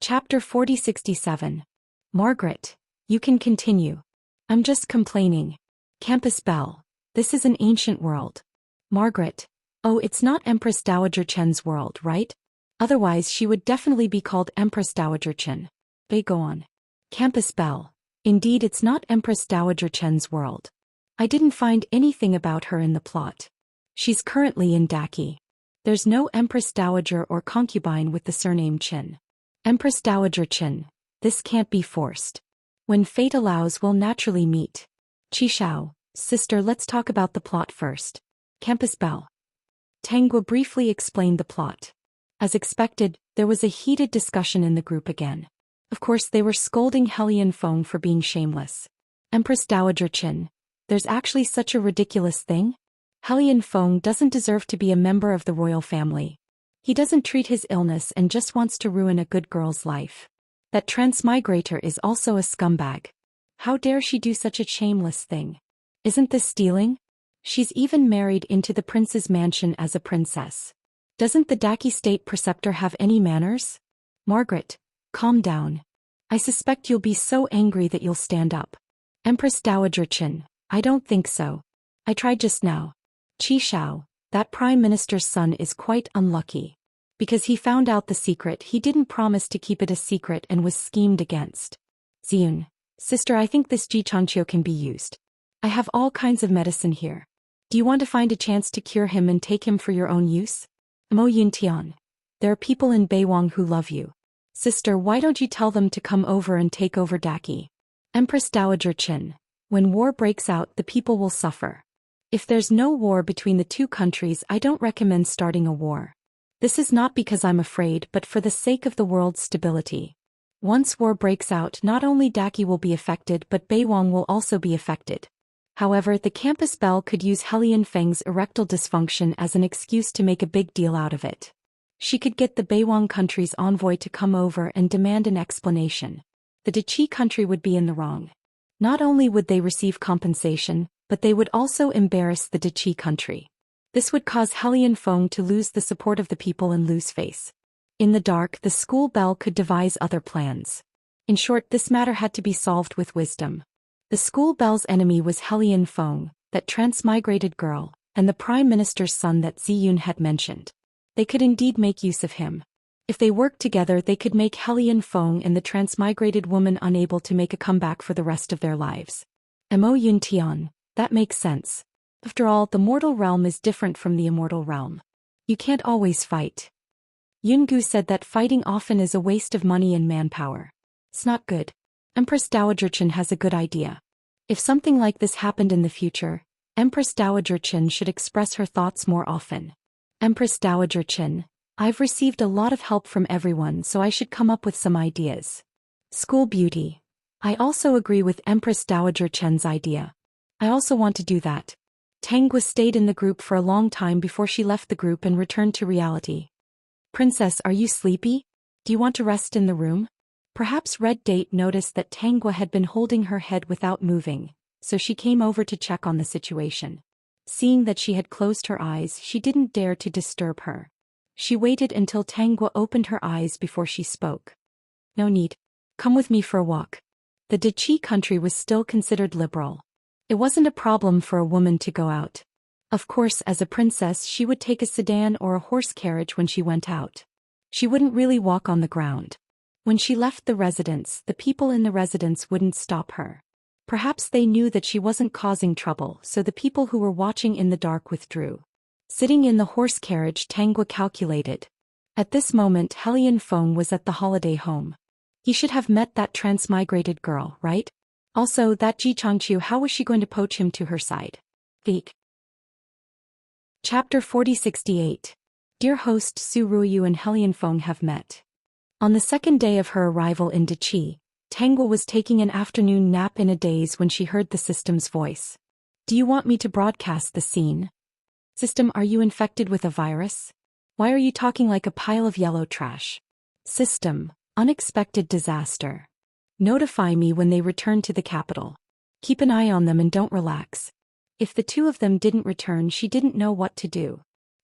Chapter 4067. Margaret, you can continue. I'm just complaining. Campus Bell. This is an ancient world. Margaret. Oh, it's not Empress Dowager Chen's world, right? Otherwise she would definitely be called Empress Dowager Chen. They go on. Campus Bell. Indeed, it's not Empress Dowager Chen's world. I didn't find anything about her in the plot. She's currently in Daki. There's no Empress Dowager or concubine with the surname Chen. Empress Dowager Chen. This can't be forced. When fate allows, we'll naturally meet. Qi Shao, sister, let's talk about the plot first. Campus Bell. Tangua briefly explained the plot. As expected, there was a heated discussion in the group again. Of course, they were scolding Helian Feng for being shameless. Empress Dowager Chen. There's actually such a ridiculous thing? Helian Feng doesn't deserve to be a member of the royal family. He doesn't treat his illness and just wants to ruin a good girl's life. That transmigrator is also a scumbag. How dare she do such a shameless thing? Isn't this stealing? She's even married into the prince's mansion as a princess. Doesn't the Daki state preceptor have any manners? Margaret, calm down. I suspect you'll be so angry that you'll stand up. Empress Dowager Chen, I don't think so. I tried just now. Qi Shao, that prime minister's son is quite unlucky. Because he found out the secret, he didn't promise to keep it a secret and was schemed against. Ziyun, sister, I think this Ji Changqiu can be used. I have all kinds of medicine here. Do you want to find a chance to cure him and take him for your own use? Mo Yuntian, there are people in Beiwang who love you. Sister, why don't you tell them to come over and take over Daki? Empress Dowager Chen, when war breaks out, the people will suffer. If there's no war between the two countries, I don't recommend starting a war. This is not because I'm afraid, but for the sake of the world's stability. Once war breaks out, not only Daki will be affected, but Beiwang will also be affected. However, the Campus Bell could use Helian Feng's erectile dysfunction as an excuse to make a big deal out of it. She could get the Beiwang country's envoy to come over and demand an explanation. The Dachi country would be in the wrong. Not only would they receive compensation, but they would also embarrass the Dachi country. This would cause Helian Feng to lose the support of the people and lose face. In the dark, the school bell could devise other plans. In short, this matter had to be solved with wisdom. The school bell's enemy was Helian Feng, that transmigrated girl, and the prime minister's son that Ziyun had mentioned. They could indeed make use of him. If they worked together, they could make Helian Feng and the transmigrated woman unable to make a comeback for the rest of their lives. Mo Yuntian, that makes sense. After all, the mortal realm is different from the immortal realm. You can't always fight. Yungu said that fighting often is a waste of money and manpower. It's not good. Empress Dowager Chen has a good idea. If something like this happened in the future, Empress Dowager Chen should express her thoughts more often. Empress Dowager Chen, I've received a lot of help from everyone, so I should come up with some ideas. School beauty. I also agree with Empress Dowager Chen's idea. I also want to do that. Tangua stayed in the group for a long time before she left the group and returned to reality. Princess, are you sleepy? Do you want to rest in the room? Perhaps Red Date noticed that Tangua had been holding her head without moving, so she came over to check on the situation. Seeing that she had closed her eyes, she didn't dare to disturb her. She waited until Tangua opened her eyes before she spoke. No need. Come with me for a walk. The Dachi country was still considered liberal. It wasn't a problem for a woman to go out. Of course, as a princess, she would take a sedan or a horse carriage when she went out. She wouldn't really walk on the ground. When she left the residence, the people in the residence wouldn't stop her. Perhaps they knew that she wasn't causing trouble, so the people who were watching in the dark withdrew. Sitting in the horse carriage, Tangua calculated. At this moment, Helian Feng was at the holiday home. He should have met that transmigrated girl, right? Also, that Ji Changqiu, how was she going to poach him to her side? Geek. Chapter 4068. Dear host, Su Ruoyu and Helian Feng have met. On the second day of her arrival in Dachi, Tangua was taking an afternoon nap in a daze when she heard the system's voice. Do you want me to broadcast the scene? System, are you infected with a virus? Why are you talking like a pile of yellow trash? System, unexpected disaster. Notify me when they return to the capital. Keep an eye on them and don't relax. If the two of them didn't return, she didn't know what to do.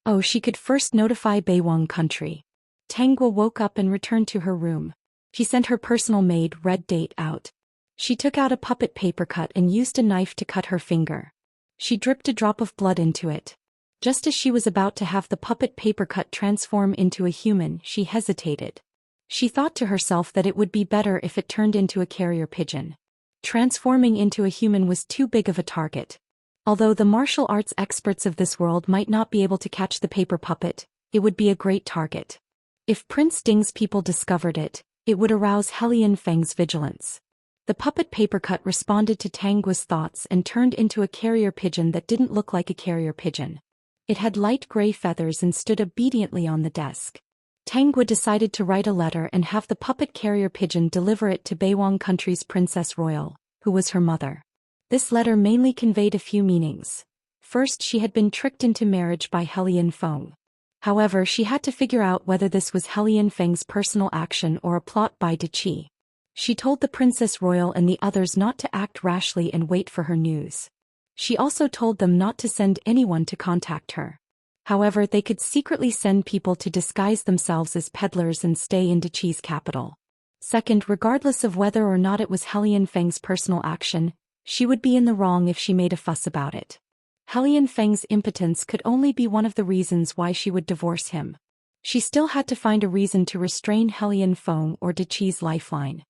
Oh, she could first notify Beiwang country. Tangua woke up and returned to her room. She sent her personal maid, Red Date, out. She took out a puppet paper cut and used a knife to cut her finger. She dripped a drop of blood into it. Just as she was about to have the puppet paper cut transform into a human, she hesitated. She thought to herself that it would be better if it turned into a carrier pigeon. Transforming into a human was too big of a target. Although the martial arts experts of this world might not be able to catch the paper puppet, it would be a great target. If Prince Ding's people discovered it, it would arouse Hellion Feng's vigilance. The puppet papercut responded to Tangua's thoughts and turned into a carrier pigeon that didn't look like a carrier pigeon. It had light gray feathers and stood obediently on the desk. Tangua decided to write a letter and have the puppet carrier pigeon deliver it to Beiwang Country's Princess Royal, who was her mother. This letter mainly conveyed a few meanings. First, she had been tricked into marriage by Hellion Feng. However, she had to figure out whether this was Hellion Feng's personal action or a plot by De Qi. She told the Princess Royal and the others not to act rashly and wait for her news. She also told them not to send anyone to contact her. However, they could secretly send people to disguise themselves as peddlers and stay in De Qi's capital. Second, regardless of whether or not it was Hellion Feng's personal action, she would be in the wrong if she made a fuss about it. Hellion Feng's impotence could only be one of the reasons why she would divorce him. She still had to find a reason to restrain Hellion Feng or De Qi's lifeline.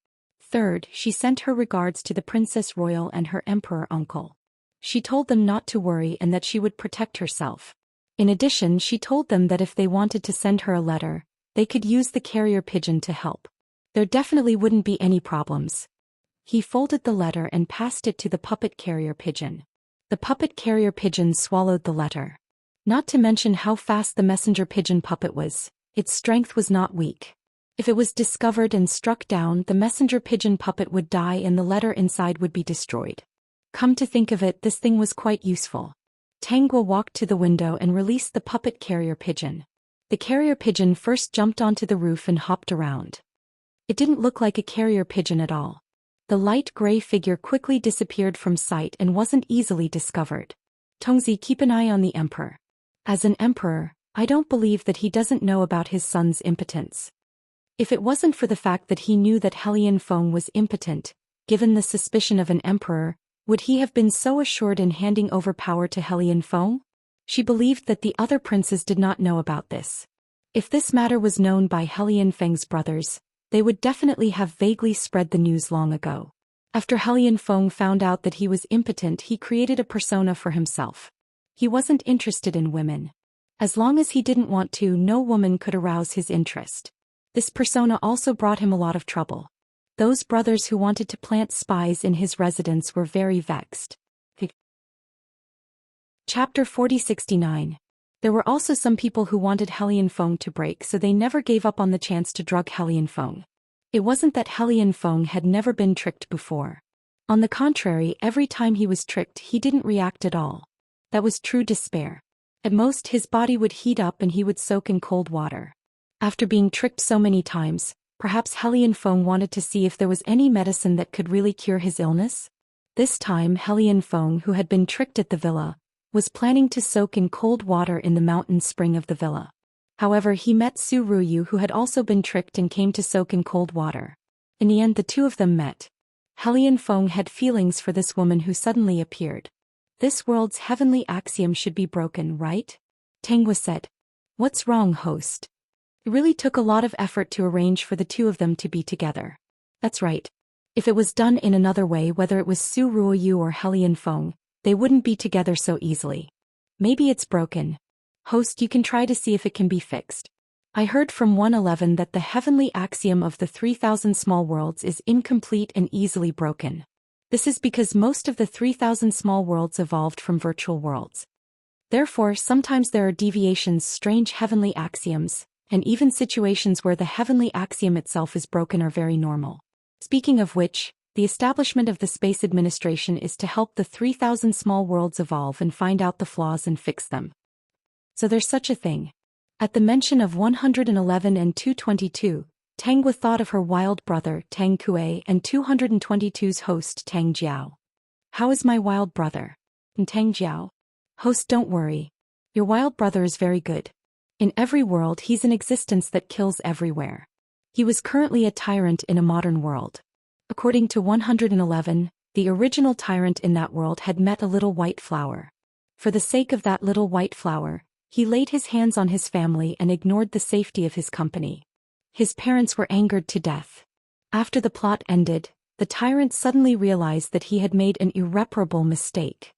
Third, she sent her regards to the Princess Royal and her Emperor uncle. She told them not to worry and that she would protect herself. In addition, she told them that if they wanted to send her a letter, they could use the carrier pigeon to help. There definitely wouldn't be any problems. He folded the letter and passed it to the puppet carrier pigeon. The puppet carrier pigeon swallowed the letter. Not to mention how fast the messenger pigeon puppet was, its strength was not weak. If it was discovered and struck down, the messenger pigeon puppet would die and the letter inside would be destroyed. Come to think of it, this thing was quite useful. Tangua walked to the window and released the puppet carrier pigeon. The carrier pigeon first jumped onto the roof and hopped around. It didn't look like a carrier pigeon at all. The light gray figure quickly disappeared from sight and wasn't easily discovered. Tongzi, keep an eye on the emperor. As an emperor, I don't believe that he doesn't know about his son's impotence. If it wasn't for the fact that he knew that Hellion Feng was impotent, given the suspicion of an emperor, would he have been so assured in handing over power to Hellion Feng? She believed that the other princes did not know about this. If this matter was known by Hellion Feng's brothers, they would definitely have vaguely spread the news long ago. After Hellion Feng found out that he was impotent, he created a persona for himself. He wasn't interested in women. As long as he didn't want to, no woman could arouse his interest. This persona also brought him a lot of trouble. Those brothers who wanted to plant spies in his residence were very vexed. Chapter 4069. There were also some people who wanted Hellion Feng to break, so they never gave up on the chance to drug Hellion Feng. It wasn't that Hellion Feng had never been tricked before. On the contrary, every time he was tricked, he didn't react at all. That was true despair. At most, his body would heat up and he would soak in cold water. After being tricked so many times, perhaps Hellion Feng wanted to see if there was any medicine that could really cure his illness? This time, Hellion Feng, who had been tricked at the villa, was planning to soak in cold water in the mountain spring of the villa. However, he met Su Ruyu, who had also been tricked and came to soak in cold water. In the end, the two of them met. Hellion Feng had feelings for this woman who suddenly appeared. This world's heavenly axiom should be broken, right? Tangua said. What's wrong, host? It really took a lot of effort to arrange for the two of them to be together. That's right. If it was done in another way, whether it was Su Ruoyu or Hellion Feng, they wouldn't be together so easily. Maybe it's broken. Host, you can try to see if it can be fixed. I heard from 111 that the heavenly axiom of the 3,000 small worlds is incomplete and easily broken. This is because most of the 3,000 small worlds evolved from virtual worlds. Therefore, sometimes there are deviations, strange heavenly axioms, and even situations where the heavenly axiom itself is broken are very normal. Speaking of which, the establishment of the Space Administration is to help the 3,000 small worlds evolve and find out the flaws and fix them. So there's such a thing. At the mention of 111 and 222, Tangua thought of her wild brother, Tang Kue, and 222's host, Tang Jiao. How is my wild brother? And Tang Jiao? Host, don't worry. Your wild brother is very good. In every world, he's an existence that kills everywhere. He was currently a tyrant in a modern world. According to 111, the original tyrant in that world had met a little white flower. For the sake of that little white flower, he laid his hands on his family and ignored the safety of his company. His parents were angered to death. After the plot ended, the tyrant suddenly realized that he had made an irreparable mistake.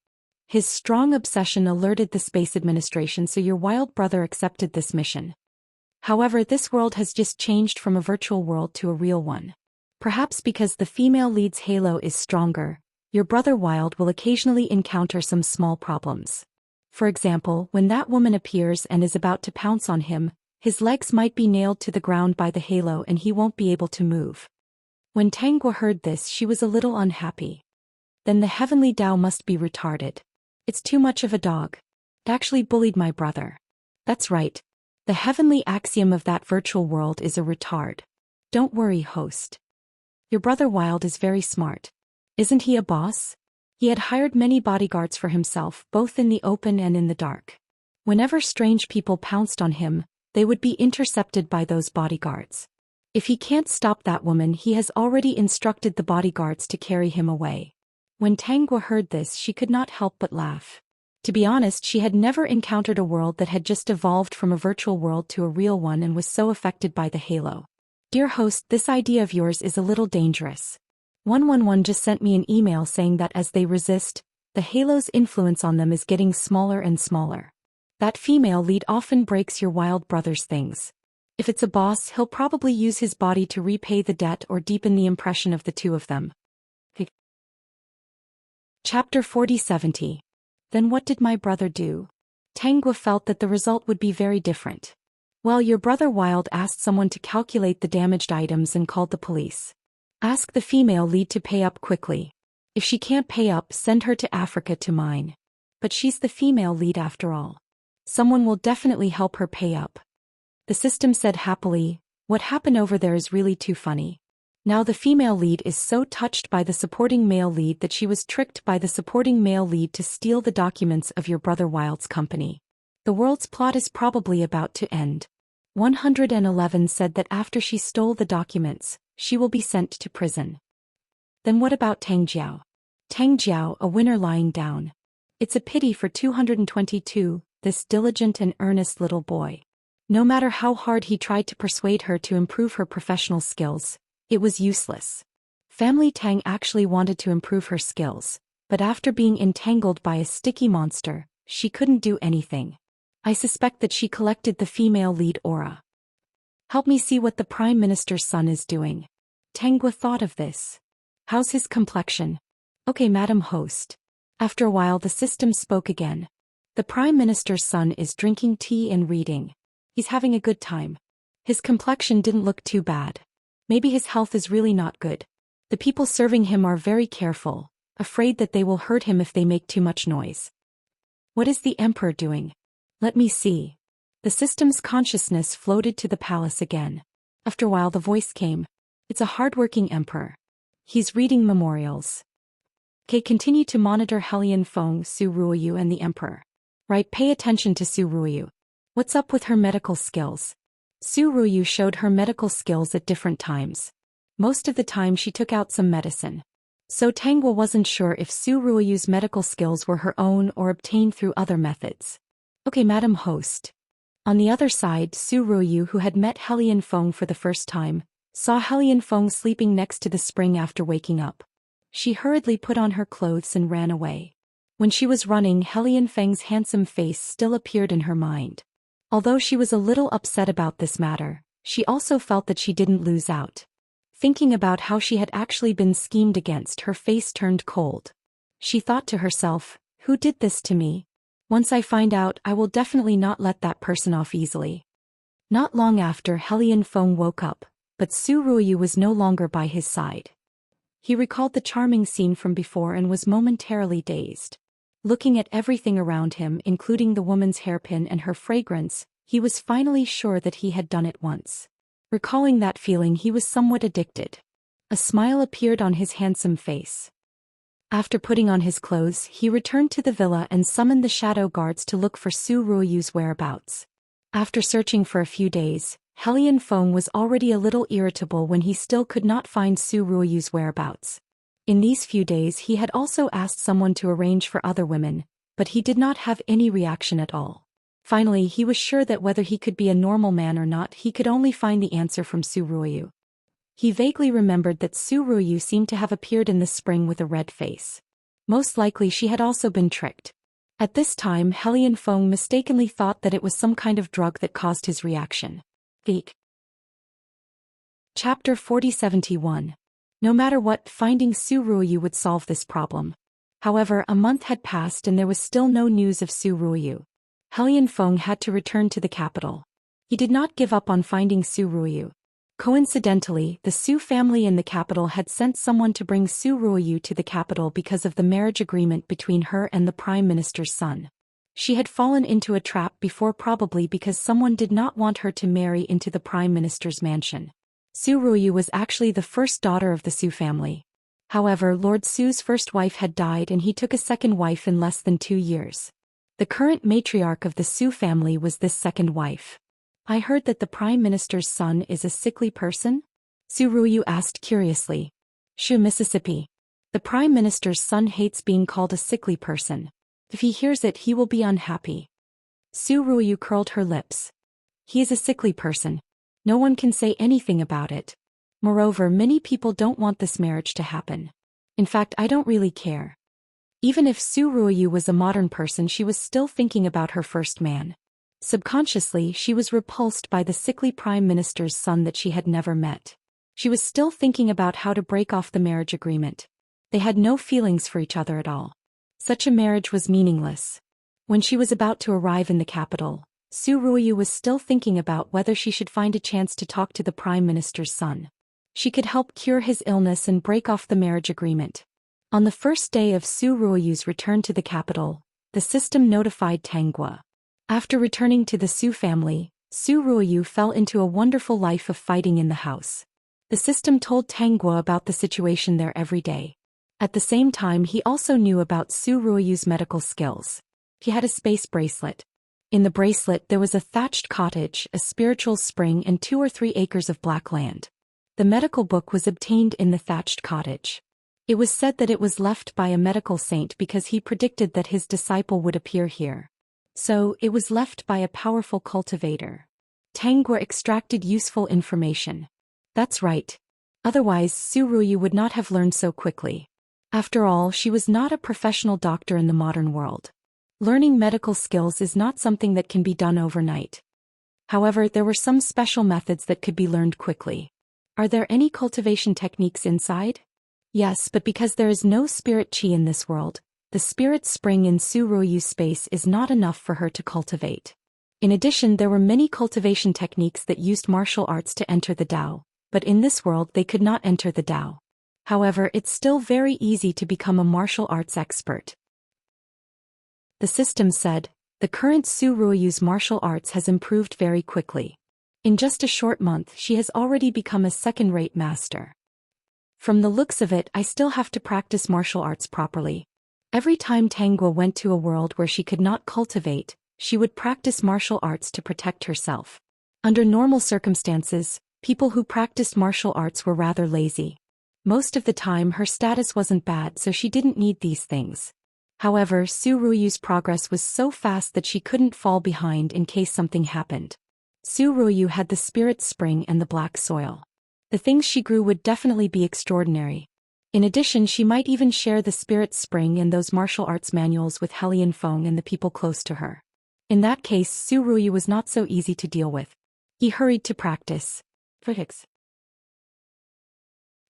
His strong obsession alerted the Space Administration, so your wild brother accepted this mission. However, this world has just changed from a virtual world to a real one. Perhaps because the female lead's halo is stronger, your brother Wild will occasionally encounter some small problems. For example, when that woman appears and is about to pounce on him, his legs might be nailed to the ground by the halo and he won't be able to move. When Tangwa heard this, she was a little unhappy. Then the heavenly Tao must be retarded. It's too much of a dog. It actually bullied my brother. That's right. The heavenly axiom of that virtual world is a retard. Don't worry, host. Your brother Wild is very smart. Isn't he a boss? He had hired many bodyguards for himself, both in the open and in the dark. Whenever strange people pounced on him, they would be intercepted by those bodyguards. If he can't stop that woman, he has already instructed the bodyguards to carry him away. When Tangwa heard this, she could not help but laugh. To be honest, she had never encountered a world that had just evolved from a virtual world to a real one and was so affected by the halo. Dear host, this idea of yours is a little dangerous. 111 just sent me an email saying that as they resist, the halo's influence on them is getting smaller and smaller. That female lead often breaks your wild brother's things. If it's a boss, he'll probably use his body to repay the debt or deepen the impression of the two of them. Chapter 40-70. Then what did my brother do? Tangwa felt that the result would be very different. Well, your brother Wild asked someone to calculate the damaged items and called the police. Ask the female lead to pay up quickly. If she can't pay up, send her to Africa to mine. But she's the female lead after all. Someone will definitely help her pay up. The system said happily, what happened over there is really too funny. Now the female lead is so touched by the supporting male lead that she was tricked by the supporting male lead to steal the documents of your brother Wild's company. The world's plot is probably about to end. 111 said that after she stole the documents, she will be sent to prison. Then what about Tang Jiao? Tang Jiao, a winner lying down. It's a pity for 222, this diligent and earnest little boy. No matter how hard he tried to persuade her to improve her professional skills, it was useless. Family Tang actually wanted to improve her skills, but after being entangled by a sticky monster, she couldn't do anything. I suspect that she collected the female lead aura. Help me see what the Prime Minister's son is doing. Tangwa thought of this. How's his complexion? Okay, Madam Host. After a while the system spoke again. The Prime Minister's son is drinking tea and reading. He's having a good time. His complexion didn't look too bad. Maybe his health is really not good. The people serving him are very careful, afraid that they will hurt him if they make too much noise. What is the Emperor doing? Let me see. The system's consciousness floated to the palace again. After a while the voice came. It's a hard-working Emperor. He's reading memorials. Okay, continue to monitor Helian Feng, Su Ruoyu and the Emperor. Right, pay attention to Su Ruoyu. What's up with her medical skills? Su Ruoyu showed her medical skills at different times. Most of the time she took out some medicine. So Tangwa wasn't sure if Su Ruoyu's medical skills were her own or obtained through other methods. Okay, Madam Host. On the other side, Su Ruoyu, who had met Helian Feng for the first time, saw Helian Feng sleeping next to the spring after waking up. She hurriedly put on her clothes and ran away. When she was running, Helian Feng's handsome face still appeared in her mind. Although she was a little upset about this matter, she also felt that she didn't lose out. Thinking about how she had actually been schemed against, her face turned cold. She thought to herself, who did this to me? Once I find out, I will definitely not let that person off easily. Not long after, Helian Feng woke up, but Su Ruoyu was no longer by his side. He recalled the charming scene from before and was momentarily dazed. Looking at everything around him, including the woman's hairpin and her fragrance, he was finally sure that he had done it once. Recalling that feeling, he was somewhat addicted. A smile appeared on his handsome face. After putting on his clothes, he returned to the villa and summoned the shadow guards to look for Su Ruoyu's whereabouts. After searching for a few days, Helian Feng was already a little irritable when he still could not find Su Ruoyu's whereabouts. In these few days he had also asked someone to arrange for other women, but he did not have any reaction at all. Finally he was sure that whether he could be a normal man or not he could only find the answer from Su Ruoyu. He vaguely remembered that Su Ruoyu seemed to have appeared in the spring with a red face. Most likely she had also been tricked. At this time Helian Feng mistakenly thought that it was some kind of drug that caused his reaction. Geek. Chapter 4071. No matter what, finding Su Ruoyu would solve this problem. However, a month had passed and there was still no news of Su Ruoyu. Helian Feng had to return to the capital. He did not give up on finding Su Ruoyu. Coincidentally, the Su family in the capital had sent someone to bring Su Ruoyu to the capital because of the marriage agreement between her and the Prime Minister's son. She had fallen into a trap before, probably because someone did not want her to marry into the Prime Minister's mansion. Su Ruoyu was actually the first daughter of the Su family. However, Lord Su's first wife had died and he took a second wife in less than 2 years. The current matriarch of the Su family was this second wife. I heard that the Prime Minister's son is a sickly person? Su Ruoyu asked curiously. Shu, Mississippi. The Prime Minister's son hates being called a sickly person. If he hears it he will be unhappy. Su Ruoyu curled her lips. He is a sickly person. No one can say anything about it. Moreover, many people don't want this marriage to happen. In fact, I don't really care. Even if Su Ruoyu was a modern person, she was still thinking about her first man. Subconsciously, she was repulsed by the sickly Prime Minister's son that she had never met. She was still thinking about how to break off the marriage agreement. They had no feelings for each other at all. Such a marriage was meaningless. When she was about to arrive in the capital, Su Ruoyu was still thinking about whether she should find a chance to talk to the Prime Minister's son. She could help cure his illness and break off the marriage agreement. On the first day of Su Ruoyu's return to the capital, the system notified Tanguo. After returning to the Su family, Su Ruoyu fell into a wonderful life of fighting in the house. The system told Tanguo about the situation there every day. At the same time he also knew about Su Ruoyu's medical skills. He had a space bracelet. In the bracelet there was a thatched cottage, a spiritual spring and 2 or 3 acres of black land. The medical book was obtained in the thatched cottage. It was said that it was left by a medical saint because he predicted that his disciple would appear here. So, it was left by a powerful cultivator. Tanguo extracted useful information. That's right. Otherwise Su Ruoyu would not have learned so quickly. After all, she was not a professional doctor in the modern world. Learning medical skills is not something that can be done overnight. However, there were some special methods that could be learned quickly. Are there any cultivation techniques inside? Yes, but because there is no spirit chi in this world, the spirit spring in Su Ruoyu's space is not enough for her to cultivate. In addition, there were many cultivation techniques that used martial arts to enter the Tao, but in this world they could not enter the Tao. However, it's still very easy to become a martial arts expert. The system said, the current Su Ruoyu's martial arts has improved very quickly. In just a short month she has already become a second-rate master. From the looks of it, I still have to practice martial arts properly. Every time Tanguo went to a world where she could not cultivate, she would practice martial arts to protect herself. Under normal circumstances, people who practiced martial arts were rather lazy. Most of the time her status wasn't bad, so she didn't need these things. However, Su Ruoyu's progress was so fast that she couldn't fall behind in case something happened. Su Ruoyu had the spirit spring and the black soil. The things she grew would definitely be extraordinary. In addition, she might even share the spirit spring and those martial arts manuals with Helian Feng and the people close to her. In that case, Su Ruoyu was not so easy to deal with. He hurried to practice.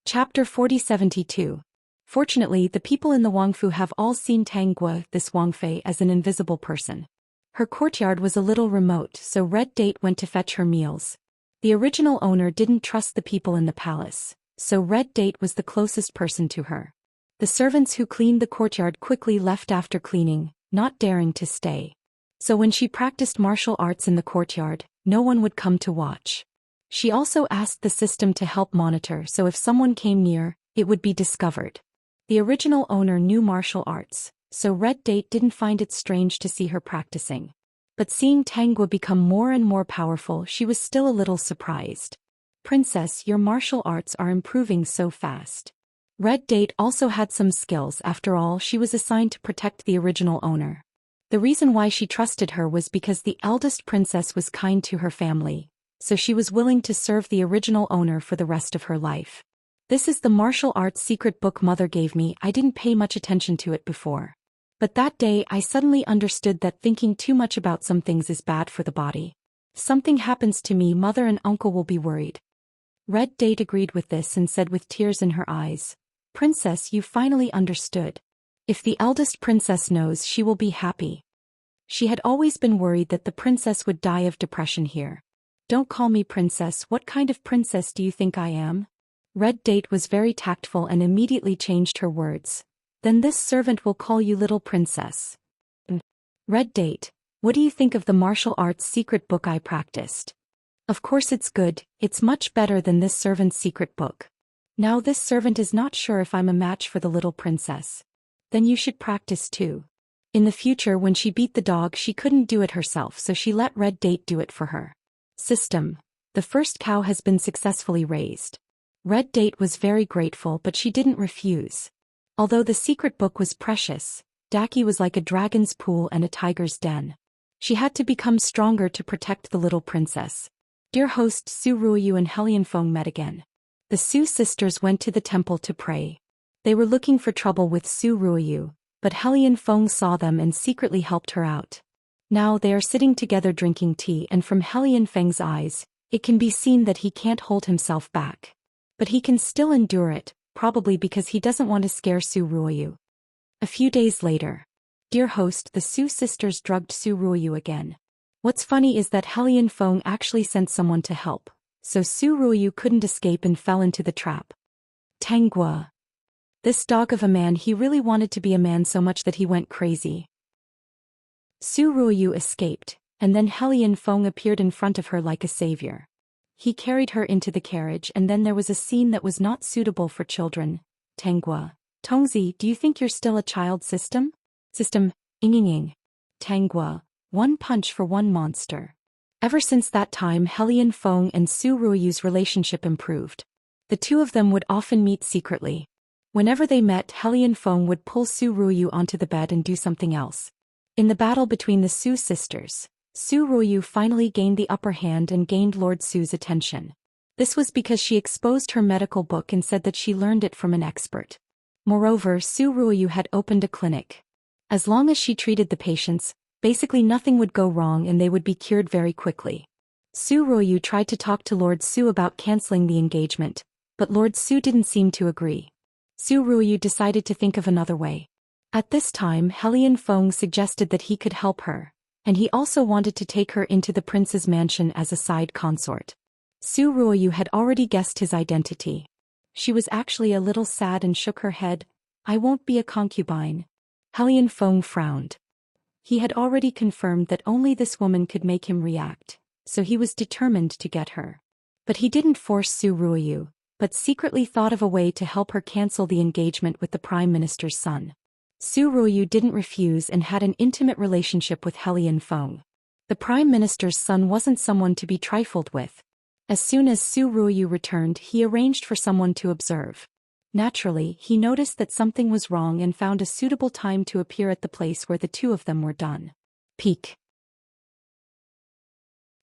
Chapter 4072. Fortunately, the people in the Wangfu have all seen Tanguo, this Wangfei, as an invisible person. Her courtyard was a little remote, so Red Date went to fetch her meals. The original owner didn't trust the people in the palace, so Red Date was the closest person to her. The servants who cleaned the courtyard quickly left after cleaning, not daring to stay. So when she practiced martial arts in the courtyard, no one would come to watch. She also asked the system to help monitor, so if someone came near, it would be discovered. The original owner knew martial arts, so Red Date didn't find it strange to see her practicing. But seeing Tangwa become more and more powerful, she was still a little surprised. Princess, your martial arts are improving so fast. Red Date also had some skills. After all, she was assigned to protect the original owner. The reason why she trusted her was because the eldest princess was kind to her family, so she was willing to serve the original owner for the rest of her life. This is the martial arts secret book Mother gave me. I didn't pay much attention to it before. But that day I suddenly understood that thinking too much about some things is bad for the body. Something happens to me, Mother and Uncle will be worried. Red Date agreed with this and said with tears in her eyes, Princess, you finally understood. If the eldest princess knows, she will be happy. She had always been worried that the princess would die of depression here. Don't call me princess. What kind of princess do you think I am? Red Date was very tactful and immediately changed her words. Then this servant will call you little princess. Red Date, what do you think of the martial arts secret book I practiced? Of course it's good, it's much better than this servant's secret book. Now this servant is not sure if I'm a match for the little princess. Then you should practice too. In the future when she beat the dog she couldn't do it herself, so she let Red Date do it for her. System. The first cow has been successfully raised. Red Date was very grateful, but she didn't refuse. Although the secret book was precious, Daki was like a dragon's pool and a tiger's den. She had to become stronger to protect the little princess. Dear host, Su Ruoyu and Helianfeng met again. The Su sisters went to the temple to pray. They were looking for trouble with Su Ruoyu, but Helianfeng saw them and secretly helped her out. Now they are sitting together drinking tea, and from Helianfeng's eyes, it can be seen that he can't hold himself back. But he can still endure it, probably because he doesn't want to scare Su Ruoyu. A few days later. Dear host, the Su sisters drugged Su Ruoyu again. What's funny is that Helianfeng actually sent someone to help, so Su Ruoyu couldn't escape and fell into the trap. Tangwa. This dog of a man, he really wanted to be a man so much that he went crazy. Su Ruoyu escaped, and then Helianfeng appeared in front of her like a savior. He carried her into the carriage, and then there was a scene that was not suitable for children. Tangwa. Tongzi, do you think you're still a child? System? Inging. Tangwa. One punch for one monster. Ever since that time Helianfeng and Su Ruoyu's relationship improved. The two of them would often meet secretly. Whenever they met, Helianfeng would pull Su Ruoyu onto the bed and do something else. In the battle between the Su sisters, Su Ruoyu finally gained the upper hand and gained Lord Su's attention. This was because she exposed her medical book and said that she learned it from an expert. Moreover, Su Ruoyu had opened a clinic. As long as she treated the patients, basically nothing would go wrong and they would be cured very quickly. Su Ruoyu tried to talk to Lord Su about canceling the engagement, but Lord Su didn't seem to agree. Su Ruoyu decided to think of another way. At this time Helianfeng suggested that he could help her, and he also wanted to take her into the prince's mansion as a side consort. Su Ruoyu had already guessed his identity. She was actually a little sad and shook her head. I won't be a concubine. Helianfeng frowned. He had already confirmed that only this woman could make him react, so he was determined to get her. But he didn't force Su Ruoyu, but secretly thought of a way to help her cancel the engagement with the Prime Minister's son. Su Ruoyu didn't refuse and had an intimate relationship with Helianfeng. The Prime Minister's son wasn't someone to be trifled with. As soon as Su Ruoyu returned, he arranged for someone to observe. Naturally, he noticed that something was wrong and found a suitable time to appear at the place where the two of them were done. Peak.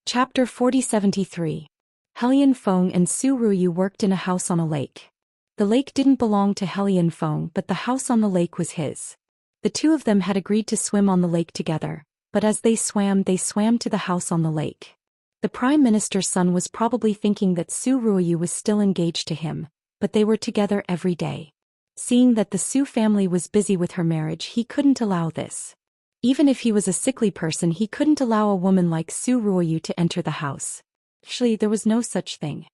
Chapter 4073. Helianfeng and Su Ruoyu worked in a house on a lake. The lake didn't belong to Helianfeng, but the house on the lake was his. The two of them had agreed to swim on the lake together, but as they swam to the house on the lake. The Prime Minister's son was probably thinking that Su Ruoyu was still engaged to him, but they were together every day. Seeing that the Su family was busy with her marriage, he couldn't allow this. Even if he was a sickly person, he couldn't allow a woman like Su Ruoyu to enter the house. Actually, there was no such thing.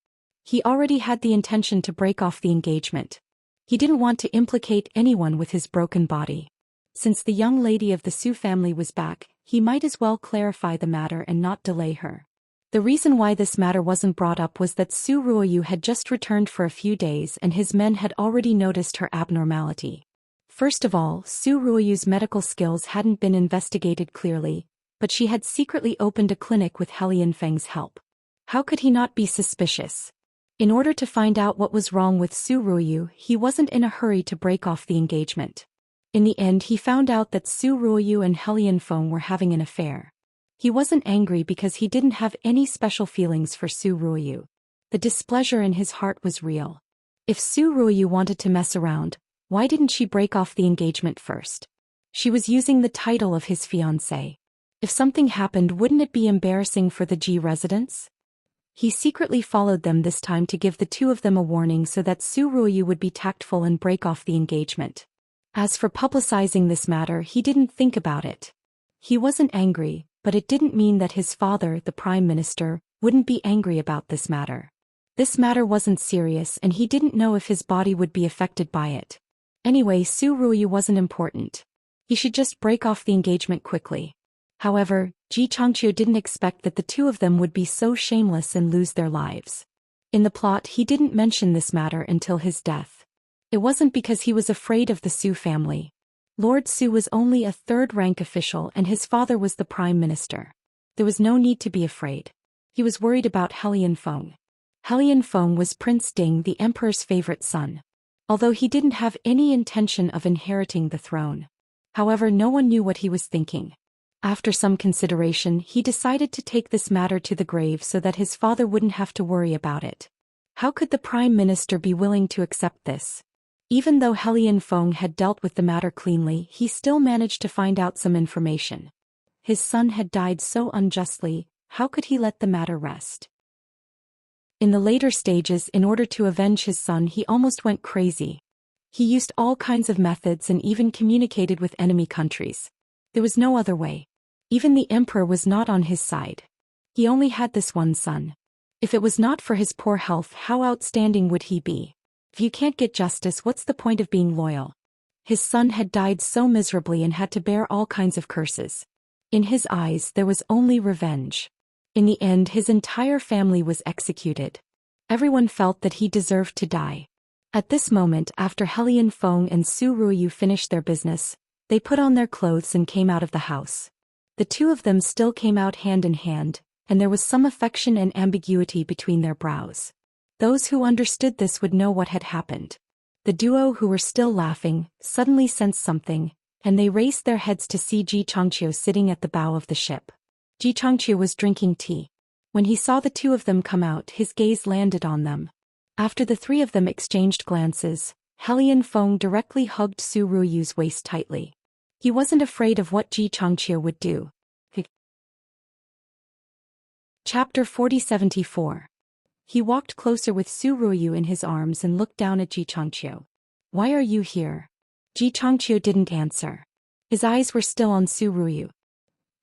He already had the intention to break off the engagement. He didn't want to implicate anyone with his broken body. Since the young lady of the Su family was back, he might as well clarify the matter and not delay her. The reason why this matter wasn't brought up was that Su Ruoyu had just returned for a few days and his men had already noticed her abnormality. First of all, Su Ruoyu's medical skills hadn't been investigated clearly, but she had secretly opened a clinic with He Yanfeng's help. How could he not be suspicious? In order to find out what was wrong with Su Ruoyu, he wasn't in a hurry to break off the engagement. In the end, he found out that Su Ruoyu and He Yanfeng were having an affair. He wasn't angry because he didn't have any special feelings for Su Ruoyu. The displeasure in his heart was real. If Su Ruoyu wanted to mess around, why didn't she break off the engagement first? She was using the title of his fiancé. If something happened, wouldn't it be embarrassing for the Ji residents? He secretly followed them this time to give the two of them a warning so that Su Ruoyu would be tactful and break off the engagement. As for publicizing this matter, he didn't think about it. He wasn't angry, but it didn't mean that his father, the prime minister, wouldn't be angry about this matter. This matter wasn't serious and he didn't know if his body would be affected by it. Anyway, Su Ruoyu wasn't important. He should just break off the engagement quickly. However, Ji Changqiu didn't expect that the two of them would be so shameless and lose their lives. In the plot, he didn't mention this matter until his death. It wasn't because he was afraid of the Su family. Lord Su was only a third-rank official and his father was the prime minister. There was no need to be afraid. He was worried about He Yanfeng. He Yanfeng was Prince Ding, the emperor's favorite son. Although he didn't have any intention of inheriting the throne. However, no one knew what he was thinking. After some consideration, he decided to take this matter to the grave so that his father wouldn't have to worry about it. How could the prime minister be willing to accept this? Even though He Yanfeng had dealt with the matter cleanly, he still managed to find out some information. His son had died so unjustly, how could he let the matter rest? In the later stages, in order to avenge his son, he almost went crazy. He used all kinds of methods and even communicated with enemy countries. There was no other way. Even the emperor was not on his side. He only had this one son. If it was not for his poor health, how outstanding would he be? If you can't get justice, what's the point of being loyal? His son had died so miserably and had to bear all kinds of curses. In his eyes, there was only revenge. In the end, his entire family was executed. Everyone felt that he deserved to die. At this moment, after He Yanfeng and Su Ruoyu finished their business, they put on their clothes and came out of the house. The two of them still came out hand in hand, and there was some affection and ambiguity between their brows. Those who understood this would know what had happened. The duo, who were still laughing, suddenly sensed something, and they raised their heads to see Ji Changqiu sitting at the bow of the ship. Ji Changqiu was drinking tea. When he saw the two of them come out, his gaze landed on them. After the three of them exchanged glances, He Yanfeng directly hugged Su Ruoyu's waist tightly. He wasn't afraid of what Ji Changqiu would do. Chapter 4074. He walked closer with Su Ruoyu in his arms and looked down at Ji Changqiu. Why are you here? Ji Changqiu didn't answer. His eyes were still on Su Ruoyu.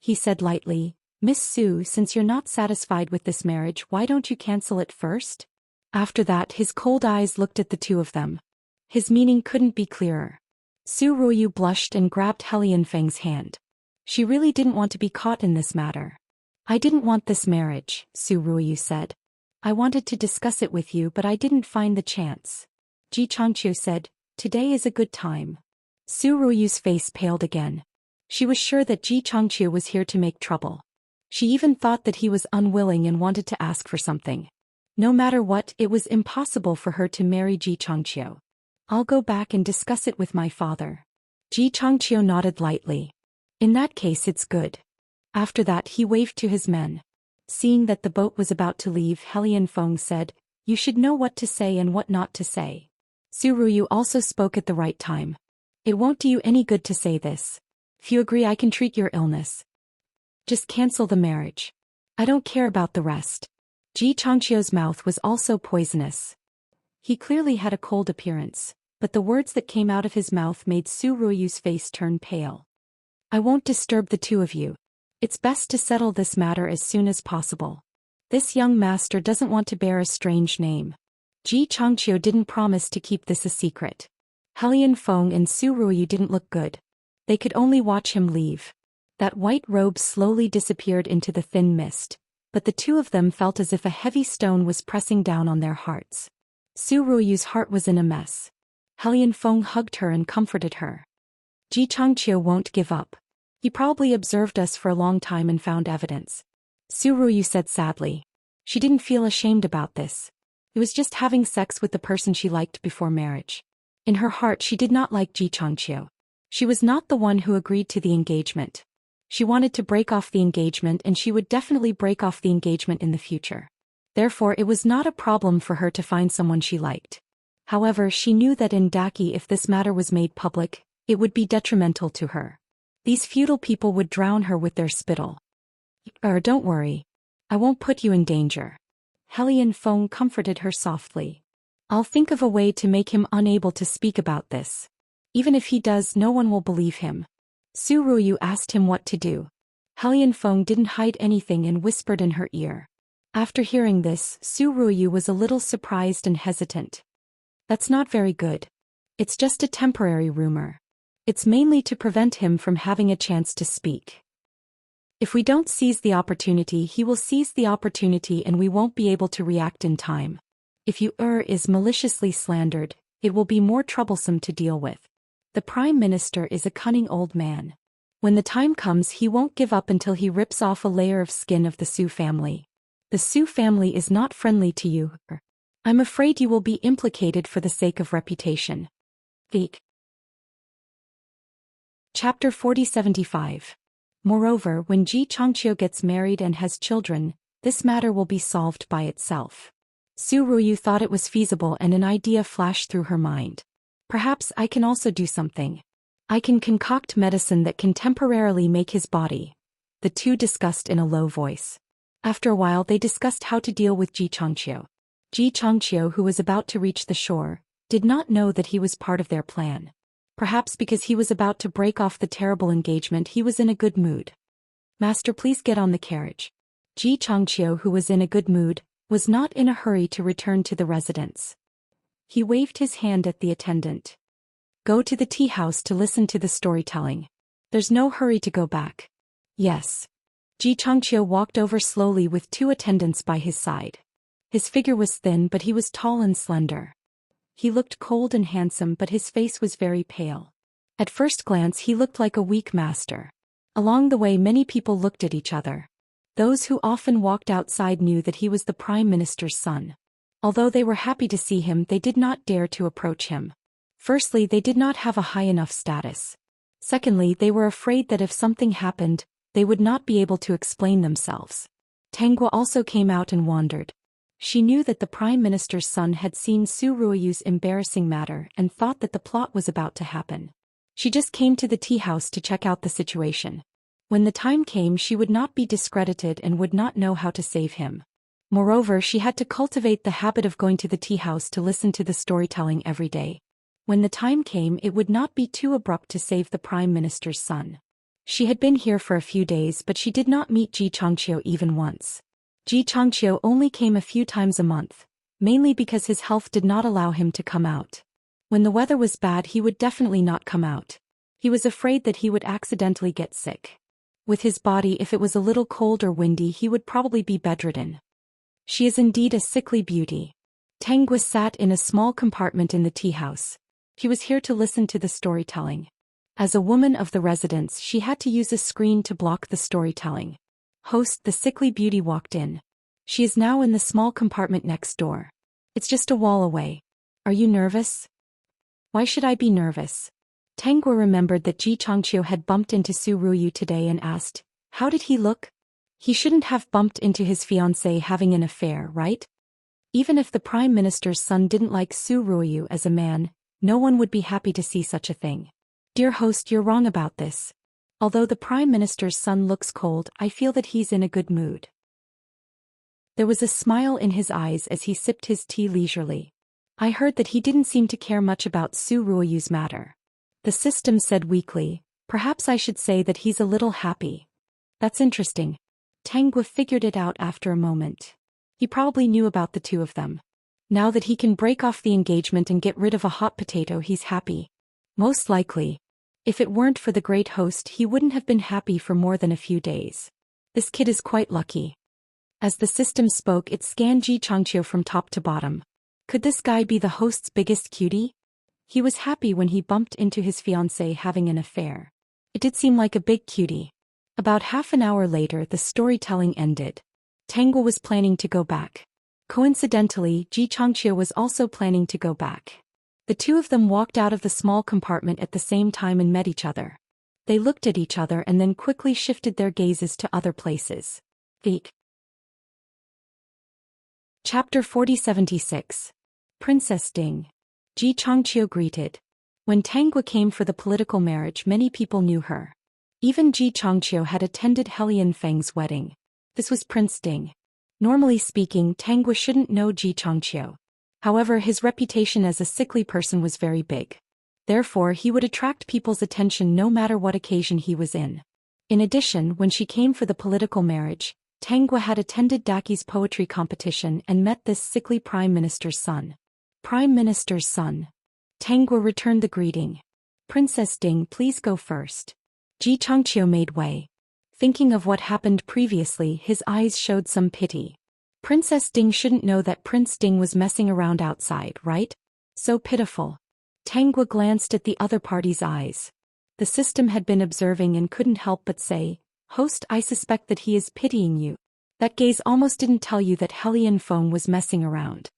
He said lightly, Miss Su, since you're not satisfied with this marriage, why don't you cancel it first? After that, his cold eyes looked at the two of them. His meaning couldn't be clearer. Su Ruoyu blushed and grabbed He Yanfeng's hand. She really didn't want to be caught in this matter. I didn't want this marriage, Su Ruoyu said. I wanted to discuss it with you, but I didn't find the chance. Ji Changqiu said, today is a good time. Su Ruoyu's face paled again. She was sure that Ji Changqiu was here to make trouble. She even thought that he was unwilling and wanted to ask for something. No matter what, it was impossible for her to marry Ji Changqiu. I'll go back and discuss it with my father. Ji Changqiu nodded lightly. In that case, it's good. After that, he waved to his men. Seeing that the boat was about to leave, He Yanfeng said, you should know what to say and what not to say. Su Ruoyu also spoke at the right time. It won't do you any good to say this. If you agree, I can treat your illness. Just cancel the marriage. I don't care about the rest. Ji Changqiu's mouth was also poisonous. He clearly had a cold appearance, but the words that came out of his mouth made Su Ruoyu's face turn pale. I won't disturb the two of you. It's best to settle this matter as soon as possible. This young master doesn't want to bear a strange name. Ji Changqiu didn't promise to keep this a secret. He Yanfeng and Su Ruoyu didn't look good. They could only watch him leave. That white robe slowly disappeared into the thin mist, but the two of them felt as if a heavy stone was pressing down on their hearts. Su Ruoyu's heart was in a mess. He Yanfeng hugged her and comforted her. Ji Changqiu won't give up. He probably observed us for a long time and found evidence. Suruyu said sadly. She didn't feel ashamed about this. It was just having sex with the person she liked before marriage. In her heart she did not like Ji Changqiu. She was not the one who agreed to the engagement. She wanted to break off the engagement, and she would definitely break off the engagement in the future. Therefore it was not a problem for her to find someone she liked. However, she knew that in Daki, if this matter was made public, it would be detrimental to her. These feudal people would drown her with their spittle. Don't worry. I won't put you in danger. Helian Feng comforted her softly. I'll think of a way to make him unable to speak about this. Even if he does, no one will believe him. Su Ruyu asked him what to do. Helian Feng didn't hide anything and whispered in her ear. After hearing this, Su Ruyu was a little surprised and hesitant. That's not very good. It's just a temporary rumor. It's mainly to prevent him from having a chance to speak. If we don't seize the opportunity, he will seize the opportunity and we won't be able to react in time. If is maliciously slandered, it will be more troublesome to deal with. The Prime Minister is a cunning old man. When the time comes, he won't give up until he rips off a layer of skin of the Su family. The Su family is not friendly to you. I'm afraid you will be implicated for the sake of reputation. Geek. Chapter 4075. Moreover, when Ji Changqiu gets married and has children, this matter will be solved by itself. Su Ruyu thought it was feasible, and an idea flashed through her mind. Perhaps I can also do something. I can concoct medicine that can temporarily make his body. The two discussed in a low voice. After a while they discussed how to deal with Ji Changqiu. Ji Changqiu, who was about to reach the shore, did not know that he was part of their plan. Perhaps because he was about to break off the terrible engagement, he was in a good mood. Master, please get on the carriage. Ji Changqiu, who was in a good mood, was not in a hurry to return to the residence. He waved his hand at the attendant. Go to the tea house to listen to the storytelling. There's no hurry to go back. Yes. Ji Changqiu walked over slowly with two attendants by his side. His figure was thin, but he was tall and slender. He looked cold and handsome, but his face was very pale. At first glance he looked like a weak master. Along the way many people looked at each other. Those who often walked outside knew that he was the Prime Minister's son. Although they were happy to see him, they did not dare to approach him. Firstly, they did not have a high enough status. Secondly, they were afraid that if something happened, they would not be able to explain themselves. Tengwa also came out and wandered. She knew that the Prime Minister's son had seen Su Ruiyu's embarrassing matter and thought that the plot was about to happen. She just came to the tea house to check out the situation. When the time came, she would not be discredited and would not know how to save him. Moreover, she had to cultivate the habit of going to the tea house to listen to the storytelling every day. When the time came, it would not be too abrupt to save the Prime Minister's son. She had been here for a few days, but she did not meet Ji Changqiu even once. Ji Changqiu only came a few times a month, mainly because his health did not allow him to come out. When the weather was bad, he would definitely not come out. He was afraid that he would accidentally get sick. With his body, if it was a little cold or windy, he would probably be bedridden. She is indeed a sickly beauty. Tengwa sat in a small compartment in the tea house. He was here to listen to the storytelling. As a woman of the residence, she had to use a screen to block the storytelling. Host, the sickly beauty walked in. She is now in the small compartment next door. It's just a wall away. Are you nervous? Why should I be nervous? Tengwa remembered that Ji Changqiu had bumped into Su Ruyu today and asked, how did he look? He shouldn't have bumped into his fiancée having an affair, right? Even if the Prime Minister's son didn't like Su Ruyu as a man, no one would be happy to see such a thing. Dear host, you're wrong about this. Although the Prime Minister's son looks cold, I feel that he's in a good mood. There was a smile in his eyes as he sipped his tea leisurely. I heard that he didn't seem to care much about Su Ruiyu's matter. The system said weakly, perhaps I should say that he's a little happy. That's interesting. Tengwa figured it out after a moment. He probably knew about the two of them. Now that he can break off the engagement and get rid of a hot potato, he's happy. Most likely. If it weren't for the great host, he wouldn't have been happy for more than a few days. This kid is quite lucky. As the system spoke, it scanned Ji Changqiu from top to bottom. Could this guy be the host's biggest cutie? He was happy when he bumped into his fiancée having an affair. It did seem like a big cutie. About half an hour later the storytelling ended. Tangwa was planning to go back. Coincidentally, Ji Changqiu was also planning to go back. The two of them walked out of the small compartment at the same time and met each other. They looked at each other and then quickly shifted their gazes to other places. Chapter 4076. Princess Ding. Ji Changqiu greeted. When Tangwa came for the political marriage, many people knew her. Even Ji Changqiu had attended Helian Feng's wedding. This was Prince Ding. Normally speaking, Tangwa shouldn't know Ji Changqiu. However, his reputation as a sickly person was very big. Therefore, he would attract people's attention no matter what occasion he was in. In addition, when she came for the political marriage, Tangwa had attended Daki's poetry competition and met this sickly Prime Minister's son. Prime Minister's son. Tangwa returned the greeting. Princess Ding, please go first. Ji Changqiu made way. Thinking of what happened previously, his eyes showed some pity. Princess Ding shouldn't know that Prince Ding was messing around outside, right? So pitiful. Tangwa glanced at the other party's eyes. The system had been observing and couldn't help but say, "Host, I suspect that he is pitying you. That gaze almost didn't tell you that Helian Feng was messing around."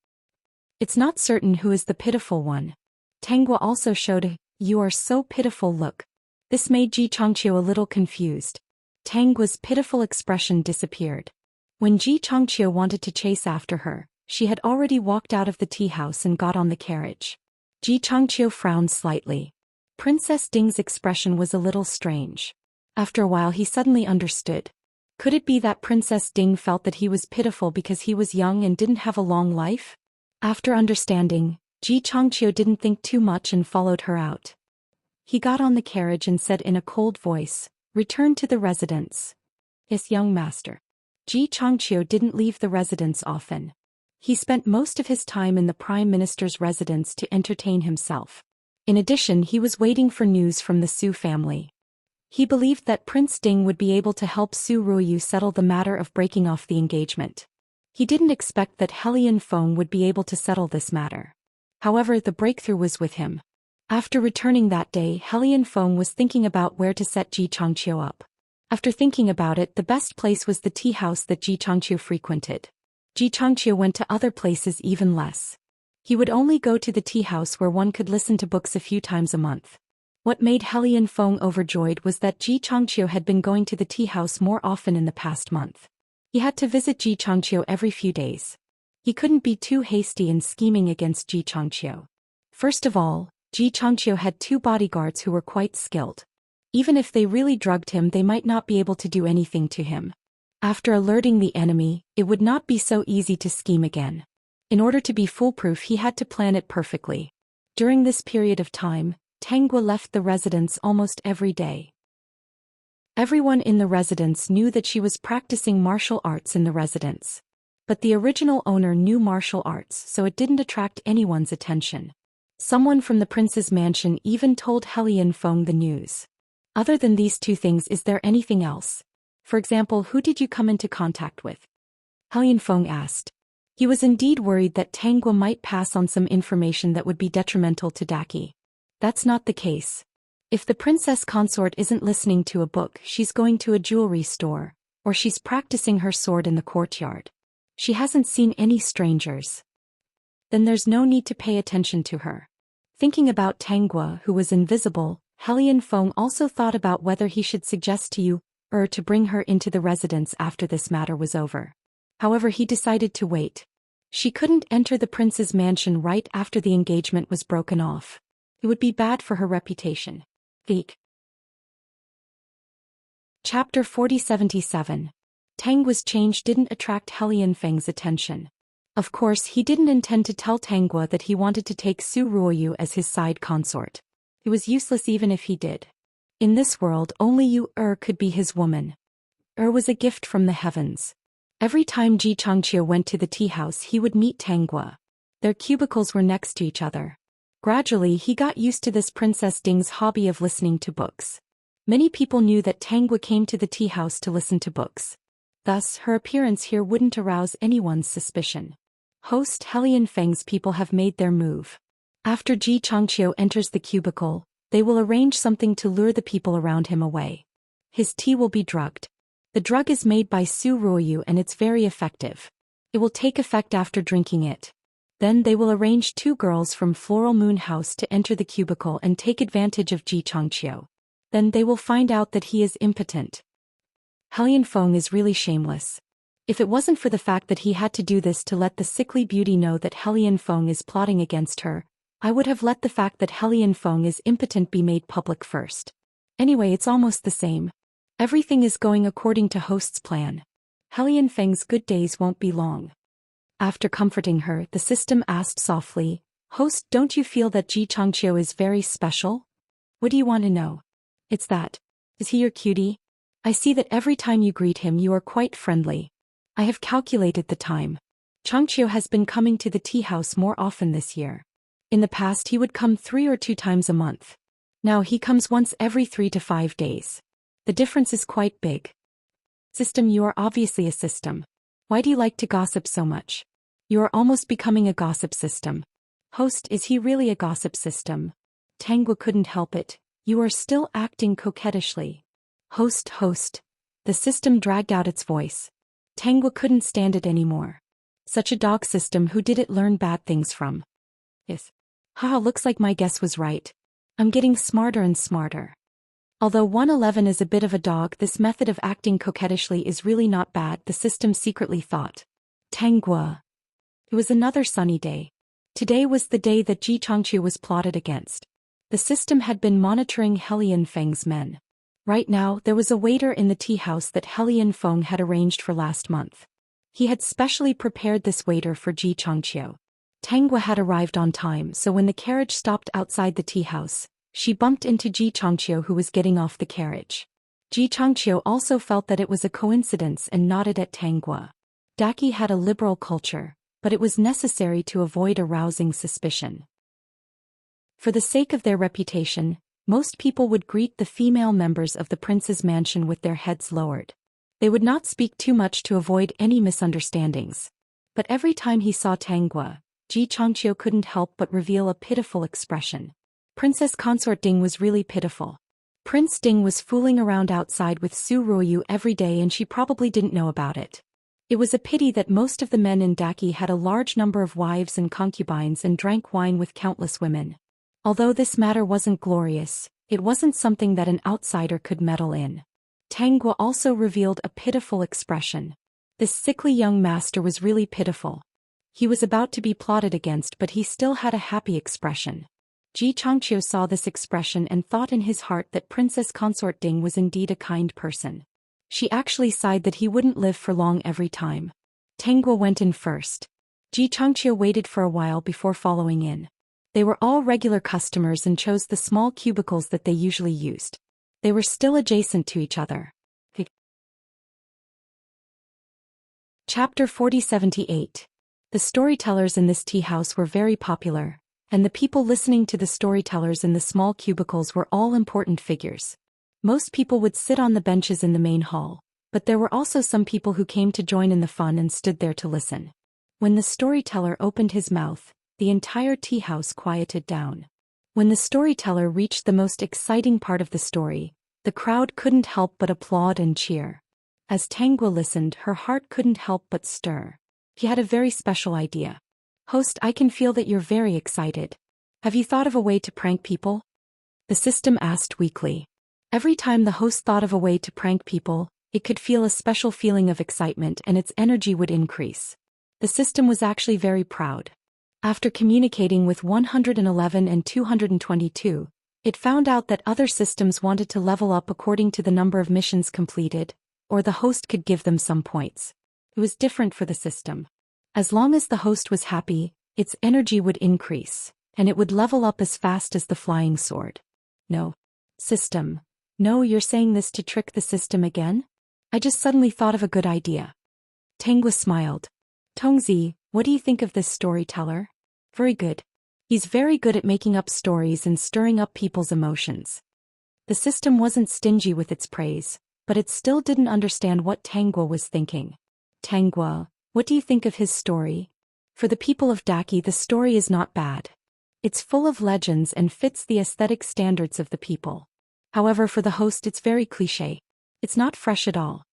It's not certain who is the pitiful one. Tangwa also showed a, "You are so pitiful" look. This made Ji Changqiu a little confused. Tangwa's pitiful expression disappeared. When Ji Changqiu wanted to chase after her, she had already walked out of the tea house and got on the carriage. Ji Changqiu frowned slightly. Princess Ding's expression was a little strange. After a while he suddenly understood. Could it be that Princess Ding felt that he was pitiful because he was young and didn't have a long life? After understanding, Ji Changqiu didn't think too much and followed her out. He got on the carriage and said in a cold voice, "Return to the residence." "Yes, young master." Ji Changqiu didn't leave the residence often. He spent most of his time in the Prime Minister's residence to entertain himself. In addition, he was waiting for news from the Su family. He believed that Prince Ding would be able to help Su Ruoyu settle the matter of breaking off the engagement. He didn't expect that Helian Feng would be able to settle this matter. However, the breakthrough was with him. After returning that day, Helian Feng was thinking about where to set Ji Changqiu up. After thinking about it, the best place was the tea house that Ji Changqiu frequented. Ji Changqiu went to other places even less. He would only go to the tea house where one could listen to books a few times a month. What made Helian Feng overjoyed was that Ji Changqiu had been going to the tea house more often in the past month. He had to visit Ji Changqiu every few days. He couldn't be too hasty in scheming against Ji Changqiu. First of all, Ji Changqiu had two bodyguards who were quite skilled. Even if they really drugged him, they might not be able to do anything to him. After alerting the enemy, it would not be so easy to scheme again. In order to be foolproof, he had to plan it perfectly. During this period of time, Tangwa left the residence almost every day. Everyone in the residence knew that she was practicing martial arts in the residence. But the original owner knew martial arts, so it didn't attract anyone's attention. Someone from the prince's mansion even told Helian Feng the news. Other than these two things, is there anything else? For example, who did you come into contact with? Helian Feng asked. He was indeed worried that Tangwa might pass on some information that would be detrimental to Daki. That's not the case. If the princess consort isn't listening to a book, she's going to a jewelry store, or she's practicing her sword in the courtyard. She hasn't seen any strangers. Then there's no need to pay attention to her. Thinking about Tangwa, who was invisible, Helian Feng also thought about whether he should suggest to you, to bring her into the residence after this matter was over. However, he decided to wait. She couldn't enter the prince's mansion right after the engagement was broken off. It would be bad for her reputation. Chapter 4077. Tangwa's change didn't attract Helian Feng's attention. Of course, he didn't intend to tell Tangwa that he wanted to take Su Ruoyu as his side consort. It was useless even if he did. In this world, only you, could be his woman. Was a gift from the heavens. Every time Ji Changqiu went to the tea house, he would meet Tangwa. Their cubicles were next to each other. Gradually, he got used to this Princess Ding's hobby of listening to books. Many people knew that Tangwa came to the tea house to listen to books. Thus, her appearance here wouldn't arouse anyone's suspicion. Host Helian Feng's people have made their move. After Ji Changqiu enters the cubicle, They will arrange something to lure the people around him away. His tea will be drugged. The drug is made by Su Ruoyu and it's very effective. It will take effect after drinking it. Then they will arrange 2 girls from Floral Moon House to enter the cubicle and take advantage of Ji Changqiu. Then they will find out that he is impotent. Helian Feng is really shameless. If it wasn't for the fact that he had to do this to let the sickly beauty know that Helian Feng is plotting against her, I would have let the fact that Helian Feng is impotent be made public first. Anyway, it's almost the same. Everything is going according to host's plan. Helian Feng's good days won't be long. After comforting her, the system asked softly, "Host, don't you feel that Ji Changqiu is very special? What do you want to know?" "It's that. Is he your cutie? I see that every time you greet him you are quite friendly. I have calculated the time. Changqiu has been coming to the tea house more often this year. In the past he would come 3 or 2 times a month. Now he comes once every 3 to 5 days. The difference is quite big." "System, you are obviously a system. Why do you like to gossip so much? You are almost becoming a gossip system." "Host, is he really a gossip system?" Tangwa couldn't help it. "You are still acting coquettishly." Host. The system dragged out its voice. Tangwa couldn't stand it anymore. Such a dog system, who did it learn bad things from? Yes. Haha, looks like my guess was right. I'm getting smarter and smarter. Although 111 is a bit of a dog, this method of acting coquettishly is really not bad, the system secretly thought. Tangwa. It was another sunny day. Today was the day that Ji Changqiu was plotted against. The system had been monitoring Helian Feng's men. Right now, there was a waiter in the tea house that Helian Feng had arranged for last month. He had specially prepared this waiter for Ji Changqiu. Tangwa had arrived on time, so when the carriage stopped outside the tea house, she bumped into Ji Changqiu, who was getting off the carriage. Ji Changqiu also felt that it was a coincidence and nodded at Tangwa. Daki had a liberal culture, but it was necessary to avoid arousing suspicion. For the sake of their reputation, most people would greet the female members of the prince's mansion with their heads lowered. They would not speak too much to avoid any misunderstandings. But every time he saw Tangwa, Ji Changqiu couldn't help but reveal a pitiful expression. Princess Consort Ding was really pitiful. Prince Ding was fooling around outside with Su Ruoyu every day and she probably didn't know about it. It was a pity that most of the men in Daki had a large number of wives and concubines and drank wine with countless women. Although this matter wasn't glorious, it wasn't something that an outsider could meddle in. Tangwa also revealed a pitiful expression. This sickly young master was really pitiful. He was about to be plotted against, but he still had a happy expression. Ji Changqiu saw this expression and thought in his heart that Princess Consort Ding was indeed a kind person. She actually sighed that he wouldn't live for long every time. Tangwa went in first. Ji Changqiu waited for a while before following in. They were all regular customers and chose the small cubicles that they usually used. They were still adjacent to each other. Chapter 4078. The storytellers in this tea house were very popular, and the people listening to the storytellers in the small cubicles were all important figures. Most people would sit on the benches in the main hall, but there were also some people who came to join in the fun and stood there to listen. When the storyteller opened his mouth, the entire tea house quieted down. When the storyteller reached the most exciting part of the story, the crowd couldn't help but applaud and cheer. As Tangwa listened, her heart couldn't help but stir. He had a very special idea. "Host, I can feel that you're very excited. Have you thought of a way to prank people?" The system asked weakly. Every time the host thought of a way to prank people, it could feel a special feeling of excitement and its energy would increase. The system was actually very proud. After communicating with 111 and 222, it found out that other systems wanted to level up according to the number of missions completed, or the host could give them some points. It was different for the system. As long as the host was happy, its energy would increase, and it would level up as fast as the flying sword. No. System. No, you're saying this to trick the system again? I just suddenly thought of a good idea. Tangwa smiled. Tongzi, what do you think of this storyteller? Very good. He's very good at making up stories and stirring up people's emotions. The system wasn't stingy with its praise, but it still didn't understand what Tangwa was thinking. Tangwa, what do you think of his story? For the people of Daki, the story is not bad. It's full of legends and fits the aesthetic standards of the people. However, for the host it's very cliché. It's not fresh at all.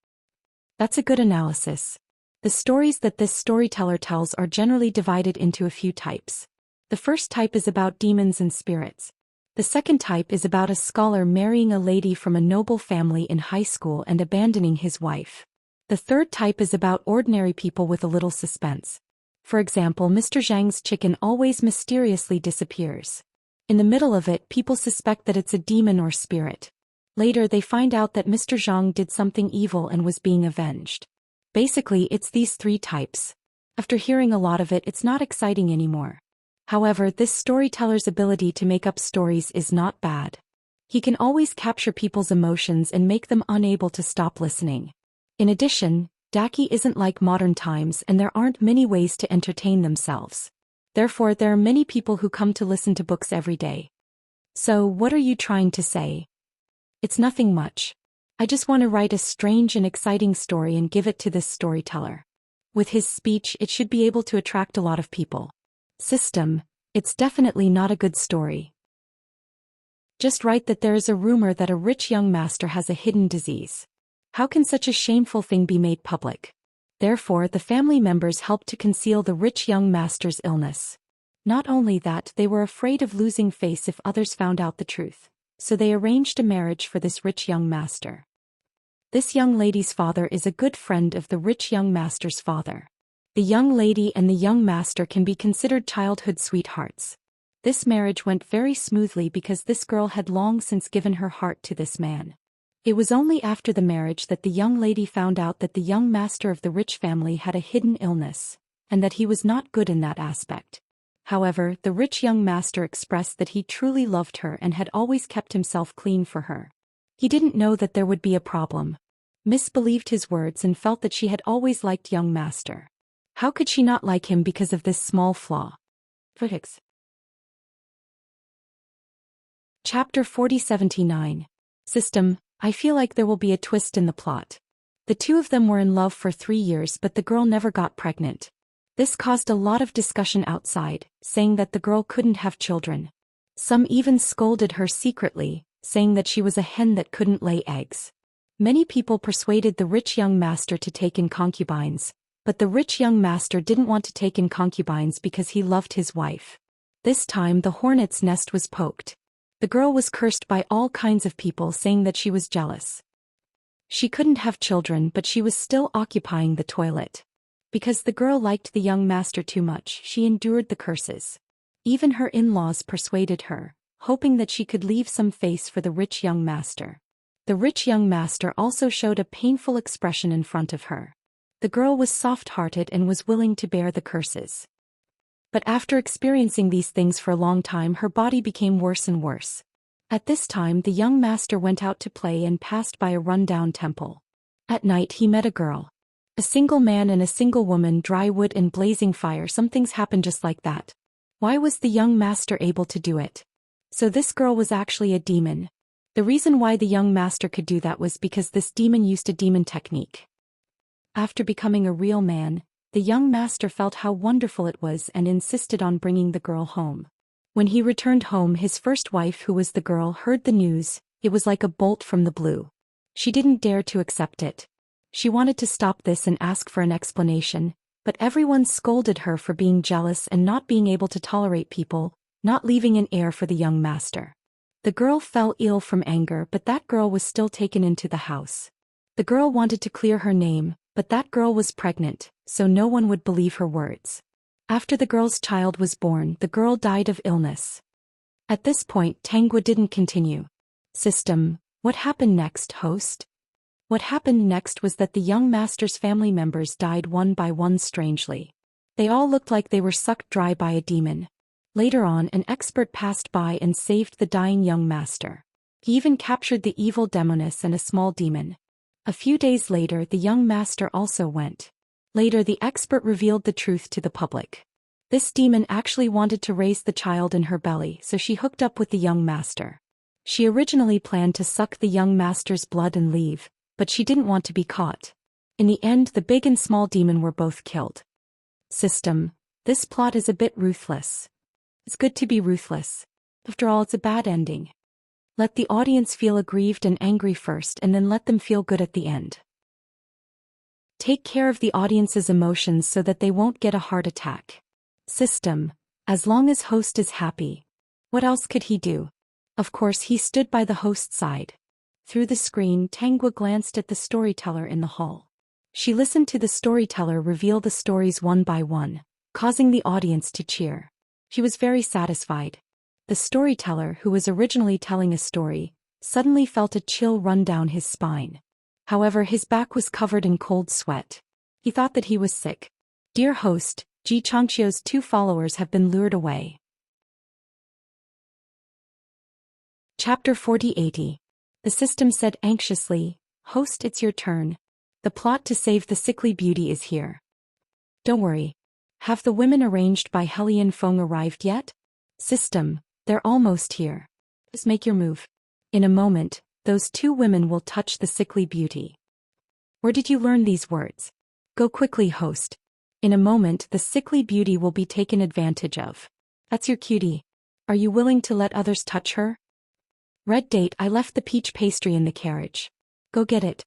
That's a good analysis. The stories that this storyteller tells are generally divided into a few types. The first type is about demons and spirits. The second type is about a scholar marrying a lady from a noble family in high school and abandoning his wife. The third type is about ordinary people with a little suspense. For example, Mr. Zhang's chicken always mysteriously disappears. In the middle of it, people suspect that it's a demon or spirit. Later they find out that Mr. Zhang did something evil and was being avenged. Basically, it's these three types. After hearing a lot of it, it's not exciting anymore. However, this storyteller's ability to make up stories is not bad. He can always capture people's emotions and make them unable to stop listening. In addition, Daki isn't like modern times and there aren't many ways to entertain themselves. Therefore, there are many people who come to listen to books every day. So, what are you trying to say? It's nothing much. I just want to write a strange and exciting story and give it to this storyteller. With his speech, it should be able to attract a lot of people. System, it's definitely not a good story. Just write that there is a rumor that a rich young master has a hidden disease. How can such a shameful thing be made public? Therefore, the family members helped to conceal the rich young master's illness. Not only that, they were afraid of losing face if others found out the truth, so they arranged a marriage for this rich young master. This young lady's father is a good friend of the rich young master's father. The young lady and the young master can be considered childhood sweethearts. This marriage went very smoothly because this girl had long since given her heart to this man. It was only after the marriage that the young lady found out that the young master of the rich family had a hidden illness, and that he was not good in that aspect. However, the rich young master expressed that he truly loved her and had always kept himself clean for her. He didn't know that there would be a problem. Miss believed his words and felt that she had always liked young master. How could she not like him because of this small flaw? Critics. Chapter 4079. System, I feel like there will be a twist in the plot. The two of them were in love for 3 years but the girl never got pregnant. This caused a lot of discussion outside, saying that the girl couldn't have children. Some even scolded her secretly, saying that she was a hen that couldn't lay eggs. Many people persuaded the rich young master to take in concubines, but the rich young master didn't want to take in concubines because he loved his wife. This time the hornet's nest was poked. The girl was cursed by all kinds of people saying that she was jealous. She couldn't have children but she was still occupying the toilet. Because the girl liked the young master too much, she endured the curses. Even her in-laws persuaded her, hoping that she could leave some face for the rich young master. The rich young master also showed a painful expression in front of her. The girl was soft-hearted and was willing to bear the curses. But after experiencing these things for a long time, her body became worse and worse. At this time, the young master went out to play and passed by a run-down temple. At night he met a girl. A single man and a single woman, dry wood and blazing fire. Some things happened just like that. Why was the young master able to do it? So this girl was actually a demon. The reason why the young master could do that was because this demon used a demon technique. After becoming a real man, the young master felt how wonderful it was and insisted on bringing the girl home. When he returned home, his first wife, who was the girl, heard the news. It was like a bolt from the blue. She didn't dare to accept it. She wanted to stop this and ask for an explanation, but everyone scolded her for being jealous and not being able to tolerate people, not leaving an heir for the young master. The girl fell ill from anger, but that girl was still taken into the house. The girl wanted to clear her name, but that girl was pregnant, so no one would believe her words. After the girl's child was born, the girl died of illness. At this point, Tangua didn't continue. System, what happened next, host? What happened next was that the young master's family members died one by one strangely. They all looked like they were sucked dry by a demon. Later on, an expert passed by and saved the dying young master. He even captured the evil demoness and a small demon. A few days later, the young master also went. Later, the expert revealed the truth to the public. This demon actually wanted to raise the child in her belly, so she hooked up with the young master. She originally planned to suck the young master's blood and leave, but she didn't want to be caught. In the end, the big and small demon were both killed. System, this plot is a bit ruthless. It's good to be ruthless. After all, it's a bad ending. Let the audience feel aggrieved and angry first and then let them feel good at the end. Take care of the audience's emotions so that they won't get a heart attack. System. As long as host is happy. What else could he do? Of course, he stood by the host's side. Through the screen, Tangwa glanced at the storyteller in the hall. She listened to the storyteller reveal the stories one by one, causing the audience to cheer. She was very satisfied. The storyteller, who was originally telling a story, suddenly felt a chill run down his spine. However, his back was covered in cold sweat. He thought that he was sick. Dear host, Ji Changqiu's 2 followers have been lured away. Chapter 4080. The system said anxiously, Host, it's your turn. The plot to save the sickly beauty is here. Don't worry. Have the women arranged by Helian Feng arrived yet? System, they're almost here. Just make your move. In a moment, those 2 women will touch the sickly beauty. Where did you learn these words? Go quickly, host. In a moment, the sickly beauty will be taken advantage of. That's your cutie. Are you willing to let others touch her? Red Date, I left the peach pastry in the carriage. Go get it.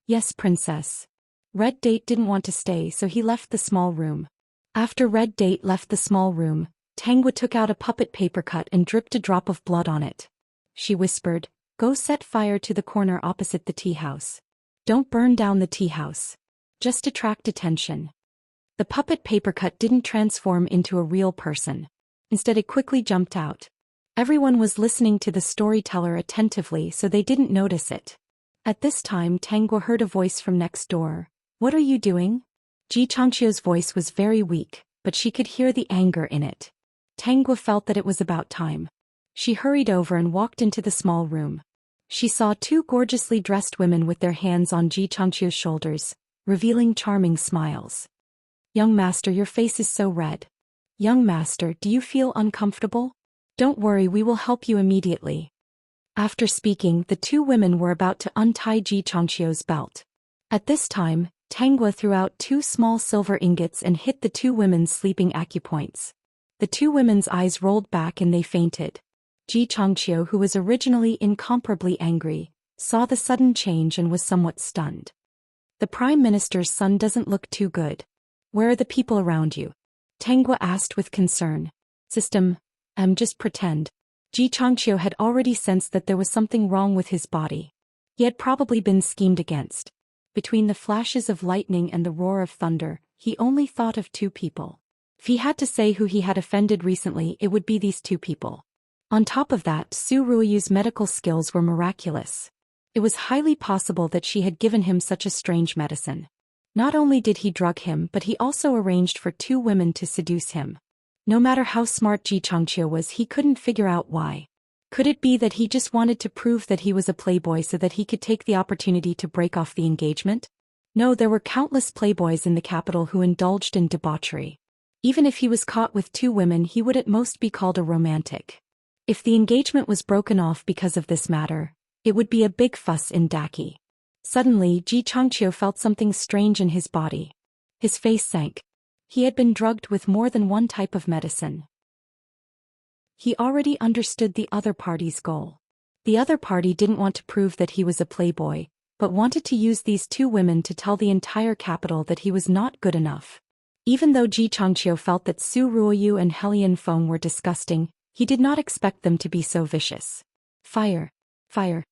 Yes, princess. Red Date didn't want to stay, so he left the small room. After Red Date left the small room, Tangwa took out a puppet paper cut and dripped a drop of blood on it. She whispered, Go set fire to the corner opposite the tea house. Don't burn down the tea house. Just attract attention. The puppet paper cut didn't transform into a real person. Instead, it quickly jumped out. Everyone was listening to the storyteller attentively, so they didn't notice it. At this time, Tangwa heard a voice from next door. What are you doing? Ji Changqiu's voice was very weak, but she could hear the anger in it. Tangwa felt that it was about time. She hurried over and walked into the small room. She saw 2 gorgeously dressed women with their hands on Ji Changqiu's shoulders, revealing charming smiles. Young master, your face is so red. Young master, do you feel uncomfortable? Don't worry, we will help you immediately. After speaking, the 2 women were about to untie Ji Changqiu's belt. At this time, Tangwa threw out 2 small silver ingots and hit the 2 women's sleeping acupoints. The 2 women's eyes rolled back and they fainted. Ji Changqiu, who was originally incomparably angry, saw the sudden change and was somewhat stunned. The Prime Minister's son doesn't look too good. Where are the people around you? Tangwa asked with concern. System. Just pretend. Ji Changqiu had already sensed that there was something wrong with his body. He had probably been schemed against. Between the flashes of lightning and the roar of thunder, he only thought of 2 people. If he had to say who he had offended recently, it would be these 2 people. On top of that, Su Ruoyu's medical skills were miraculous. It was highly possible that she had given him such a strange medicine. Not only did he drug him, but he also arranged for 2 women to seduce him. No matter how smart Ji Changqiu was, he couldn't figure out why. Could it be that he just wanted to prove that he was a playboy so that he could take the opportunity to break off the engagement? No, there were countless playboys in the capital who indulged in debauchery. Even if he was caught with 2 women, he would at most be called a romantic. If the engagement was broken off because of this matter, it would be a big fuss in Daki. Suddenly, Ji Changqiu felt something strange in his body. His face sank. He had been drugged with more than one type of medicine. He already understood the other party's goal. The other party didn't want to prove that he was a playboy, but wanted to use these 2 women to tell the entire capital that he was not good enough. Even though Ji Changqiu felt that Su Ruoyu and Helian Feng were disgusting, he did not expect them to be so vicious. Fire. Fire.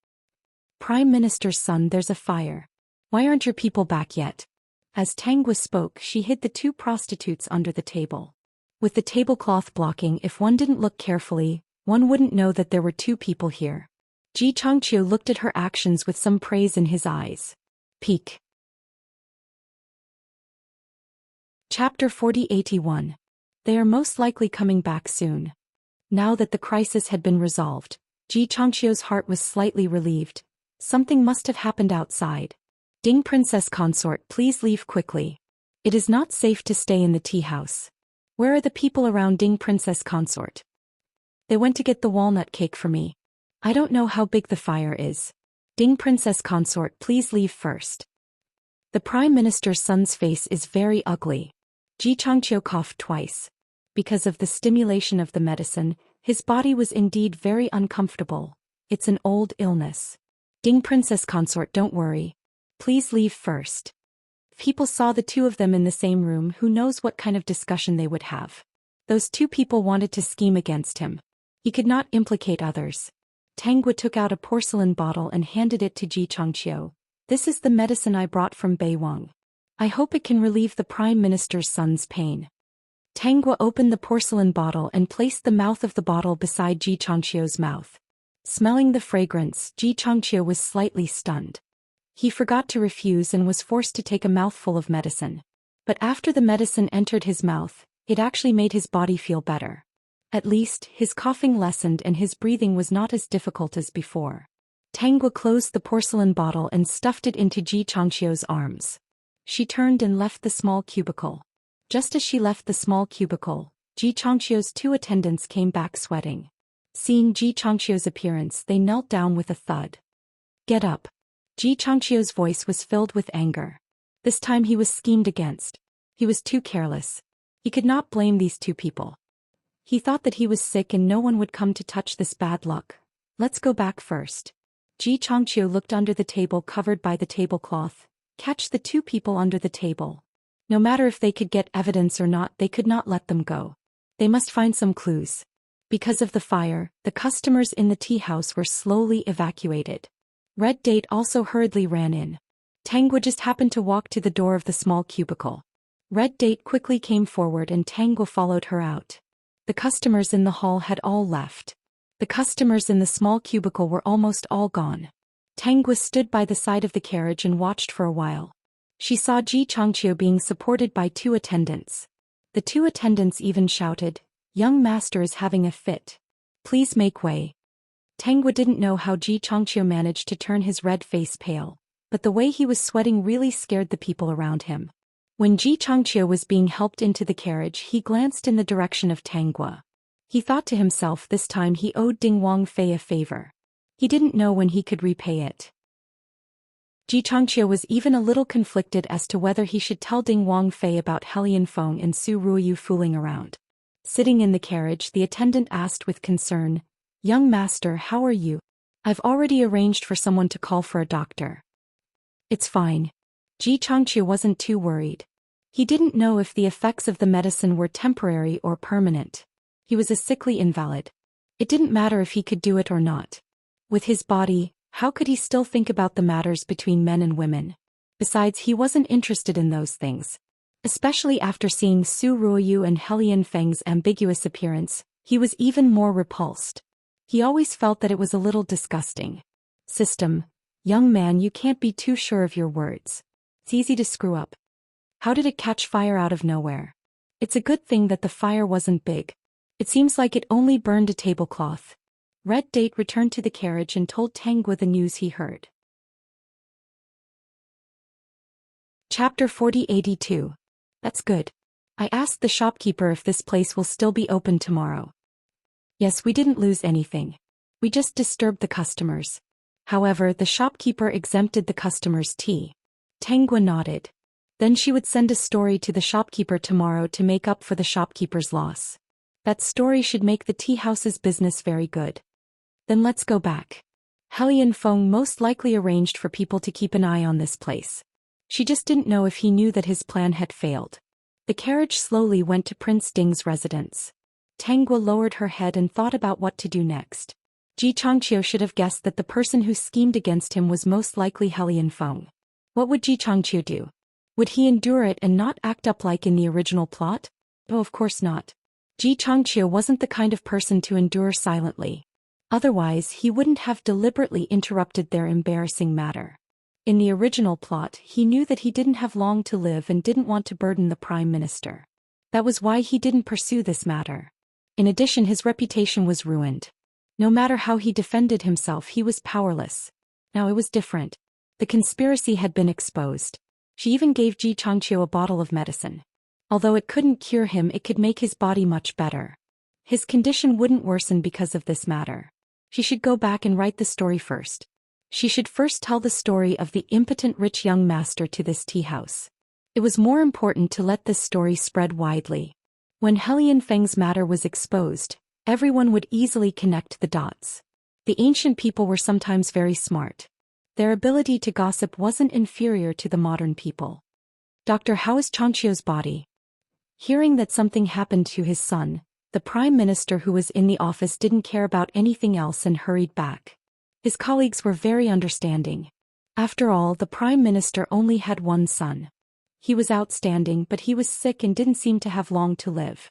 Prime Minister's son, there's a fire. Why aren't your people back yet? As Tangwa spoke, she hid the 2 prostitutes under the table. With the tablecloth blocking, if one didn't look carefully, one wouldn't know that there were 2 people here. Ji Changqiu looked at her actions with some praise in his eyes. Peak. Chapter 4081. They are most likely coming back soon. Now that the crisis had been resolved, Ji Changqiu's heart was slightly relieved. Something must have happened outside. Ding Princess Consort, please leave quickly. It is not safe to stay in the tea house. Where are the people around Ding Princess Consort? They went to get the walnut cake for me. I don't know how big the fire is. Ding Princess Consort, please leave first. The Prime Minister's son's face is very ugly. Ji Changqiu coughed twice. Because of the stimulation of the medicine, his body was indeed very uncomfortable. It's an old illness. Ding, princess consort, don't worry. Please leave first. People saw the two of them in the same room. Who knows what kind of discussion they would have. Those two people wanted to scheme against him. He could not implicate others. Tangwa took out a porcelain bottle and handed it to Ji Changqiu. This is the medicine I brought from Beiwang. I hope it can relieve the Prime Minister's son's pain. Tangwa opened the porcelain bottle and placed the mouth of the bottle beside Ji Changqiu's mouth. Smelling the fragrance, Ji Changqiu was slightly stunned. He forgot to refuse and was forced to take a mouthful of medicine. But after the medicine entered his mouth, it actually made his body feel better. At least, his coughing lessened and his breathing was not as difficult as before. Tangwa closed the porcelain bottle and stuffed it into Ji Changqiu's arms. She turned and left the small cubicle. Just as she left the small cubicle, Ji Changqiu's two attendants came back sweating. Seeing Ji Changqiu's appearance, they knelt down with a thud. Get up. Ji Changqiu's voice was filled with anger. This time he was schemed against. He was too careless. He could not blame these two people. He thought that he was sick and no one would come to touch this bad luck. Let's go back first. Ji Changqiu looked under the table covered by the tablecloth. Catch the two people under the table. No matter if they could get evidence or not, they could not let them go. They must find some clues. Because of the fire, the customers in the tea house were slowly evacuated. Red Date also hurriedly ran in. Tangwa just happened to walk to the door of the small cubicle. Red Date quickly came forward and Tangwa followed her out. The customers in the hall had all left. The customers in the small cubicle were almost all gone. Tangwa stood by the side of the carriage and watched for a while. She saw Ji Changqiu being supported by two attendants. The two attendants even shouted, "Young master is having a fit. Please make way." Tangwa didn't know how Ji Changqiu managed to turn his red face pale, but the way he was sweating really scared the people around him. When Ji Changqiu was being helped into the carriage, he glanced in the direction of Tangwa. He thought to himself this time he owed Ding Wangfei a favor. He didn't know when he could repay it. Ji Changqiu was even a little conflicted as to whether he should tell Ding Wangfei about Helian Feng and Su Ruoyu fooling around. Sitting in the carriage, the attendant asked with concern, "Young master, how are you? I've already arranged for someone to call for a doctor." "It's fine." Ji Changqiu wasn't too worried. He didn't know if the effects of the medicine were temporary or permanent. He was a sickly invalid. It didn't matter if he could do it or not. With his body, how could he still think about the matters between men and women? Besides, he wasn't interested in those things. Especially after seeing Su Ruoyu and Helian Feng's ambiguous appearance, he was even more repulsed. He always felt that it was a little disgusting. System, young man, you can't be too sure of your words. It's easy to screw up. How did it catch fire out of nowhere? It's a good thing that the fire wasn't big. It seems like it only burned a tablecloth. Red Date returned to the carriage and told Tangwa the news he heard. Chapter 4082. That's good. I asked the shopkeeper if this place will still be open tomorrow. Yes, we didn't lose anything. We just disturbed the customers. However, the shopkeeper exempted the customers' tea. Tangwa nodded. Then she would send a story to the shopkeeper tomorrow to make up for the shopkeeper's loss. That story should make the tea house's business very good. Then let's go back. Helian Feng most likely arranged for people to keep an eye on this place. She just didn't know if he knew that his plan had failed. The carriage slowly went to Prince Ding's residence. Tangwa lowered her head and thought about what to do next. Ji Changqiu should have guessed that the person who schemed against him was most likely Helian Feng. What would Ji Changqiu do? Would he endure it and not act up like in the original plot? Oh, of course not. Ji Changqiu wasn't the kind of person to endure silently. Otherwise, he wouldn't have deliberately interrupted their embarrassing matter. In the original plot, he knew that he didn't have long to live and didn't want to burden the Prime Minister. That was why he didn't pursue this matter. In addition, his reputation was ruined. No matter how he defended himself, he was powerless. Now it was different. The conspiracy had been exposed. She even gave Ji Changqiu a bottle of medicine. Although it couldn't cure him, it could make his body much better. His condition wouldn't worsen because of this matter. She should go back and write the story first. She should first tell the story of the impotent rich young master to this tea house. It was more important to let this story spread widely. When Helian Feng's matter was exposed, everyone would easily connect the dots. The ancient people were sometimes very smart. Their ability to gossip wasn't inferior to the modern people. Dr. How is Changqiu's body? Hearing that something happened to his son, the prime minister who was in the office didn't care about anything else and hurried back. His colleagues were very understanding. After all, the prime minister only had one son. He was outstanding, but he was sick and didn't seem to have long to live.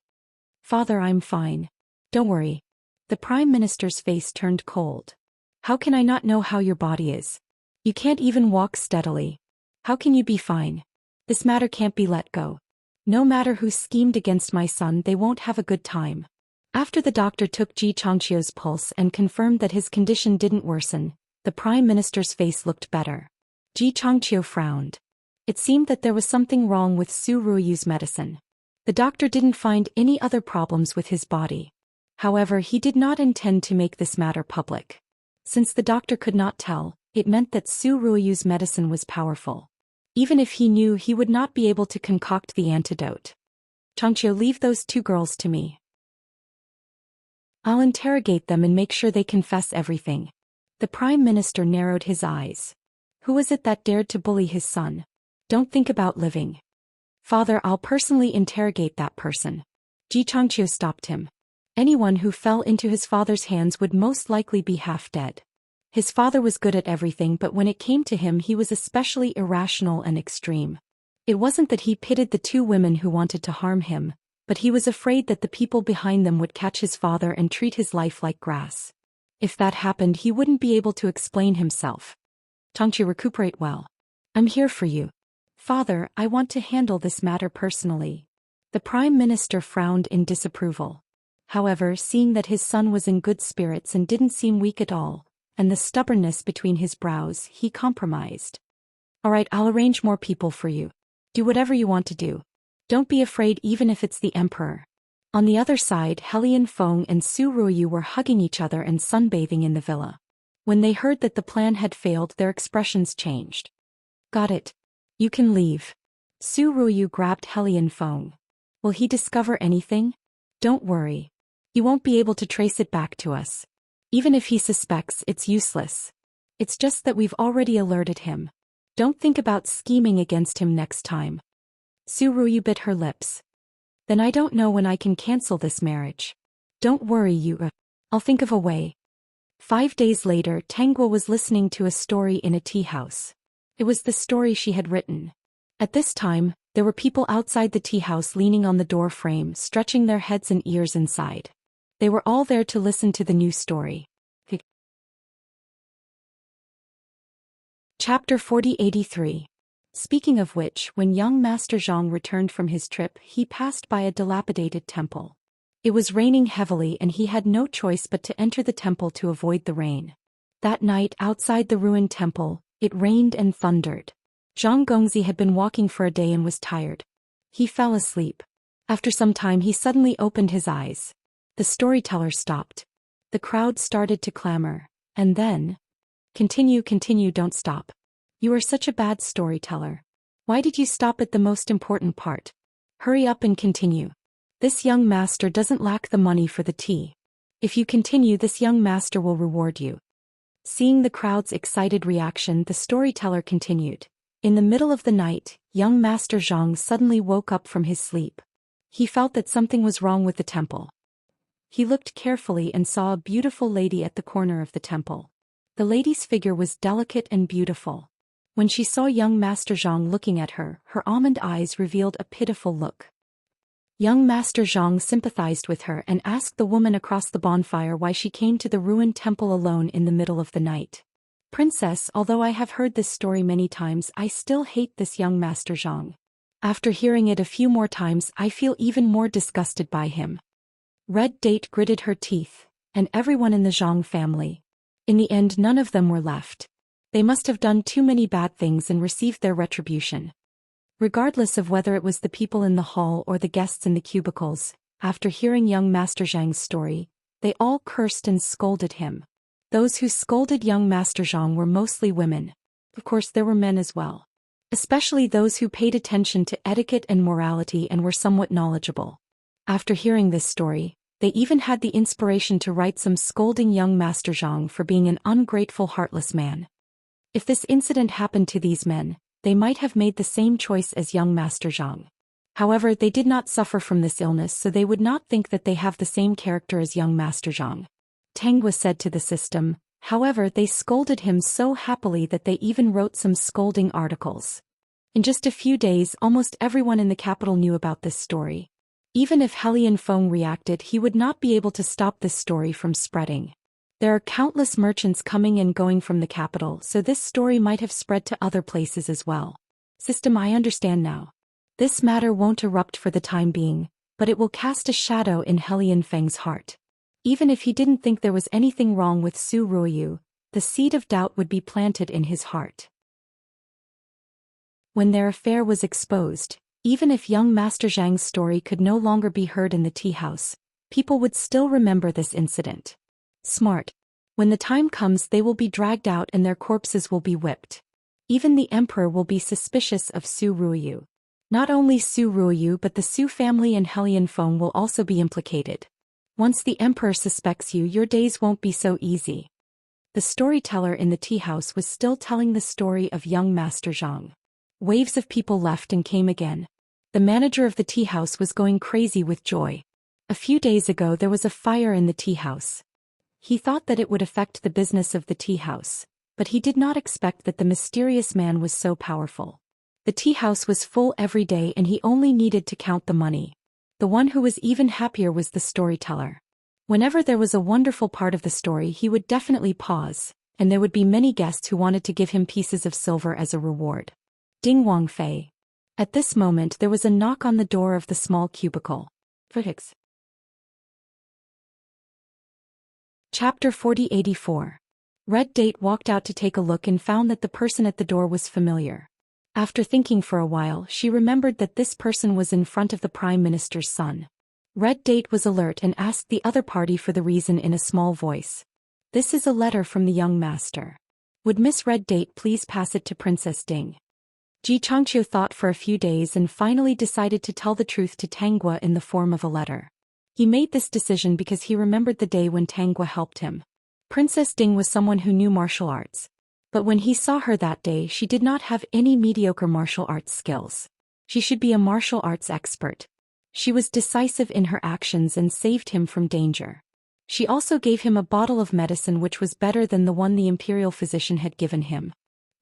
Father, I'm fine. Don't worry. The prime minister's face turned cold. How can I not know how your body is? You can't even walk steadily. How can you be fine? This matter can't be let go. No matter who schemed against my son, they won't have a good time. After the doctor took Ji Changqiu's pulse and confirmed that his condition didn't worsen, the prime minister's face looked better. Ji Changqiu frowned. It seemed that there was something wrong with Su Ruoyu's medicine. The doctor didn't find any other problems with his body. However, he did not intend to make this matter public. Since the doctor could not tell, it meant that Su Ruoyu's medicine was powerful. Even if he knew, he would not be able to concoct the antidote. Changqiu, leave those two girls to me. I'll interrogate them and make sure they confess everything. The prime minister narrowed his eyes. Who was it that dared to bully his son? Don't think about living. Father, I'll personally interrogate that person. Ji Changqiu stopped him. Anyone who fell into his father's hands would most likely be half dead. His father was good at everything, but when it came to him, he was especially irrational and extreme. It wasn't that he pitied the two women who wanted to harm him, but he was afraid that the people behind them would catch his father and treat his life like grass. If that happened, he wouldn't be able to explain himself. Changqiu, recuperate well. I'm here for you. Father, I want to handle this matter personally. The prime minister frowned in disapproval. However, seeing that his son was in good spirits and didn't seem weak at all, and the stubbornness between his brows, he compromised. All right, I'll arrange more people for you. Do whatever you want to do. Don't be afraid, even if it's the emperor. On the other side, Helian Feng and Su Ruoyu were hugging each other and sunbathing in the villa. When they heard that the plan had failed, their expressions changed. Got it. You can leave. Su Ruoyu grabbed Helian Feng. Will he discover anything? Don't worry. You won't be able to trace it back to us. Even if he suspects, it's useless. It's just that we've already alerted him. Don't think about scheming against him next time. Su Ruoyu bit her lips. Then I don't know when I can cancel this marriage. Don't worry, you. I'll think of a way. 5 days later, Tangguo was listening to a story in a tea house. It was the story she had written. At this time, there were people outside the tea house leaning on the door frame, stretching their heads and ears inside. They were all there to listen to the new story. Chapter 4083. Speaking of which, when young Master Zhang returned from his trip, he passed by a dilapidated temple. It was raining heavily and he had no choice but to enter the temple to avoid the rain. That night, outside the ruined temple, it rained and thundered. Zhang Gongzi had been walking for a day and was tired. He fell asleep. After some time, he suddenly opened his eyes. The storyteller stopped. The crowd started to clamor, and then, Continue, don't stop. You are such a bad storyteller. Why did you stop at the most important part? Hurry up and continue. This young master doesn't lack the money for the tea. If you continue, this young master will reward you. Seeing the crowd's excited reaction, the storyteller continued. In the middle of the night, young Master Zhang suddenly woke up from his sleep. He felt that something was wrong with the temple. He looked carefully and saw a beautiful lady at the corner of the temple. The lady's figure was delicate and beautiful. When she saw young Master Zhang looking at her, her almond eyes revealed a pitiful look. Young Master Zhang sympathized with her and asked the woman across the bonfire why she came to the ruined temple alone in the middle of the night. Princess, although I have heard this story many times, I still hate this young Master Zhang. After hearing it a few more times, I feel even more disgusted by him. Red Date gritted her teeth, and everyone in the Zhang family. In the end, none of them were left. They must have done too many bad things and received their retribution. Regardless of whether it was the people in the hall or the guests in the cubicles, after hearing young Master Zhang's story, they all cursed and scolded him. Those who scolded young Master Zhang were mostly women. Of course, there were men as well. Especially those who paid attention to etiquette and morality and were somewhat knowledgeable. After hearing this story, they even had the inspiration to write some scolding young Master Zhang for being an ungrateful, heartless man. If this incident happened to these men, they might have made the same choice as young Master Zhang. However, they did not suffer from this illness, so they would not think that they have the same character as young Master Zhang. Tenghua said to the system. However, they scolded him so happily that they even wrote some scolding articles. In just a few days, almost everyone in the capital knew about this story. Even if Helian Feng reacted, he would not be able to stop this story from spreading. There are countless merchants coming and going from the capital, so this story might have spread to other places as well. System, I understand now. This matter won't erupt for the time being, but it will cast a shadow in Helian Feng's heart. Even if he didn't think there was anything wrong with Su Ruoyu, the seed of doubt would be planted in his heart. When their affair was exposed, even if young Master Zhang's story could no longer be heard in the tea house, people would still remember this incident. Smart. When the time comes, they will be dragged out and their corpses will be whipped. Even the emperor will be suspicious of Su Ruoyu. Not only Su Ruoyu but the Su family and Helian Feng will also be implicated. Once the emperor suspects you, your days won't be so easy. The storyteller in the tea house was still telling the story of young Master Zhang. Waves of people left and came again. The manager of the tea house was going crazy with joy. A few days ago there was a fire in the tea house. He thought that it would affect the business of the tea house, but he did not expect that the mysterious man was so powerful. The tea house was full every day and he only needed to count the money. The one who was even happier was the storyteller. Whenever there was a wonderful part of the story, he would definitely pause, and there would be many guests who wanted to give him pieces of silver as a reward. Ding Wang Fei. At this moment there was a knock on the door of the small cubicle. Vertex. Chapter 4084. Red Date walked out to take a look and found that the person at the door was familiar. After thinking for a while, she remembered that this person was in front of the Prime Minister's son. Red Date was alert and asked the other party for the reason in a small voice. This is a letter from the young master. Would Miss Red Date please pass it to Princess Ding? Ji Changqiu thought for a few days and finally decided to tell the truth to Tenghua in the form of a letter. He made this decision because he remembered the day when Tenghua helped him. Princess Ding was someone who knew martial arts. But when he saw her that day, she did not have any mediocre martial arts skills. She should be a martial arts expert. She was decisive in her actions and saved him from danger. She also gave him a bottle of medicine which was better than the one the imperial physician had given him.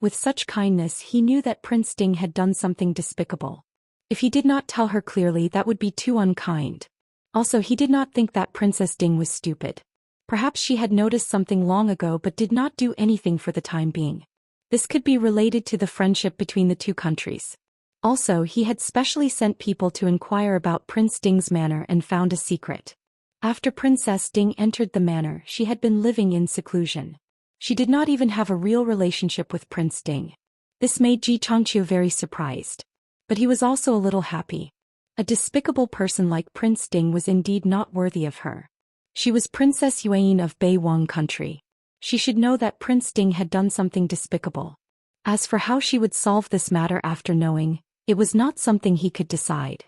With such kindness, he knew that Prince Ding had done something despicable. If he did not tell her clearly, that would be too unkind. Also, he did not think that Princess Ding was stupid. Perhaps she had noticed something long ago but did not do anything for the time being. This could be related to the friendship between the two countries. Also, he had specially sent people to inquire about Prince Ding's manor and found a secret. After Princess Ding entered the manor, she had been living in seclusion. She did not even have a real relationship with Prince Ding. This made Ji Changqiu very surprised. But he was also a little happy. A despicable person like Prince Ding was indeed not worthy of her. She was Princess Yuan of Beiwang country. She should know that Prince Ding had done something despicable. As for how she would solve this matter after knowing, it was not something he could decide.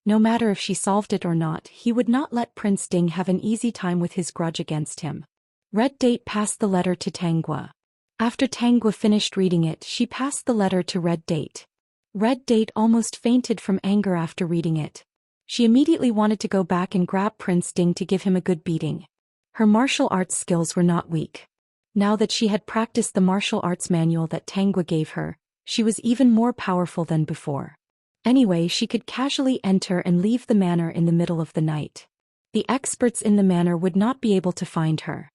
No matter if she solved it or not, he would not let Prince Ding have an easy time with his grudge against him. Red Date passed the letter to Tenghua. After Tenghua finished reading it, she passed the letter to Red Date. Red Date almost fainted from anger after reading it. She immediately wanted to go back and grab Prince Ding to give him a good beating. Her martial arts skills were not weak. Now that she had practiced the martial arts manual that Tenghua gave her, she was even more powerful than before. Anyway, she could casually enter and leave the manor in the middle of the night. The experts in the manor would not be able to find her.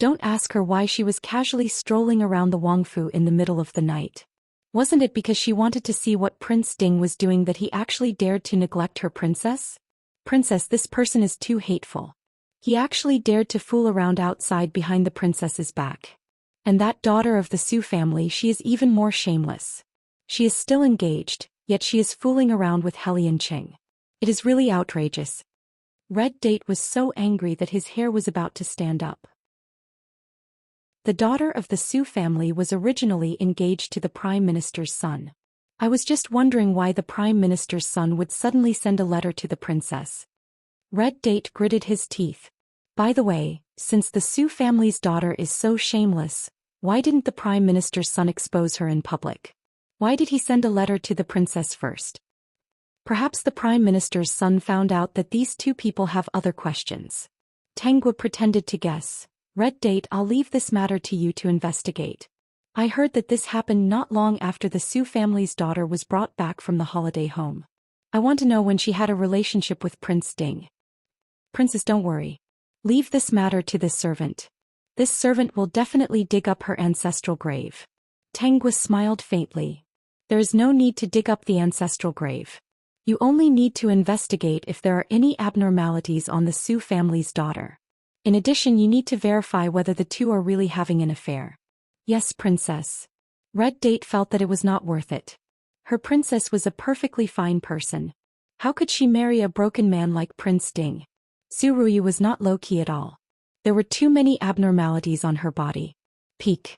Don't ask her why she was casually strolling around the Wangfu in the middle of the night. Wasn't it because she wanted to see what Prince Ding was doing that he actually dared to neglect her princess? Princess, this person is too hateful. He actually dared to fool around outside behind the princess's back. And that daughter of the Su family, she is even more shameless. She is still engaged, yet she is fooling around with Helian Qing. It is really outrageous. Red Date was so angry that his hair was about to stand up. The daughter of the Su family was originally engaged to the Prime Minister's son. I was just wondering why the Prime Minister's son would suddenly send a letter to the princess. Red Date gritted his teeth. By the way, since the Su family's daughter is so shameless, why didn't the Prime Minister's son expose her in public? Why did he send a letter to the princess first? Perhaps the Prime Minister's son found out that these two people have other questions. Tangua pretended to guess. Red Date, I'll leave this matter to you to investigate. I heard that this happened not long after the Su family's daughter was brought back from the holiday home. I want to know when she had a relationship with Prince Ding. Princess, don't worry. Leave this matter to this servant. This servant will definitely dig up her ancestral grave. Tangua smiled faintly. There is no need to dig up the ancestral grave. You only need to investigate if there are any abnormalities on the Su family's daughter. In addition, you need to verify whether the two are really having an affair. Yes, Princess. Red Date felt that it was not worth it. Her princess was a perfectly fine person. How could she marry a broken man like Prince Ding? Su Ruyu was not low-key at all. There were too many abnormalities on her body. Peak.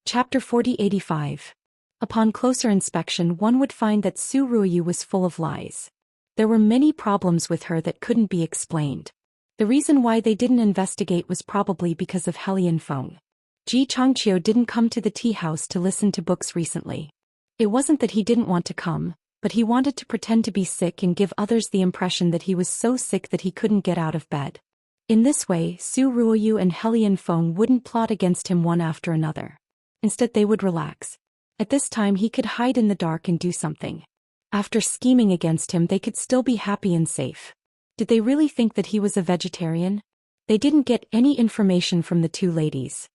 Chapter 4085. Upon closer inspection, one would find that Su Ruyu was full of lies. There were many problems with her that couldn't be explained. The reason why they didn't investigate was probably because of Helian Feng. Ji Changqiu didn't come to the tea house to listen to books recently. It wasn't that he didn't want to come, but he wanted to pretend to be sick and give others the impression that he was so sick that he couldn't get out of bed. In this way, Su Ruoyu and Helian Feng wouldn't plot against him one after another. Instead, they would relax. At this time, he could hide in the dark and do something. After scheming against him, they could still be happy and safe. Did they really think that he was a vegetarian? They didn't get any information from the two ladies.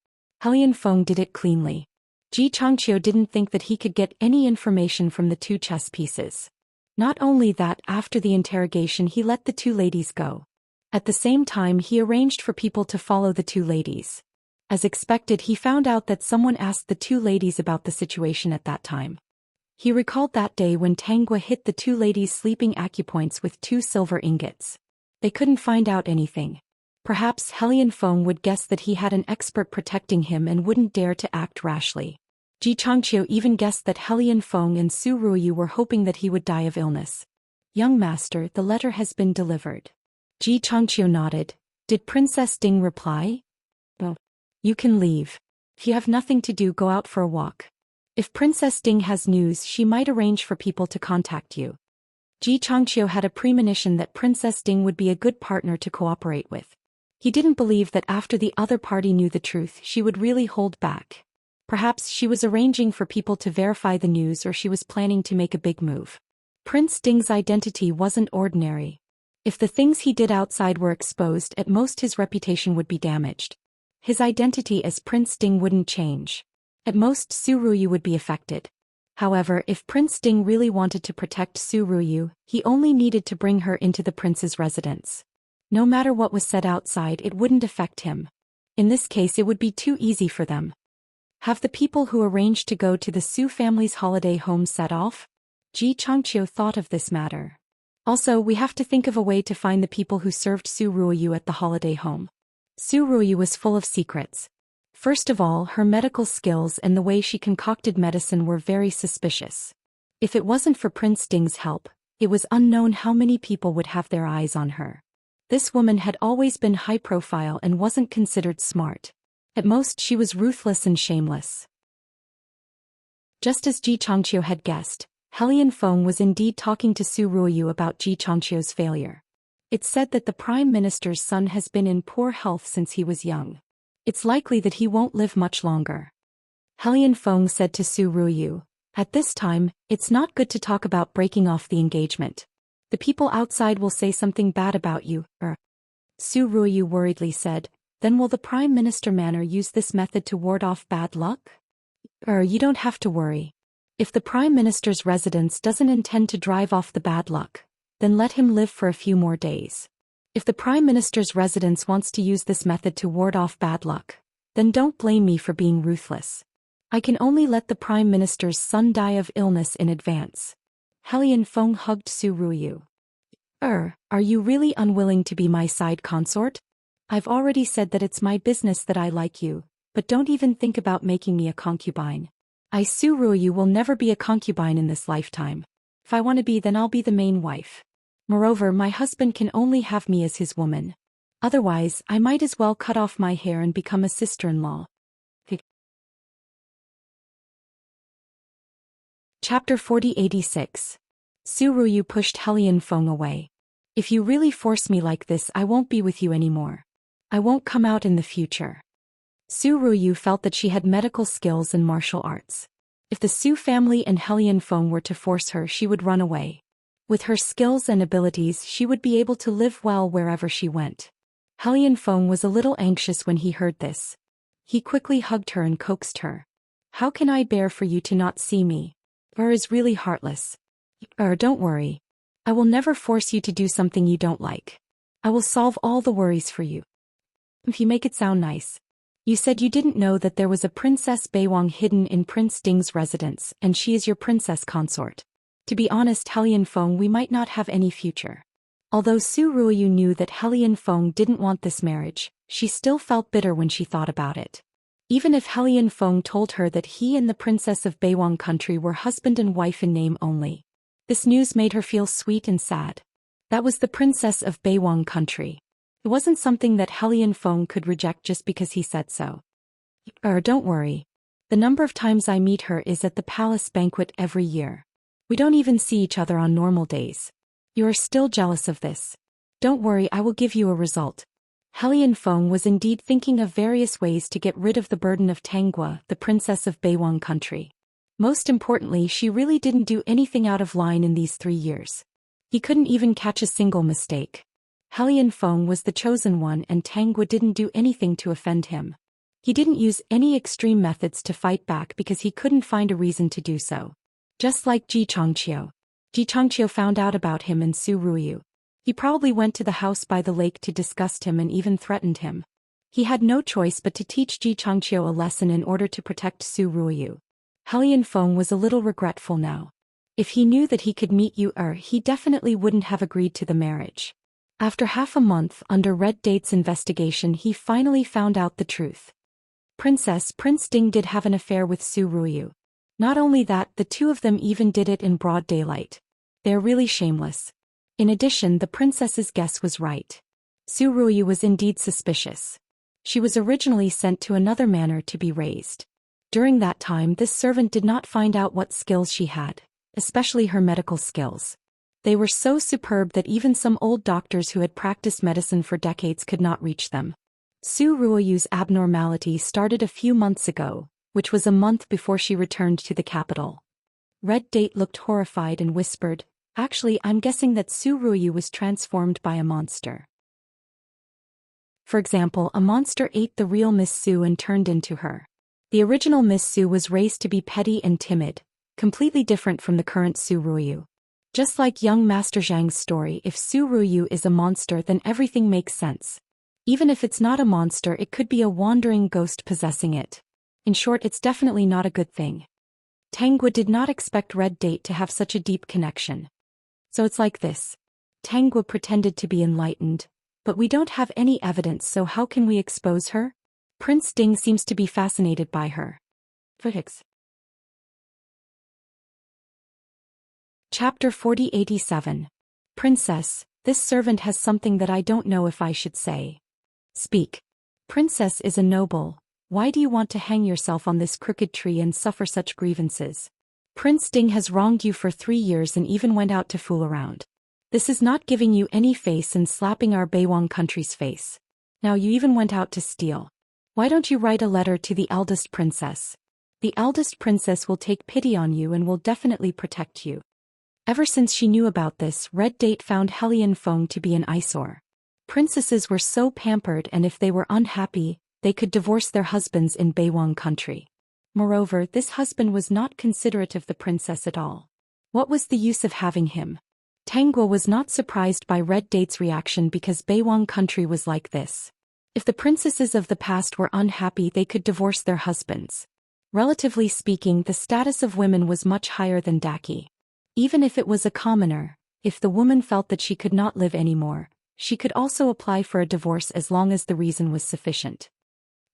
Helian Feng did it cleanly. Ji Changqiu didn't think that he could get any information from the two chess pieces. Not only that, after the interrogation he let the two ladies go. At the same time he arranged for people to follow the two ladies. As expected, he found out that someone asked the two ladies about the situation at that time. He recalled that day when Tangua hit the two ladies' sleeping acupoints with 2 silver ingots. They couldn't find out anything. Perhaps Helian Feng would guess that he had an expert protecting him and wouldn't dare to act rashly. Ji Changqiu even guessed that Helian Feng and Su Ruyu were hoping that he would die of illness. Young master, the letter has been delivered. Ji Changqiu nodded. Did Princess Ding reply? No. You can leave. If you have nothing to do, go out for a walk. If Princess Ding has news, she might arrange for people to contact you. Ji Changqiu had a premonition that Princess Ding would be a good partner to cooperate with. He didn't believe that after the other party knew the truth, she would really hold back. Perhaps she was arranging for people to verify the news, or she was planning to make a big move. Prince Ding's identity wasn't ordinary. If the things he did outside were exposed, at most his reputation would be damaged. His identity as Prince Ding wouldn't change. At most Su Ruyu would be affected. However, if Prince Ding really wanted to protect Su Ruyu, he only needed to bring her into the prince's residence. No matter what was said outside, it wouldn't affect him. In this case, it would be too easy for them. Have the people who arranged to go to the Su family's holiday home set off? Ji Changqiu thought of this matter. Also, we have to think of a way to find the people who served Su Ruyu at the holiday home. Su Ruyu was full of secrets. First of all, her medical skills and the way she concocted medicine were very suspicious. If it wasn't for Prince Ding's help, it was unknown how many people would have their eyes on her. This woman had always been high profile and wasn't considered smart. At most, she was ruthless and shameless. Just as Ji Changqiu had guessed, Helian Feng was indeed talking to Su Ruyu about Ji Changqiu's failure. It's said that the Prime Minister's son has been in poor health since he was young. It's likely that he won't live much longer. Helian Feng said to Su Ruyu, "At this time, it's not good to talk about breaking off the engagement. The people outside will say something bad about you." Su Ruyu worriedly said, "Then will the Prime Minister Manor use this method to ward off bad luck?" You don't have to worry. If the Prime Minister's residence doesn't intend to drive off the bad luck, then let him live for a few more days. If the Prime Minister's residence wants to use this method to ward off bad luck, then don't blame me for being ruthless. I can only let the Prime Minister's son die of illness in advance." Helian Feng hugged Su Ruyu. Are you really unwilling to be my side consort? I've already said that it's my business that I like you, but don't even think about making me a concubine. Su Ruyu will never be a concubine in this lifetime. If I want to be, then I'll be the main wife. Moreover, my husband can only have me as his woman. Otherwise, I might as well cut off my hair and become a sister-in-law. Chapter 4086. Suruyu pushed Helian Feng away. If you really force me like this, I won't be with you anymore. I won't come out in the future. Suruyu felt that she had medical skills and martial arts. If the Su family and Helian Feng were to force her, she would run away. With her skills and abilities, she would be able to live well wherever she went. Helian Feng was a little anxious when he heard this. He quickly hugged her and coaxed her. How can I bear for you to not see me? Is really heartless. Don't worry. I will never force you to do something you don't like. I will solve all the worries for you. If you make it sound nice. You said you didn't know that there was a Princess Beiwang hidden in Prince Ding's residence, and she is your princess consort. To be honest, Helian Feng, we might not have any future. Although Su Ruoyu knew that Helian Feng didn't want this marriage, she still felt bitter when she thought about it. Even if Helian Feng told her that he and the Princess of Beiwang country were husband and wife in name only, this news made her feel sweet and sad. That was the Princess of Beiwang country. It wasn't something that Helian Feng could reject just because he said so. Don't worry. The number of times I meet her is at the palace banquet every year. We don't even see each other on normal days. You are still jealous of this. Don't worry, I will give you a result. Helian Feng was indeed thinking of various ways to get rid of the burden of Tanghua, the Princess of Beiwang country. Most importantly, she really didn't do anything out of line in these 3 years. He couldn't even catch a single mistake. Helian Feng was the chosen one, and Tanghua didn't do anything to offend him. He didn't use any extreme methods to fight back because he couldn't find a reason to do so. Just like Ji Changqiu. Ji Changqiu found out about him and Su Ruoyu. He probably went to the house by the lake to disgust him and even threatened him. He had no choice but to teach Ji Changqiu a lesson in order to protect Su Ruoyu. Helian Feng was a little regretful now. If he knew that he could meet Yu he definitely wouldn't have agreed to the marriage. After half a month under Red Date's investigation, he finally found out the truth. Prince Ding did have an affair with Su Ruoyu. Not only that, the two of them even did it in broad daylight. They're really shameless. In addition, the princess's guess was right. Su Ruoyu was indeed suspicious. She was originally sent to another manor to be raised. During that time, this servant did not find out what skills she had, especially her medical skills. They were so superb that even some old doctors who had practiced medicine for decades could not reach them. Su Ruoyu's abnormality started a few months ago, which was a month before she returned to the capital. Red Date looked horrified and whispered, "Actually, I'm guessing that Su Ruoyu was transformed by a monster." For example, a monster ate the real Miss Su and turned into her. The original Miss Su was raised to be petty and timid, completely different from the current Su Ruoyu. Just like young Master Zhang's story, if Su Ruoyu is a monster, then everything makes sense. Even if it's not a monster, it could be a wandering ghost possessing it. In short, it's definitely not a good thing. Tanghua did not expect Red Date to have such a deep connection. So it's like this. Tanghua pretended to be enlightened, but we don't have any evidence, so how can we expose her? Prince Ding seems to be fascinated by her. Chapter 4087. Princess, this servant has something that I don't know if I should say. Speak. Princess is a noble. Why do you want to hang yourself on this crooked tree and suffer such grievances? Prince Ding has wronged you for 3 years and even went out to fool around. This is not giving you any face and slapping our Beiwang country's face. Now you even went out to steal. Why don't you write a letter to the eldest princess? The eldest princess will take pity on you and will definitely protect you. Ever since she knew about this, Red Date found Helian Feng to be an eyesore. Princesses were so pampered, and if they were unhappy, they could divorce their husbands in Beiwang country. Moreover, this husband was not considerate of the princess at all. What was the use of having him? Tanghua was not surprised by Red Date's reaction because Beiwang country was like this. If the princesses of the past were unhappy, they could divorce their husbands. Relatively speaking, the status of women was much higher than Daki. Even if it was a commoner, if the woman felt that she could not live anymore, she could also apply for a divorce as long as the reason was sufficient.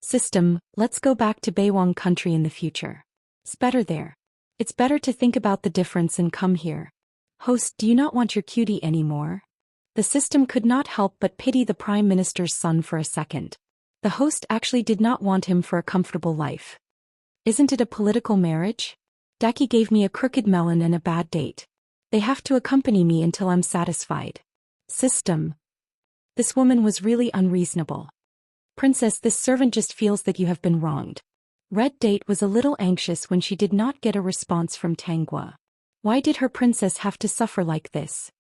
System, let's go back to Beiwang country in the future. It's better there. It's better to think about the difference and come here. Host, do you not want your cutie anymore? The system could not help but pity the Prime Minister's son for a second. The host actually did not want him for a comfortable life. Isn't it a political marriage? Daki gave me a crooked melon and a bad date. They have to accompany me until I'm satisfied. System. This woman was really unreasonable. Princess, this servant just feels that you have been wronged. Red Date was a little anxious when she did not get a response from Tangwa. Why did her princess have to suffer like this?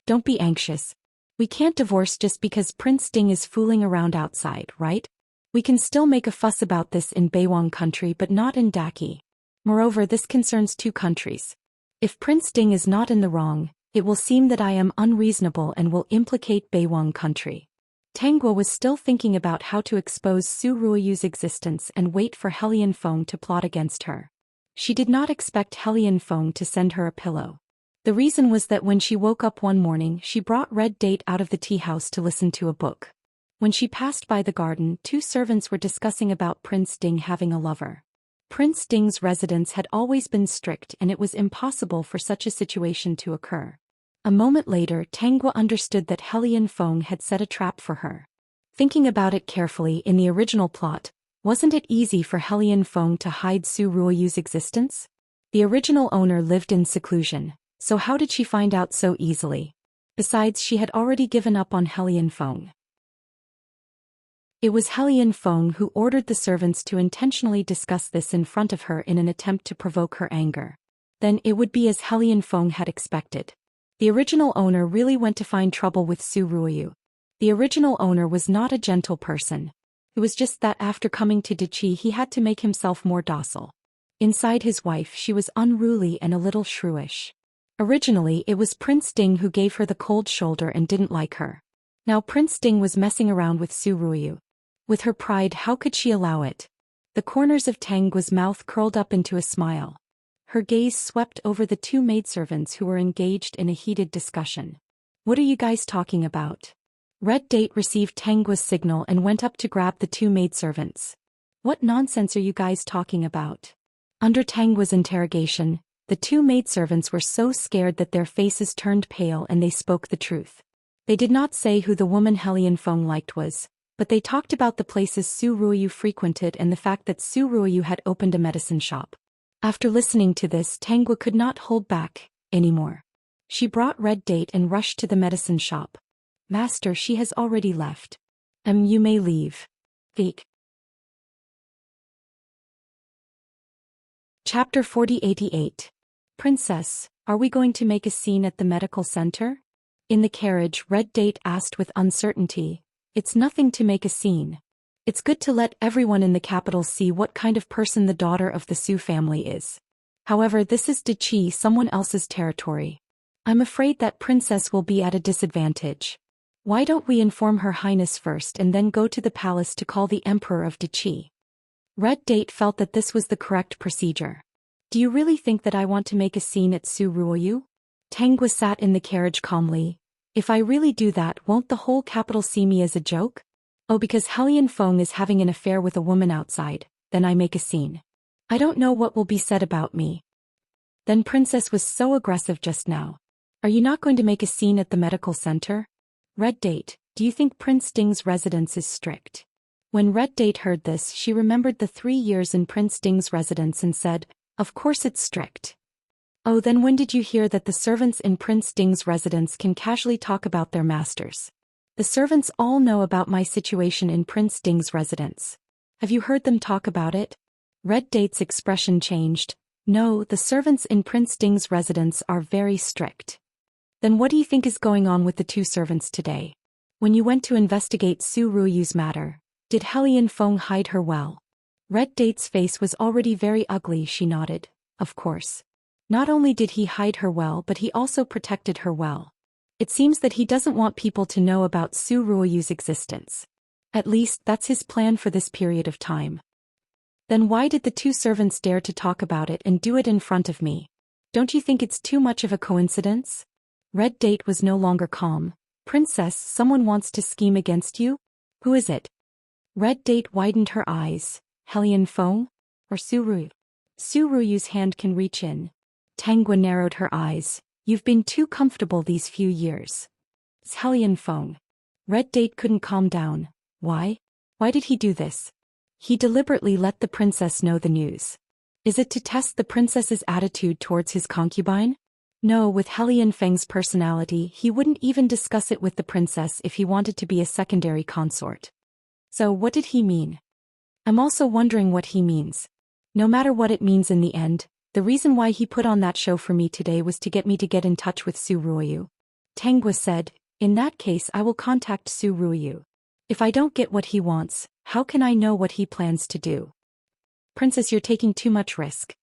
Don't be anxious. We can't divorce just because Prince Ding is fooling around outside, right? We can still make a fuss about this in Beiwang country but not in Daki. Moreover, this concerns two countries. If Prince Ding is not in the wrong, it will seem that I am unreasonable and will implicate Beiwang country. Tangwa was still thinking about how to expose Su Ruoyu's existence and wait for Helian Feng to plot against her. She did not expect Helian Feng to send her a pillow. The reason was that when she woke up one morning she brought Red Date out of the tea house to listen to a book. When she passed by the garden, two servants were discussing about Prince Ding having a lover. Prince Ding's residence had always been strict and it was impossible for such a situation to occur. A moment later, Tangwa understood that Helian Feng had set a trap for her. Thinking about it carefully, in the original plot, wasn't it easy for Helian Feng to hide Su Ruoyu's existence? The original owner lived in seclusion, so how did she find out so easily? Besides, she had already given up on Helian Feng. It was Helian Feng who ordered the servants to intentionally discuss this in front of her in an attempt to provoke her anger. Then it would be as Helian Feng had expected. The original owner really went to find trouble with Su Ruoyu. The original owner was not a gentle person. It was just that after coming to Dichi he had to make himself more docile. Inside his wife she was unruly and a little shrewish. Originally it was Prince Ding who gave her the cold shoulder and didn't like her. Now Prince Ding was messing around with Su Ruoyu. With her pride, how could she allow it? The corners of Tangwa's mouth curled up into a smile. Her gaze swept over the two maidservants who were engaged in a heated discussion. What are you guys talking about? Red Date received Tangwa's signal and went up to grab the two maidservants. What nonsense are you guys talking about? Under Tangwa's interrogation, the two maidservants were so scared that their faces turned pale and they spoke the truth. They did not say who the woman Helian Feng liked was, but they talked about the places Su Ruoyu frequented and the fact that Su Ruoyu had opened a medicine shop. After listening to this, Tangwa could not hold back anymore. She brought Red Date and rushed to the medicine shop. Master, she has already left. You may leave. Fake. Chapter 4088. Princess, are we going to make a scene at the medical center? In the carriage, Red Date asked with uncertainty. It's nothing to make a scene. It's good to let everyone in the capital see what kind of person the daughter of the Su family is. However, this is Dichi, someone else's territory. I'm afraid that princess will be at a disadvantage. Why don't we inform Her Highness first and then go to the palace to call the Emperor of Dichi? Red Date felt that this was the correct procedure. Do you really think that I want to make a scene at Su Ruoyu? Tangwa sat in the carriage calmly. If I really do that, won't the whole capital see me as a joke? Oh, because Helian Feng is having an affair with a woman outside, then I make a scene. I don't know what will be said about me. Then Princess was so aggressive just now. Are you not going to make a scene at the medical center? Red Date, do you think Prince Ding's residence is strict? When Red Date heard this, she remembered the 3 years in Prince Ding's residence and said, of course it's strict. Oh, then when did you hear that the servants in Prince Ding's residence can casually talk about their masters? The servants all know about my situation in Prince Ding's residence. Have you heard them talk about it? Red Date's expression changed. No, the servants in Prince Ding's residence are very strict. Then what do you think is going on with the two servants today? When you went to investigate Su Ruoyu's matter, did Helian Feng hide her well? Red Date's face was already very ugly. She nodded. Of course. Not only did he hide her well, but he also protected her well. It seems that he doesn't want people to know about Su Ruoyu's existence. At least, that's his plan for this period of time. Then why did the two servants dare to talk about it and do it in front of me? Don't you think it's too much of a coincidence? Red Date was no longer calm. Princess, someone wants to scheme against you? Who is it? Red Date widened her eyes. Helian Feng? Or Su Ruoyu? Su Ruoyu's hand can reach in. Tangwa narrowed her eyes. You've been too comfortable these few years. Hellion Feng. Red Date couldn't calm down. Why? Why did he do this? He deliberately let the princess know the news. Is it to test the princess's attitude towards his concubine? No, with Hellion Feng's personality, he wouldn't even discuss it with the princess if he wanted to be a secondary consort. So what did he mean? I'm also wondering what he means. No matter what it means in the end, the reason why he put on that show for me today was to get me to get in touch with Su Ruoyu. Tanguo said, in that case I will contact Su Ruoyu. If I don't get what he wants, how can I know what he plans to do? Princess, you're taking too much risk.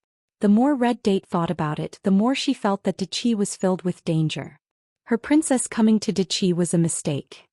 The more Red Date thought about it, the more she felt that Dachi was filled with danger. Her princess coming to Dachi was a mistake.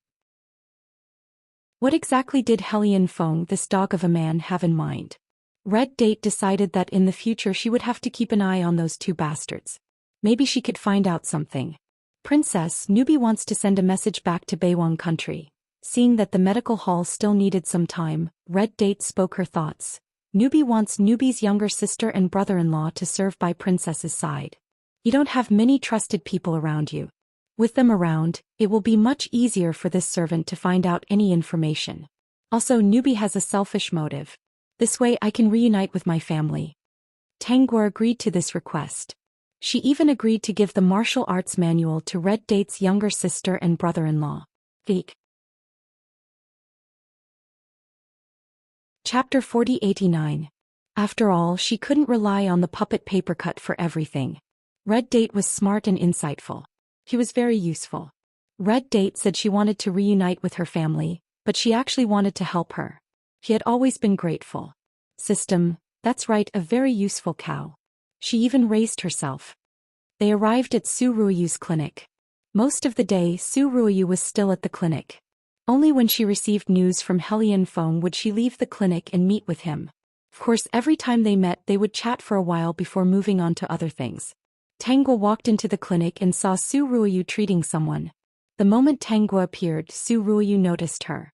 What exactly did Hellion Feng, this dog of a man, have in mind? Red Date decided that in the future she would have to keep an eye on those two bastards. Maybe she could find out something. Princess, Newbie wants to send a message back to Beiwang country. Seeing that the medical hall still needed some time, Red Date spoke her thoughts. Newbie wants Newbie's younger sister and brother-in-law to serve by Princess's side. You don't have many trusted people around you. With them around, it will be much easier for this servant to find out any information. Also, Newbie has a selfish motive. This way I can reunite with my family. Tanguo agreed to this request. She even agreed to give the martial arts manual to Red Date's younger sister and brother-in-law. Chapter 4089. After all, she couldn't rely on the puppet paper cut for everything. Red Date was smart and insightful. He was very useful. Red Date said she wanted to reunite with her family, but she actually wanted to help her. He had always been grateful. System, that's right, a very useful cow. She even raised herself. They arrived at Su Ruoyu's clinic. Most of the day, Su Ruoyu was still at the clinic. Only when she received news from Hellion Feng would she leave the clinic and meet with him. Of course, every time they met they would chat for a while before moving on to other things. Tanguo walked into the clinic and saw Su Ruoyu treating someone. The moment Tanguo appeared, Su Ruoyu noticed her.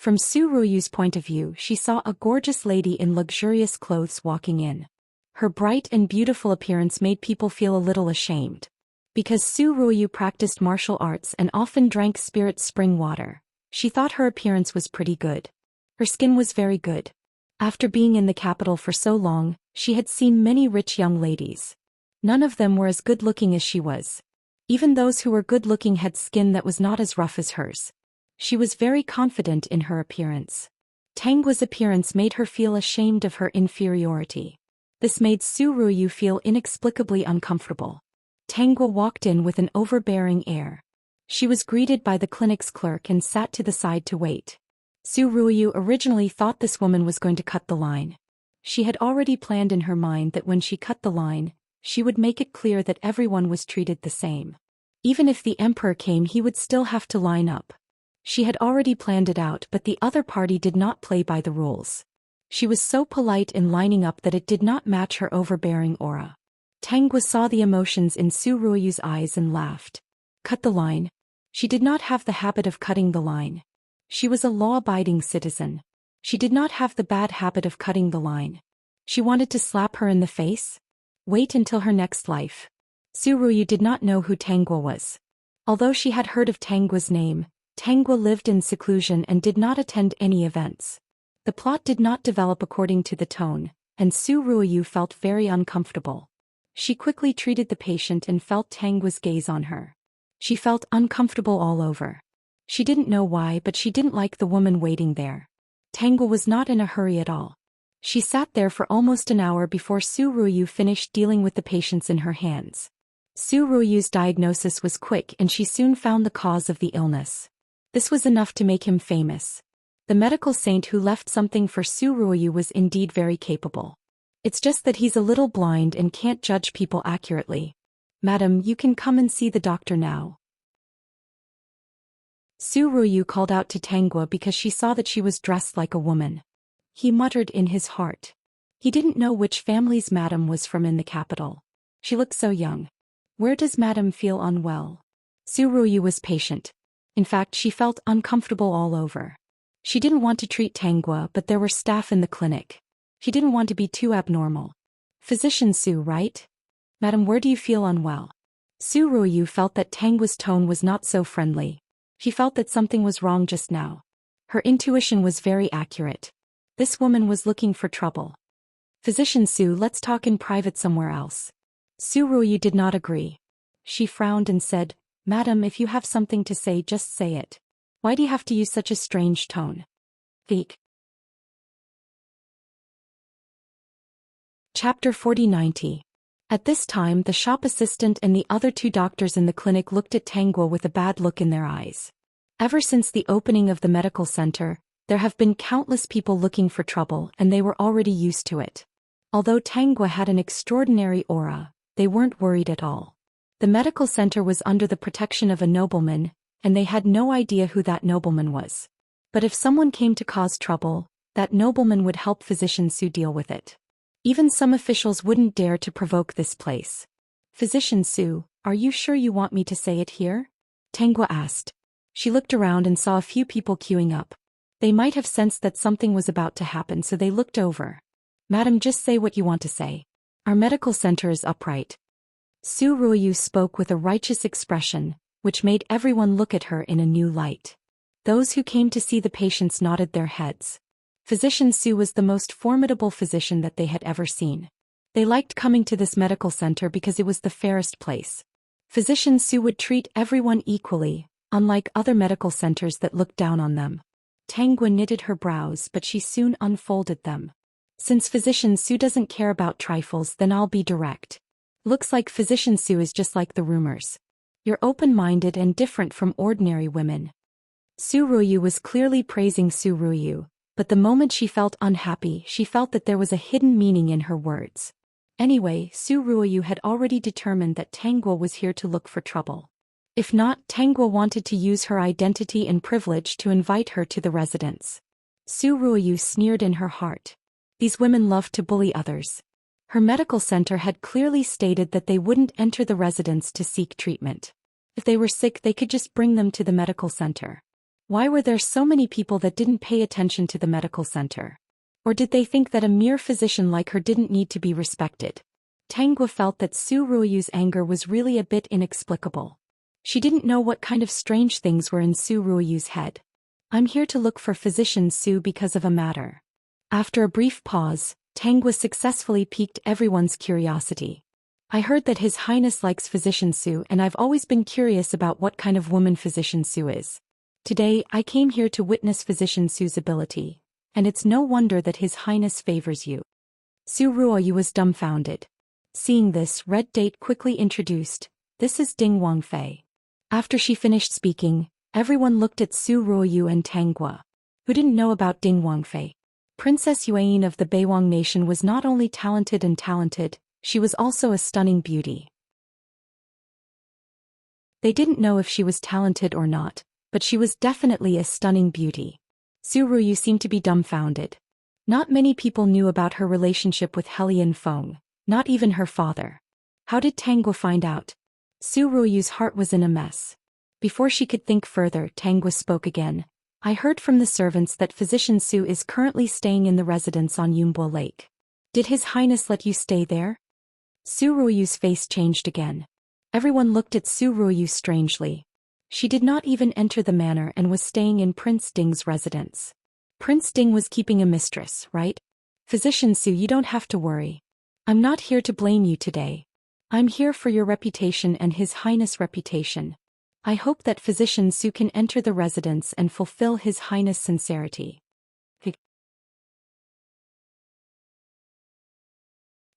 From Su Ruoyu's point of view, she saw a gorgeous lady in luxurious clothes walking in. Her bright and beautiful appearance made people feel a little ashamed. Because Su Ruoyu practiced martial arts and often drank spirit spring water, she thought her appearance was pretty good. Her skin was very good. After being in the capital for so long, she had seen many rich young ladies. None of them were as good-looking as she was. Even those who were good-looking had skin that was not as rough as hers. She was very confident in her appearance. Tanguo's appearance made her feel ashamed of her inferiority. This made Su Ruoyu feel inexplicably uncomfortable. Tanguo walked in with an overbearing air. She was greeted by the clinic's clerk and sat to the side to wait. Su Ruoyu originally thought this woman was going to cut the line. She had already planned in her mind that when she cut the line, she would make it clear that everyone was treated the same. Even if the emperor came, he would still have to line up. She had already planned it out, but the other party did not play by the rules. She was so polite in lining up that it did not match her overbearing aura. Tanguo saw the emotions in Su Ruoyu's eyes and laughed. Cut the line. She did not have the habit of cutting the line. She was a law-abiding citizen. She did not have the bad habit of cutting the line. She wanted to slap her in the face? Wait until her next life. Su Ruoyu did not know who Tanguo was. Although she had heard of Tanguo's name, Tanguo lived in seclusion and did not attend any events. The plot did not develop according to the tone, and Su Ruoyu felt very uncomfortable. She quickly treated the patient and felt Tanguo's gaze on her. She felt uncomfortable all over. She didn't know why, but she didn't like the woman waiting there. Tanguo was not in a hurry at all. She sat there for almost an hour before Su Ruoyu finished dealing with the patients in her hands. Su Ruoyu's diagnosis was quick and she soon found the cause of the illness. This was enough to make him famous. The medical saint who left something for Su Ruoyu was indeed very capable. It's just that he's a little blind and can't judge people accurately. Madam, you can come and see the doctor now. Su Ruoyu called out to Tanguo because she saw that she was dressed like a woman. He muttered in his heart. He didn't know which family's madam was from in the capital. She looked so young. Where does madam feel unwell? Su Ruoyu was patient. In fact, she felt uncomfortable all over. She didn't want to treat Tanguo, but there were staff in the clinic. She didn't want to be too abnormal. Physician Su, right? Madam, where do you feel unwell? Su Ruoyu felt that Tanggua's tone was not so friendly. She felt that something was wrong just now. Her intuition was very accurate. This woman was looking for trouble. Physician Su, let's talk in private somewhere else. Su Ruoyu did not agree. She frowned and said, Madam, if you have something to say, just say it. Why do you have to use such a strange tone? Theek. Chapter 4090. At this time, the shop assistant and the other 2 doctors in the clinic looked at Tanggua with a bad look in their eyes. Ever since the opening of the medical center, there have been countless people looking for trouble, and they were already used to it. Although Tanggua had an extraordinary aura, they weren't worried at all. The medical center was under the protection of a nobleman, and they had no idea who that nobleman was. But if someone came to cause trouble, that nobleman would help Physician Su deal with it. Even some officials wouldn't dare to provoke this place. Physician Su, are you sure you want me to say it here? Tanggua asked. She looked around and saw a few people queuing up. They might have sensed that something was about to happen, so they looked over. Madam, just say what you want to say. Our medical center is upright. Su Ruoyu spoke with a righteous expression, which made everyone look at her in a new light. Those who came to see the patients nodded their heads. Physician Su was the most formidable physician that they had ever seen. They liked coming to this medical center because it was the fairest place. Physician Su would treat everyone equally, unlike other medical centers that looked down on them. Tanggua knitted her brows, but she soon unfolded them. Since Physician Su doesn't care about trifles, then I'll be direct. Looks like Physician Su is just like the rumors. You're open-minded and different from ordinary women. Su Ruoyu was clearly praising Su Ruoyu, but the moment she felt unhappy, she felt that there was a hidden meaning in her words. Anyway, Su Ruoyu had already determined that Tanggua was here to look for trouble. If not, Tanggua wanted to use her identity and privilege to invite her to the residence. Su Ruoyu sneered in her heart. These women loved to bully others. Her medical center had clearly stated that they wouldn't enter the residence to seek treatment. If they were sick, they could just bring them to the medical center. Why were there so many people that didn't pay attention to the medical center? Or did they think that a mere physician like her didn't need to be respected? Tanggua felt that Su Ruoyu's anger was really a bit inexplicable. She didn't know what kind of strange things were in Su Ruoyu's head. I'm here to look for Physician Su because of a matter. After a brief pause, Tanggua successfully piqued everyone's curiosity. I heard that His Highness likes Physician Su, and I've always been curious about what kind of woman Physician Su is. Today, I came here to witness Physician Su's ability, and it's no wonder that His Highness favors you. Su Ruoyu was dumbfounded. Seeing this, Red Date quickly introduced, this is Ding Wangfei. After she finished speaking, everyone looked at Su Ruoyu and Tanggua. Who didn't know about Ding Wangfei? Princess Yuan of the Beiwang nation was not only talented, she was also a stunning beauty. They didn't know if she was talented or not, but she was definitely a stunning beauty. Su Ruoyu seemed to be dumbfounded. Not many people knew about her relationship with Helian Feng, not even her father. How did Tanggua find out? Su Ruoyu's heart was in a mess. Before she could think further, Tanggua spoke again. I heard from the servants that Physician Su is currently staying in the residence on Yunbo Lake. Did His Highness let you stay there? Su Ruoyu's face changed again. Everyone looked at Su Ruoyu strangely. She did not even enter the manor and was staying in Prince Ding's residence. Prince Ding was keeping a mistress, right? Physician Su, you don't have to worry. I'm not here to blame you today. I'm here for your reputation and His Highness' reputation. I hope that Physician Su can enter the residence and fulfill His Highness' sincerity.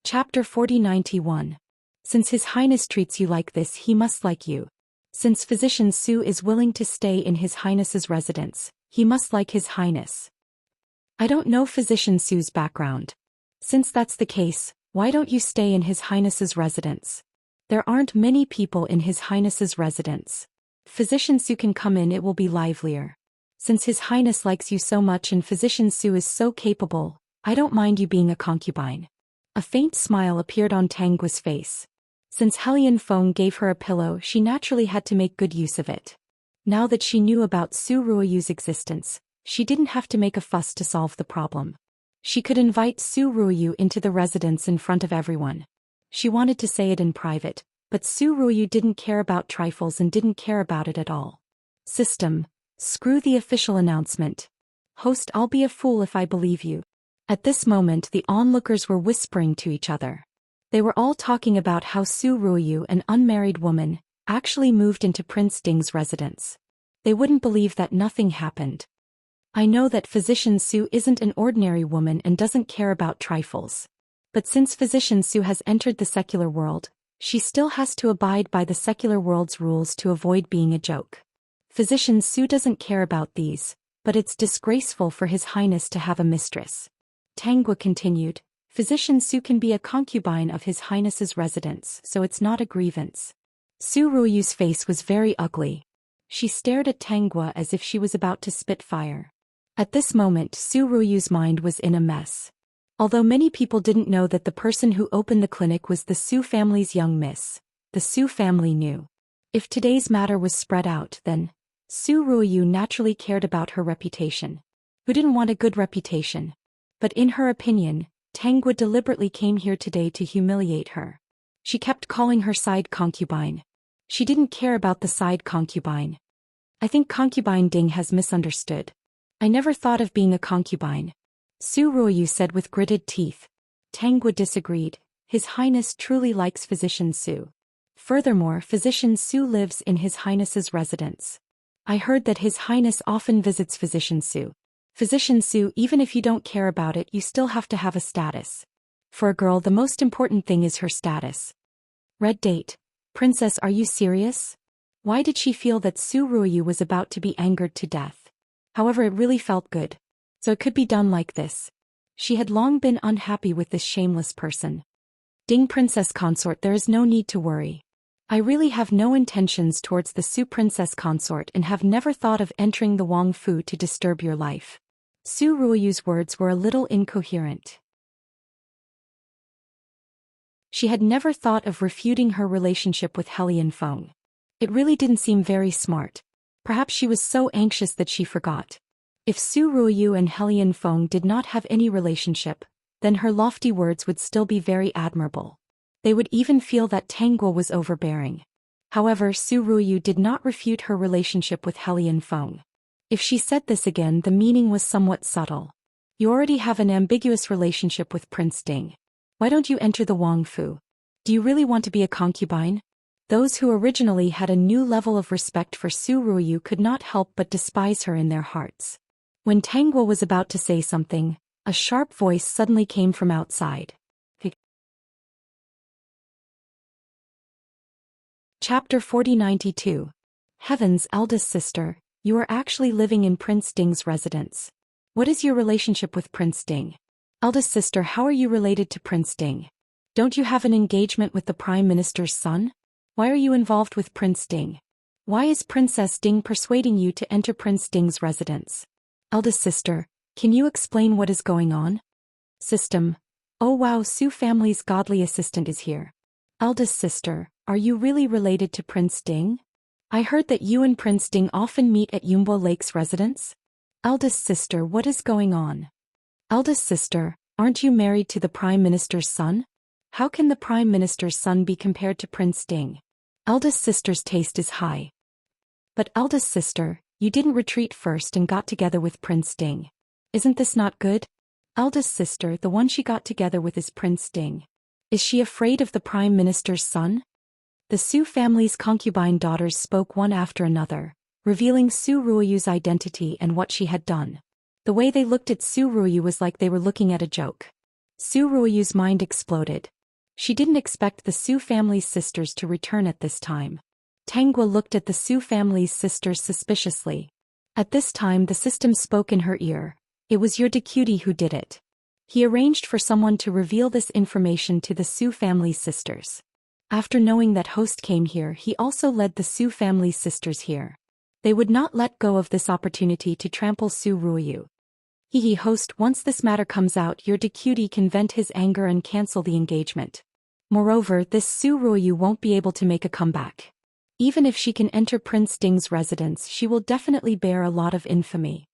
Chapter 4091. Since His Highness treats you like this, he must like you. Since Physician Su is willing to stay in His Highness's residence, he must like His Highness. I don't know Physician Su's background. Since that's the case, why don't you stay in His Highness's residence? There aren't many people in His Highness's residence. Physician Su can come in, it will be livelier. Since His Highness likes you so much and Physician Su is so capable, I don't mind you being a concubine. A faint smile appeared on Tanggua's face. Since Helian Feng gave her a pillow, she naturally had to make good use of it. Now that she knew about Su Ruoyu's existence, she didn't have to make a fuss to solve the problem. She could invite Su Ruoyu into the residence in front of everyone. She wanted to say it in private, But Su Ruoyu didn't care about trifles and didn't care about it at all. System. Screw the official announcement. Host, I'll be a fool if I believe you. At this moment the onlookers were whispering to each other. They were all talking about how Su Ruoyu, an unmarried woman, actually moved into Prince Ding's residence. They wouldn't believe that nothing happened. I know that Physician Su isn't an ordinary woman and doesn't care about trifles. But since Physician Su has entered the secular world, she still has to abide by the secular world's rules to avoid being a joke. Physician Su doesn't care about these, but it's disgraceful for His Highness to have a mistress. Tanguo continued, Physician Su can be a concubine of His Highness's residence, so it's not a grievance. Su Ruoyu's face was very ugly. She stared at Tanguo as if she was about to spit fire. At this moment Su Ruoyu's mind was in a mess. Although many people didn't know that the person who opened the clinic was the Su family's young miss, the Su family knew. If today's matter was spread out, then Su Ruoyu naturally cared about her reputation. Who didn't want a good reputation? But in her opinion, Tanguo deliberately came here today to humiliate her. She kept calling her side concubine. She didn't care about the side concubine. I think concubine Ding has misunderstood. I never thought of being a concubine. Su Ruoyu said with gritted teeth. Tanguo disagreed. His Highness truly likes Physician Su. Furthermore, Physician Su lives in His Highness's residence. I heard that His Highness often visits Physician Su. Physician Su, even if you don't care about it, you still have to have a status. For a girl, the most important thing is her status. Red date. Princess, are you serious? Why did she feel that Su Ruoyu was about to be angered to death? However, it really felt good. So it could be done like this. She had long been unhappy with this shameless person. Ding Princess Consort, there is no need to worry. I really have no intentions towards the Su Princess Consort and have never thought of entering the Wang Fu to disturb your life. Su Ruoyu's words were a little incoherent. She had never thought of refuting her relationship with Helian Feng. It really didn't seem very smart. Perhaps she was so anxious that she forgot. If Su Ruoyu and Helian Feng did not have any relationship, then her lofty words would still be very admirable. They would even feel that Tanguo was overbearing. However, Su Ruoyu did not refute her relationship with Helian Feng. If she said this again, the meaning was somewhat subtle. You already have an ambiguous relationship with Prince Ding. Why don't you enter the Wang Fu? Do you really want to be a concubine? Those who originally had a new level of respect for Su Ruoyu could not help but despise her in their hearts. When Tanguo was about to say something, a sharp voice suddenly came from outside. Chapter 4092. Heavens, eldest sister, you are actually living in Prince Ding's residence. What is your relationship with Prince Ding? Eldest sister, how are you related to Prince Ding? Don't you have an engagement with the Prime Minister's son? Why are you involved with Prince Ding? Why is Princess Ding persuading you to enter Prince Ding's residence? Eldest sister, can you explain what is going on? System. Oh wow, Su family's godly assistant is here. Eldest sister, are you really related to Prince Ding? I heard that you and Prince Ding often meet at Yumbo Lake's residence. Eldest sister, what is going on? Eldest sister, aren't you married to the Prime Minister's son? How can the Prime Minister's son be compared to Prince Ding? Eldest sister's taste is high. But eldest sister, you didn't retreat first and got together with Prince Ding. Isn't this not good? Eldest sister, the one she got together with is Prince Ding. Is she afraid of the Prime Minister's son? The Su family's concubine daughters spoke one after another, revealing Su Ruoyu's identity and what she had done. The way they looked at Su Ruoyu was like they were looking at a joke. Su Ruoyu's mind exploded. She didn't expect the Su family's sisters to return at this time. Tanguo looked at the Su family's sisters suspiciously. At this time the system spoke in her ear. It was your deputy who did it. He arranged for someone to reveal this information to the Su family's sisters. After knowing that host came here, he also led the Su family's sisters here. They would not let go of this opportunity to trample Su Ruoyu. Host, once this matter comes out, your deputy can vent his anger and cancel the engagement. Moreover, this Su Ruoyu won't be able to make a comeback. Even if she can enter Prince Ding's residence, she will definitely bear a lot of infamy.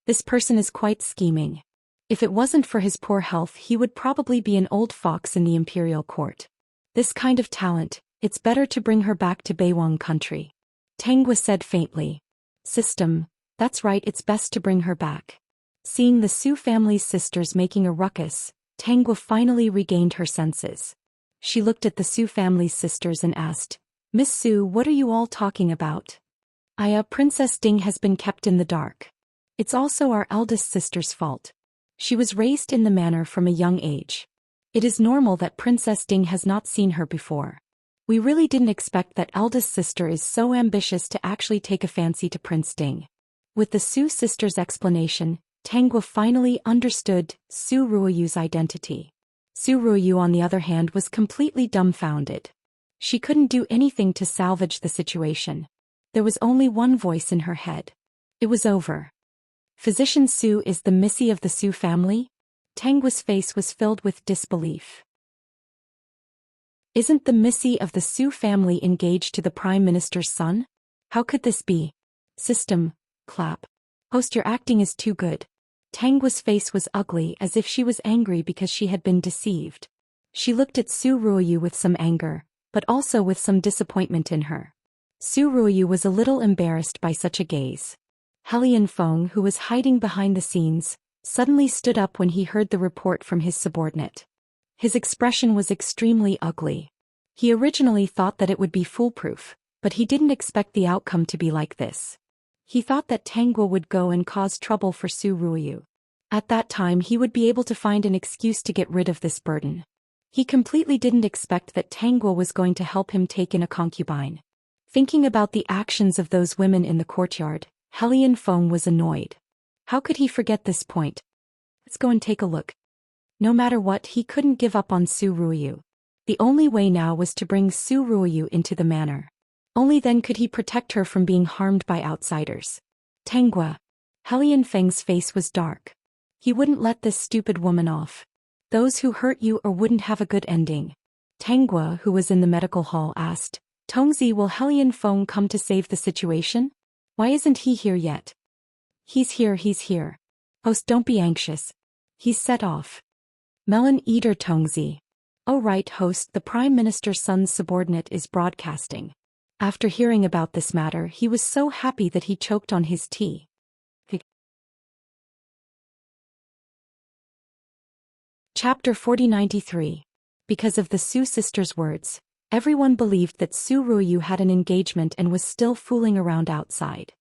This person is quite scheming. If it wasn't for his poor health, he would probably be an old fox in the imperial court. This kind of talent, It's better to bring her back to Beiwang country. Tangwa said faintly. System, that's right, it's best to bring her back. Seeing the Su family's sisters making a ruckus, Tangwa finally regained her senses. She looked at the Su family's sisters and asked, Miss Su, what are you all talking about? Princess Ding has been kept in the dark. It's also our eldest sister's fault. She was raised in the manor from a young age. It is normal that Princess Ding has not seen her before. We really didn't expect that eldest sister is so ambitious to actually take a fancy to Prince Ding. With the Su sisters' explanation, Tangwa finally understood Su Ruoyu's identity. Su Ruoyu, on the other hand, was completely dumbfounded. She couldn't do anything to salvage the situation. There was only one voice in her head. It was over. Physician Su is the Missy of the Su family? Tangwa's face was filled with disbelief. Isn't the Missy of the Su family engaged to the Prime Minister's son? How could this be? System, clap. Host, your acting is too good. Tangwa's face was ugly, as if she was angry because she had been deceived. She looked at Su Ruoyu with some anger, but also with some disappointment in her. Su Ruoyu was a little embarrassed by such a gaze. Helian Feng, who was hiding behind the scenes, suddenly stood up when he heard the report from his subordinate. His expression was extremely ugly. He originally thought that it would be foolproof, but he didn't expect the outcome to be like this. He thought that Tangwa would go and cause trouble for Su Ruoyu. At that time he would be able to find an excuse to get rid of this burden. He completely didn't expect that Tangwa was going to help him take in a concubine. Thinking about the actions of those women in the courtyard, Helian Feng was annoyed. How could he forget this point? Let's go and take a look. No matter what, he couldn't give up on Su Ruoyu. The only way now was to bring Su Ruoyu into the manor. Only then could he protect her from being harmed by outsiders. Tangwa. Helian Feng's face was dark. He wouldn't let this stupid woman off. Those who hurt you or wouldn't have a good ending. Tangwa, who was in the medical hall, asked, Tongzi, will Helian Feng come to save the situation? Why isn't he here yet? He's here. Host, don't be anxious. He's set off. Melon Eater Tongzi. Oh right, host, the Prime Minister's son's subordinate is broadcasting. After hearing about this matter, he was so happy that he choked on his tea. Chapter 4093. Because of the Su sisters' words, everyone believed that Su Ruoyu had an engagement and was still fooling around outside.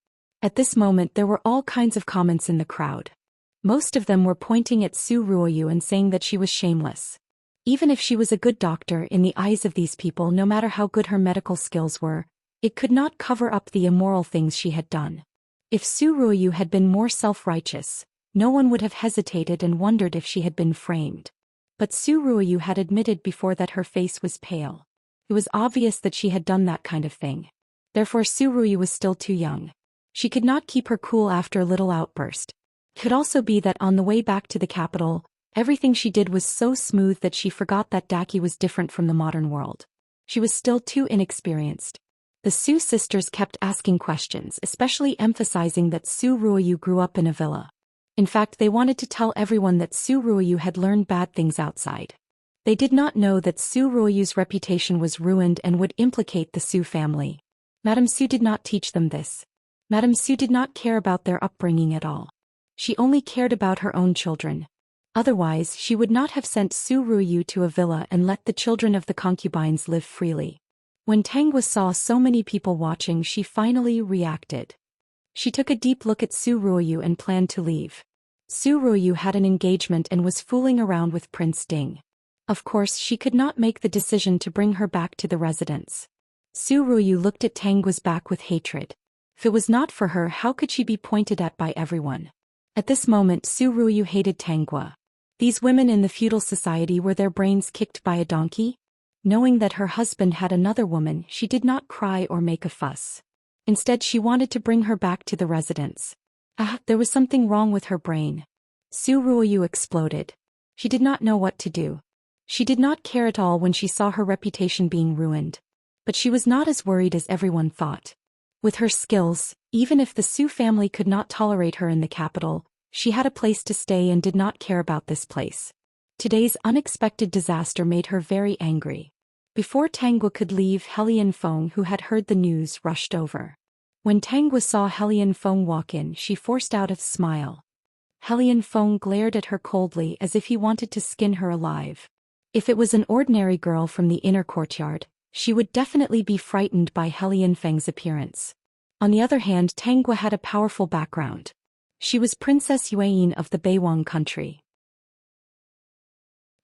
At this moment there were all kinds of comments in the crowd. Most of them were pointing at Su Ruoyu and saying that she was shameless. Even if she was a good doctor in the eyes of these people, no matter how good her medical skills were, it could not cover up the immoral things she had done. If Su Ruoyu had been more self-righteous, no one would have hesitated and wondered if she had been framed. But Su Ruoyu had admitted before that her face was pale. It was obvious that she had done that kind of thing. Therefore Su Ruoyu was still too young. She could not keep her cool after a little outburst. It could also be that on the way back to the capital, everything she did was so smooth that she forgot that Daki was different from the modern world. She was still too inexperienced. The Su sisters kept asking questions, especially emphasizing that Su Ruoyu grew up in a villa. In fact, they wanted to tell everyone that Su Ruoyu had learned bad things outside. They did not know that Su Ruoyu's reputation was ruined and would implicate the Su family. Madame Su did not teach them this. Madame Su did not care about their upbringing at all. She only cared about her own children. Otherwise, she would not have sent Su Ruoyu to a villa and let the children of the concubines live freely. When Tangwa saw so many people watching, she finally reacted. She took a deep look at Su Ruoyu and planned to leave. Su Ruoyu had an engagement and was fooling around with Prince Ding. Of course, she could not make the decision to bring her back to the residence. Su Ruoyu looked at Tangwa's back with hatred. If it was not for her, how could she be pointed at by everyone? At this moment, Su Ruoyu hated Tangwa. These women in the feudal society were their brains kicked by a donkey? Knowing that her husband had another woman, she did not cry or make a fuss. Instead, she wanted to bring her back to the residence. There was something wrong with her brain. Su Ruoyu exploded. She did not know what to do. She did not care at all when she saw her reputation being ruined. But she was not as worried as everyone thought. With her skills, even if the Su family could not tolerate her in the capital, she had a place to stay and did not care about this place. Today's unexpected disaster made her very angry. Before Tangwa could leave, Helian Feng, who had heard the news, rushed over. When Tangwa saw Helian Feng walk in, she forced out a smile. Helian Feng glared at her coldly as if he wanted to skin her alive. If it was an ordinary girl from the inner courtyard, she would definitely be frightened by Helian Feng's appearance. On the other hand, Tangwa had a powerful background. She was Princess Yuan of the Beiwang country.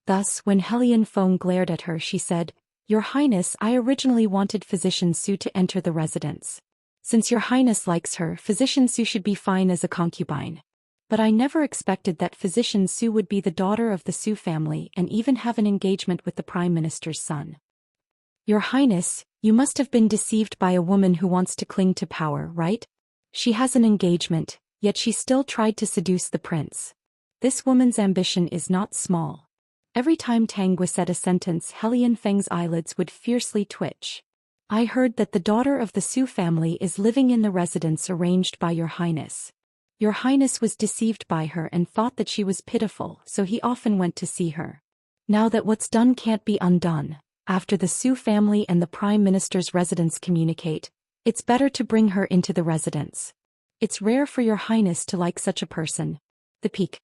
Thus, when Helian Feng glared at her, she said, "Your Highness, I originally wanted Physician Su to enter the residence. Since Your Highness likes her, Physician Su should be fine as a concubine. But I never expected that Physician Su would be the daughter of the Su family and even have an engagement with the Prime Minister's son. Your Highness, you must have been deceived by a woman who wants to cling to power, right? She has an engagement, yet she still tried to seduce the prince. This woman's ambition is not small." Every time Tangwa said a sentence, Helian Feng's eyelids would fiercely twitch. "I heard that the daughter of the Su family is living in the residence arranged by Your Highness. Your Highness was deceived by her and thought that she was pitiful, so he often went to see her. Now that what's done can't be undone, after the Su family and the Prime Minister's residence communicate, it's better to bring her into the residence. It's rare for Your Highness to like such a person." The Peak.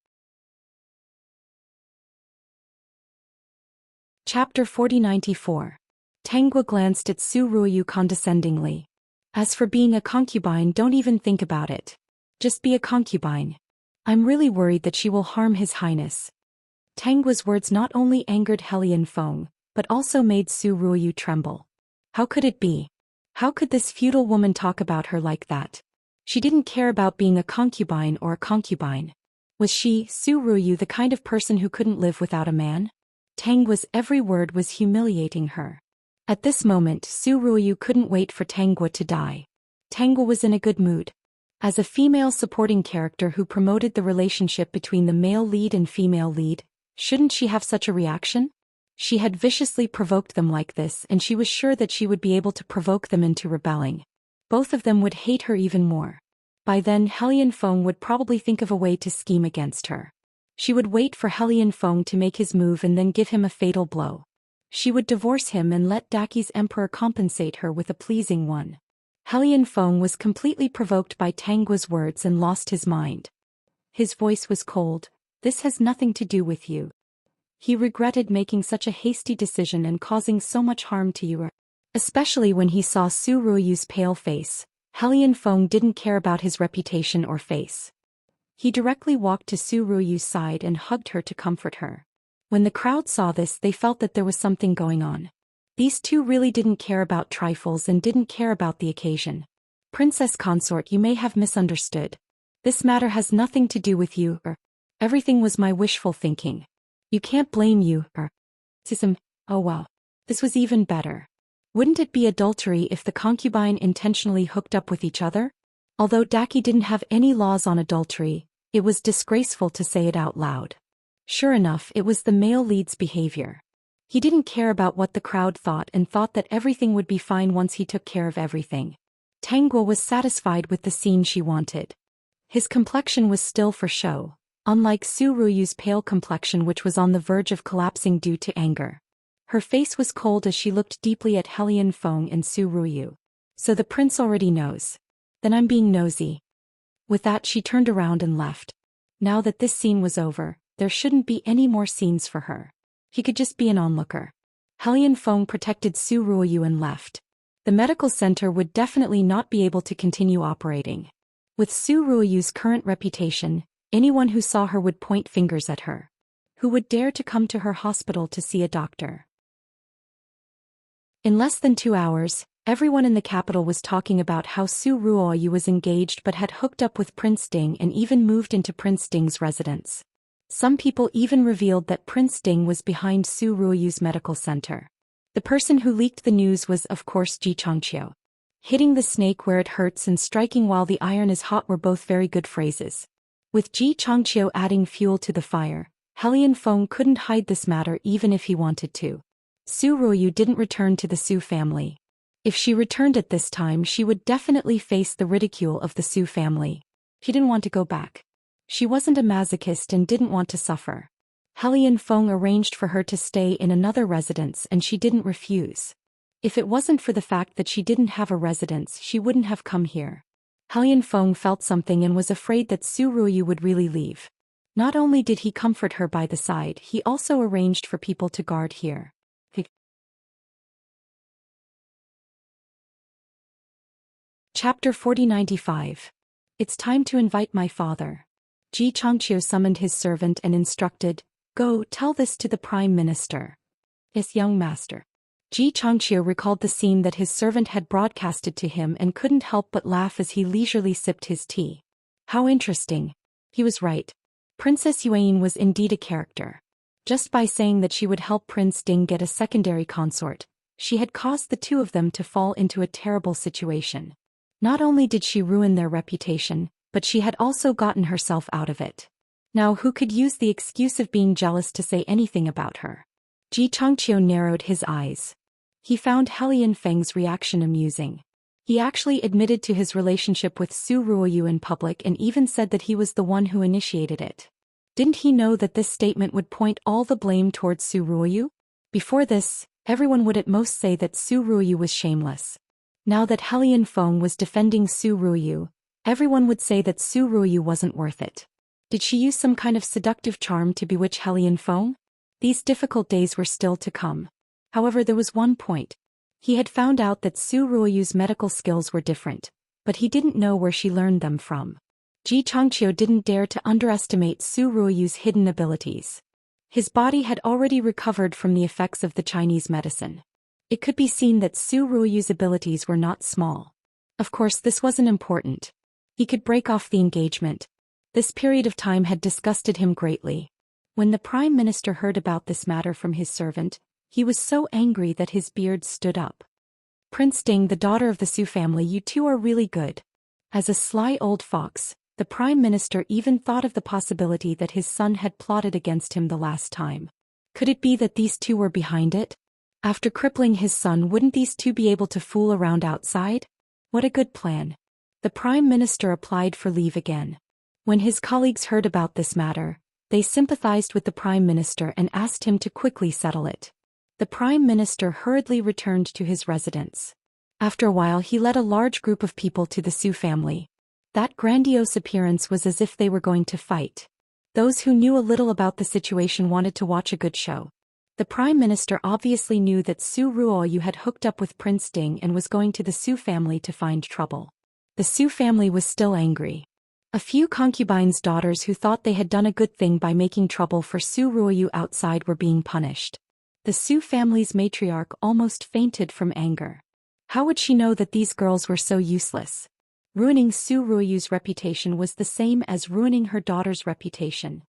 Chapter 4094. Tangwa glanced at Su Ruoyu condescendingly. "As for being a concubine, don't even think about it. Just be a concubine. I'm really worried that she will harm His Highness." Tangwa's words not only angered Helian Feng, but also made Su Ruoyu tremble. How could it be? How could this feudal woman talk about her like that? She didn't care about being a concubine or a concubine. Was she, Su Ruoyu, the kind of person who couldn't live without a man? Tangwa's every word was humiliating her. At this moment, Su Ruoyu couldn't wait for Tangwa to die. Tangwa was in a good mood. As a female supporting character who promoted the relationship between the male lead and female lead, shouldn't she have such a reaction? She had viciously provoked them like this, and she was sure that she would be able to provoke them into rebelling. Both of them would hate her even more. By then, Helian Feng would probably think of a way to scheme against her. She would wait for Helian Feng to make his move and then give him a fatal blow. She would divorce him and let Daki's emperor compensate her with a pleasing one. Helian Feng was completely provoked by Tangwa's words and lost his mind. His voice was cold. "This has nothing to do with you." He regretted making such a hasty decision and causing so much harm to you. Especially when he saw Su Ruoyu's pale face, Helian Feng didn't care about his reputation or face. He directly walked to Su Ruoyu's side and hugged her to comfort her. When the crowd saw this, they felt that there was something going on. These two really didn't care about trifles and didn't care about the occasion. "Princess Consort, you may have misunderstood. This matter has nothing to do with you, everything was my wishful thinking. You can't blame you, Sism." Oh wow. This was even better. Wouldn't it be adultery if the concubine intentionally hooked up with each other? Although Daki didn't have any laws on adultery, it was disgraceful to say it out loud. Sure enough, it was the male lead's behavior. He didn't care about what the crowd thought and thought that everything would be fine once he took care of everything. Tangwa was satisfied with the scene she wanted. His complexion was still for show, unlike Su Ruoyu's pale complexion, which was on the verge of collapsing due to anger. Her face was cold as she looked deeply at Helian Feng and Su Ruoyu. "So the prince already knows. Then I'm being nosy." With that, she turned around and left. Now that this scene was over, there shouldn't be any more scenes for her. He could just be an onlooker. Helian Feng protected Su Ruoyu and left. The medical center would definitely not be able to continue operating. With Su Ruoyu's current reputation, anyone who saw her would point fingers at her. Who would dare to come to her hospital to see a doctor? In less than 2 hours, everyone in the capital was talking about how Su Ruoyu was engaged but had hooked up with Prince Ding and even moved into Prince Ding's residence. Some people even revealed that Prince Ding was behind Su Ruoyu's medical center. The person who leaked the news was, of course, Ji Changqiu. Hitting the snake where it hurts and striking while the iron is hot were both very good phrases. With Ji Changqiu adding fuel to the fire, Helian Feng couldn't hide this matter even if he wanted to. Su Ruoyu didn't return to the Su family. If she returned at this time, she would definitely face the ridicule of the Su family. She didn't want to go back. She wasn't a masochist and didn't want to suffer. Helian Feng arranged for her to stay in another residence and she didn't refuse. If it wasn't for the fact that she didn't have a residence, she wouldn't have come here. Helian Feng felt something and was afraid that Su Ruoyu would really leave. Not only did he comfort her by the side, he also arranged for people to guard here. Chapter 4095. It's time to invite my father. Ji Changqiu summoned his servant and instructed, "Go, tell this to the Prime Minister." His young master. Ji Changqiu recalled the scene that his servant had broadcasted to him and couldn't help but laugh as he leisurely sipped his tea. How interesting. He was right. Princess Yuan was indeed a character. Just by saying that she would help Prince Ding get a secondary consort, she had caused the two of them to fall into a terrible situation. Not only did she ruin their reputation, but she had also gotten herself out of it. Now who could use the excuse of being jealous to say anything about her? Ji Changqiu narrowed his eyes. He found Helian Feng's reaction amusing. He actually admitted to his relationship with Su Ruoyu in public and even said that he was the one who initiated it. Didn't he know that this statement would point all the blame towards Su Ruoyu? Before this, everyone would at most say that Su Ruoyu was shameless. Now that Helian Feng was defending Su Ruoyu, everyone would say that Su Ruoyu wasn't worth it. Did she use some kind of seductive charm to bewitch Helian Feng? These difficult days were still to come. However, there was one point. He had found out that Su Ruoyu's medical skills were different, but he didn't know where she learned them from. Ji Changqiu didn't dare to underestimate Su Ruoyu's hidden abilities. His body had already recovered from the effects of the Chinese medicine. It could be seen that Su Ruoyu's abilities were not small. Of course, this wasn't important. He could break off the engagement. This period of time had disgusted him greatly. When the Prime Minister heard about this matter from his servant, he was so angry that his beard stood up. "Prince Ding, the daughter of the Su family, you two are really good." As a sly old fox, the Prime Minister even thought of the possibility that his son had plotted against him the last time. Could it be that these two were behind it? After crippling his son, wouldn't these two be able to fool around outside? What a good plan. The Prime Minister applied for leave again. When his colleagues heard about this matter, they sympathized with the Prime Minister and asked him to quickly settle it. The Prime Minister hurriedly returned to his residence. After a while, he led a large group of people to the Su family. That grandiose appearance was as if they were going to fight. Those who knew a little about the situation wanted to watch a good show. The Prime Minister obviously knew that Su Ruoyu had hooked up with Prince Ding and was going to the Su family to find trouble. The Su family was still angry. A few concubines' daughters who thought they had done a good thing by making trouble for Su Ruoyu outside were being punished. The Su family's matriarch almost fainted from anger. How would she know that these girls were so useless? Ruining Su Ruoyu's reputation was the same as ruining her daughter's reputation.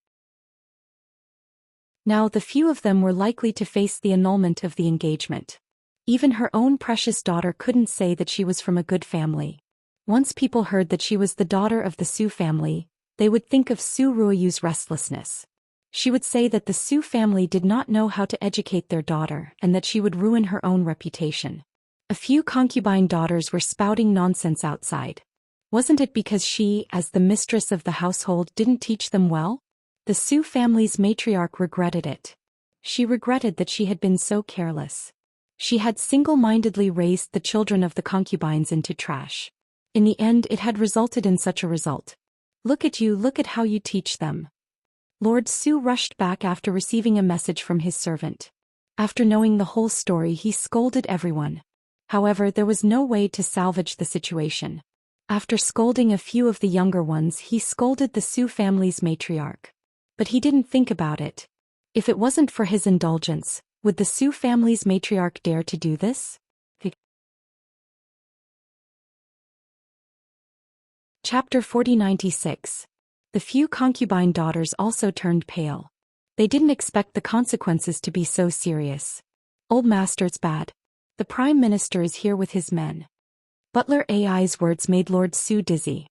Now the few of them were likely to face the annulment of the engagement. Even her own precious daughter couldn't say that she was from a good family. Once people heard that she was the daughter of the Su family, they would think of Su Ruoyu's restlessness. She would say that the Su family did not know how to educate their daughter and that she would ruin her own reputation. A few concubine daughters were spouting nonsense outside. Wasn't it because she, as the mistress of the household, didn't teach them well? The Su family's matriarch regretted it. She regretted that she had been so careless. She had single-mindedly raised the children of the concubines into trash. In the end, it had resulted in such a result. Look at you, look at how you teach them. Lord Su rushed back after receiving a message from his servant. After knowing the whole story, he scolded everyone. However, there was no way to salvage the situation. After scolding a few of the younger ones, he scolded the Su family's matriarch. But he didn't think about it. If it wasn't for his indulgence, would the Su family's matriarch dare to do this? Chapter 4096. The few concubine daughters also turned pale. They didn't expect the consequences to be so serious. "Old master, it's bad. The Prime Minister is here with his men." Butler Ai's words made Lord Su dizzy.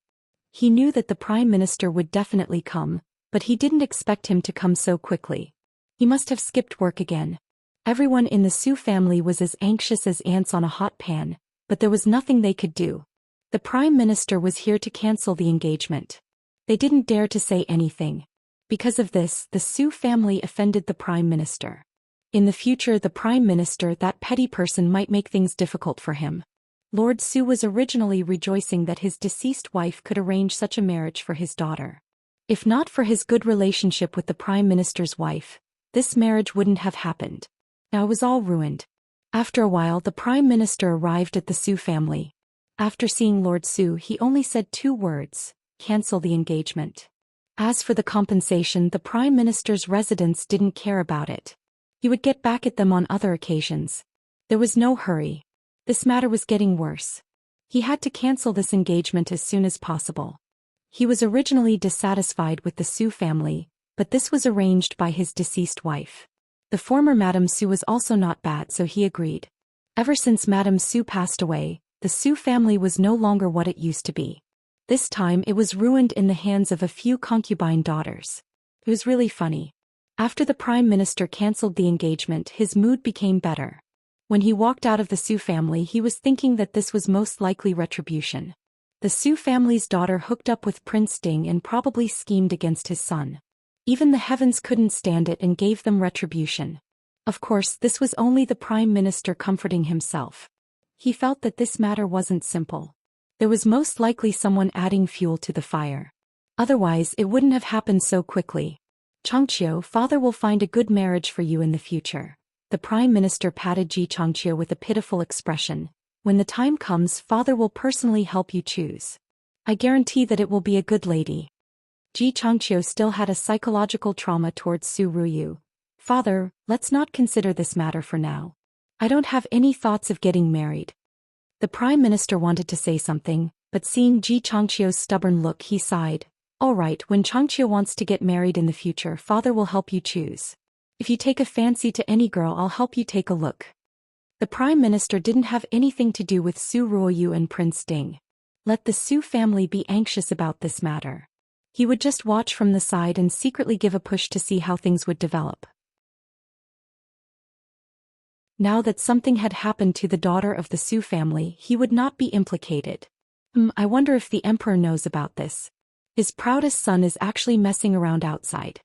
He knew that the Prime Minister would definitely come, but he didn't expect him to come so quickly. He must have skipped work again. Everyone in the Su family was as anxious as ants on a hot pan, but there was nothing they could do. The Prime Minister was here to cancel the engagement. They didn't dare to say anything. Because of this, the Su family offended the Prime Minister. In the future, the Prime Minister, that petty person, might make things difficult for him. Lord Su was originally rejoicing that his deceased wife could arrange such a marriage for his daughter. If not for his good relationship with the Prime Minister's wife, this marriage wouldn't have happened. Now it was all ruined. After a while, the Prime Minister arrived at the Su family. After seeing Lord Su, he only said 2 words: cancel the engagement. As for the compensation, the Prime Minister's residents didn't care about it. He would get back at them on other occasions. There was no hurry. This matter was getting worse. He had to cancel this engagement as soon as possible. He was originally dissatisfied with the Su family, but this was arranged by his deceased wife. The former Madame Su was also not bad, so he agreed. Ever since Madame Su passed away, the Su family was no longer what it used to be. This time it was ruined in the hands of a few concubine daughters. It was really funny. After the Prime Minister cancelled the engagement, his mood became better. When he walked out of the Su family, he was thinking that this was most likely retribution. The Su family's daughter hooked up with Prince Ding and probably schemed against his son. Even the heavens couldn't stand it and gave them retribution. Of course, this was only the Prime Minister comforting himself. He felt that this matter wasn't simple. There was most likely someone adding fuel to the fire. Otherwise, it wouldn't have happened so quickly. Changqiu, father will find a good marriage for you in the future. The Prime Minister patted Ji Changqiu with a pitiful expression. When the time comes, father will personally help you choose. I guarantee that it will be a good lady. Ji Changqiu still had a psychological trauma towards Su Ruyu. Father, let's not consider this matter for now. I don't have any thoughts of getting married. The Prime Minister wanted to say something, but seeing Ji Changqiu's stubborn look, he sighed. All right, when Changqiu wants to get married in the future, father will help you choose. If you take a fancy to any girl, I'll help you take a look. The Prime Minister didn't have anything to do with Su Ruoyu and Prince Ding. Let the Su family be anxious about this matter. He would just watch from the side and secretly give a push to see how things would develop. Now that something had happened to the daughter of the Su family, he would not be implicated. I wonder if the emperor knows about this. His proudest son is actually messing around outside.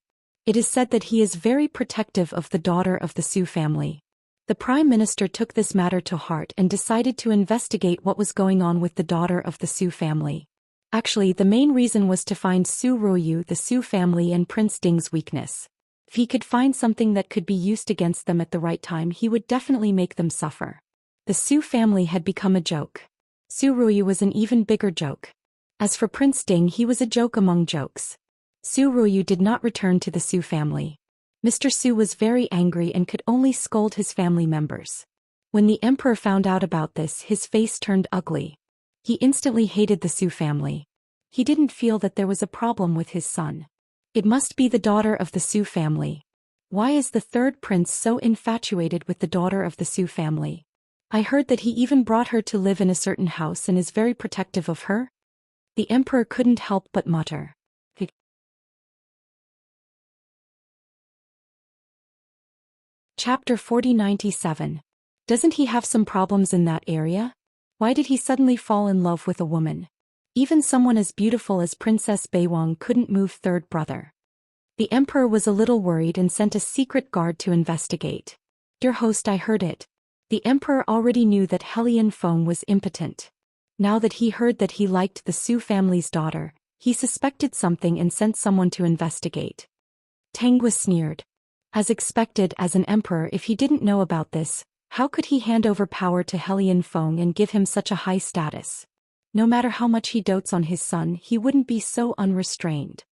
It is said that he is very protective of the daughter of the Su family. The Prime Minister took this matter to heart and decided to investigate what was going on with the daughter of the Su family. Actually, the main reason was to find Su Ruoyu, the Su family, and Prince Ding's weakness. If he could find something that could be used against them at the right time, he would definitely make them suffer. The Su family had become a joke. Su Ruoyu was an even bigger joke. As for Prince Ding, he was a joke among jokes. Su Ruoyu did not return to the Su family. Mr. Su was very angry and could only scold his family members. When the emperor found out about this, his face turned ugly. He instantly hated the Su family. He didn't feel that there was a problem with his son. It must be the daughter of the Su family. Why is the third prince so infatuated with the daughter of the Su family? I heard that he even brought her to live in a certain house and is very protective of her. The emperor couldn't help but mutter. Chapter 4097. Doesn't he have some problems in that area? Why did he suddenly fall in love with a woman? Even someone as beautiful as Princess Beiwang couldn't move third brother. The emperor was a little worried and sent a secret guard to investigate. Dear host, I heard it. The emperor already knew that Helian Feng was impotent. Now that he heard that he liked the Su family's daughter, he suspected something and sent someone to investigate. Tangwa sneered. As expected, as an emperor, if he didn't know about this, how could he hand over power to Helian Feng and give him such a high status? No matter how much he dotes on his son, he wouldn't be so unrestrained.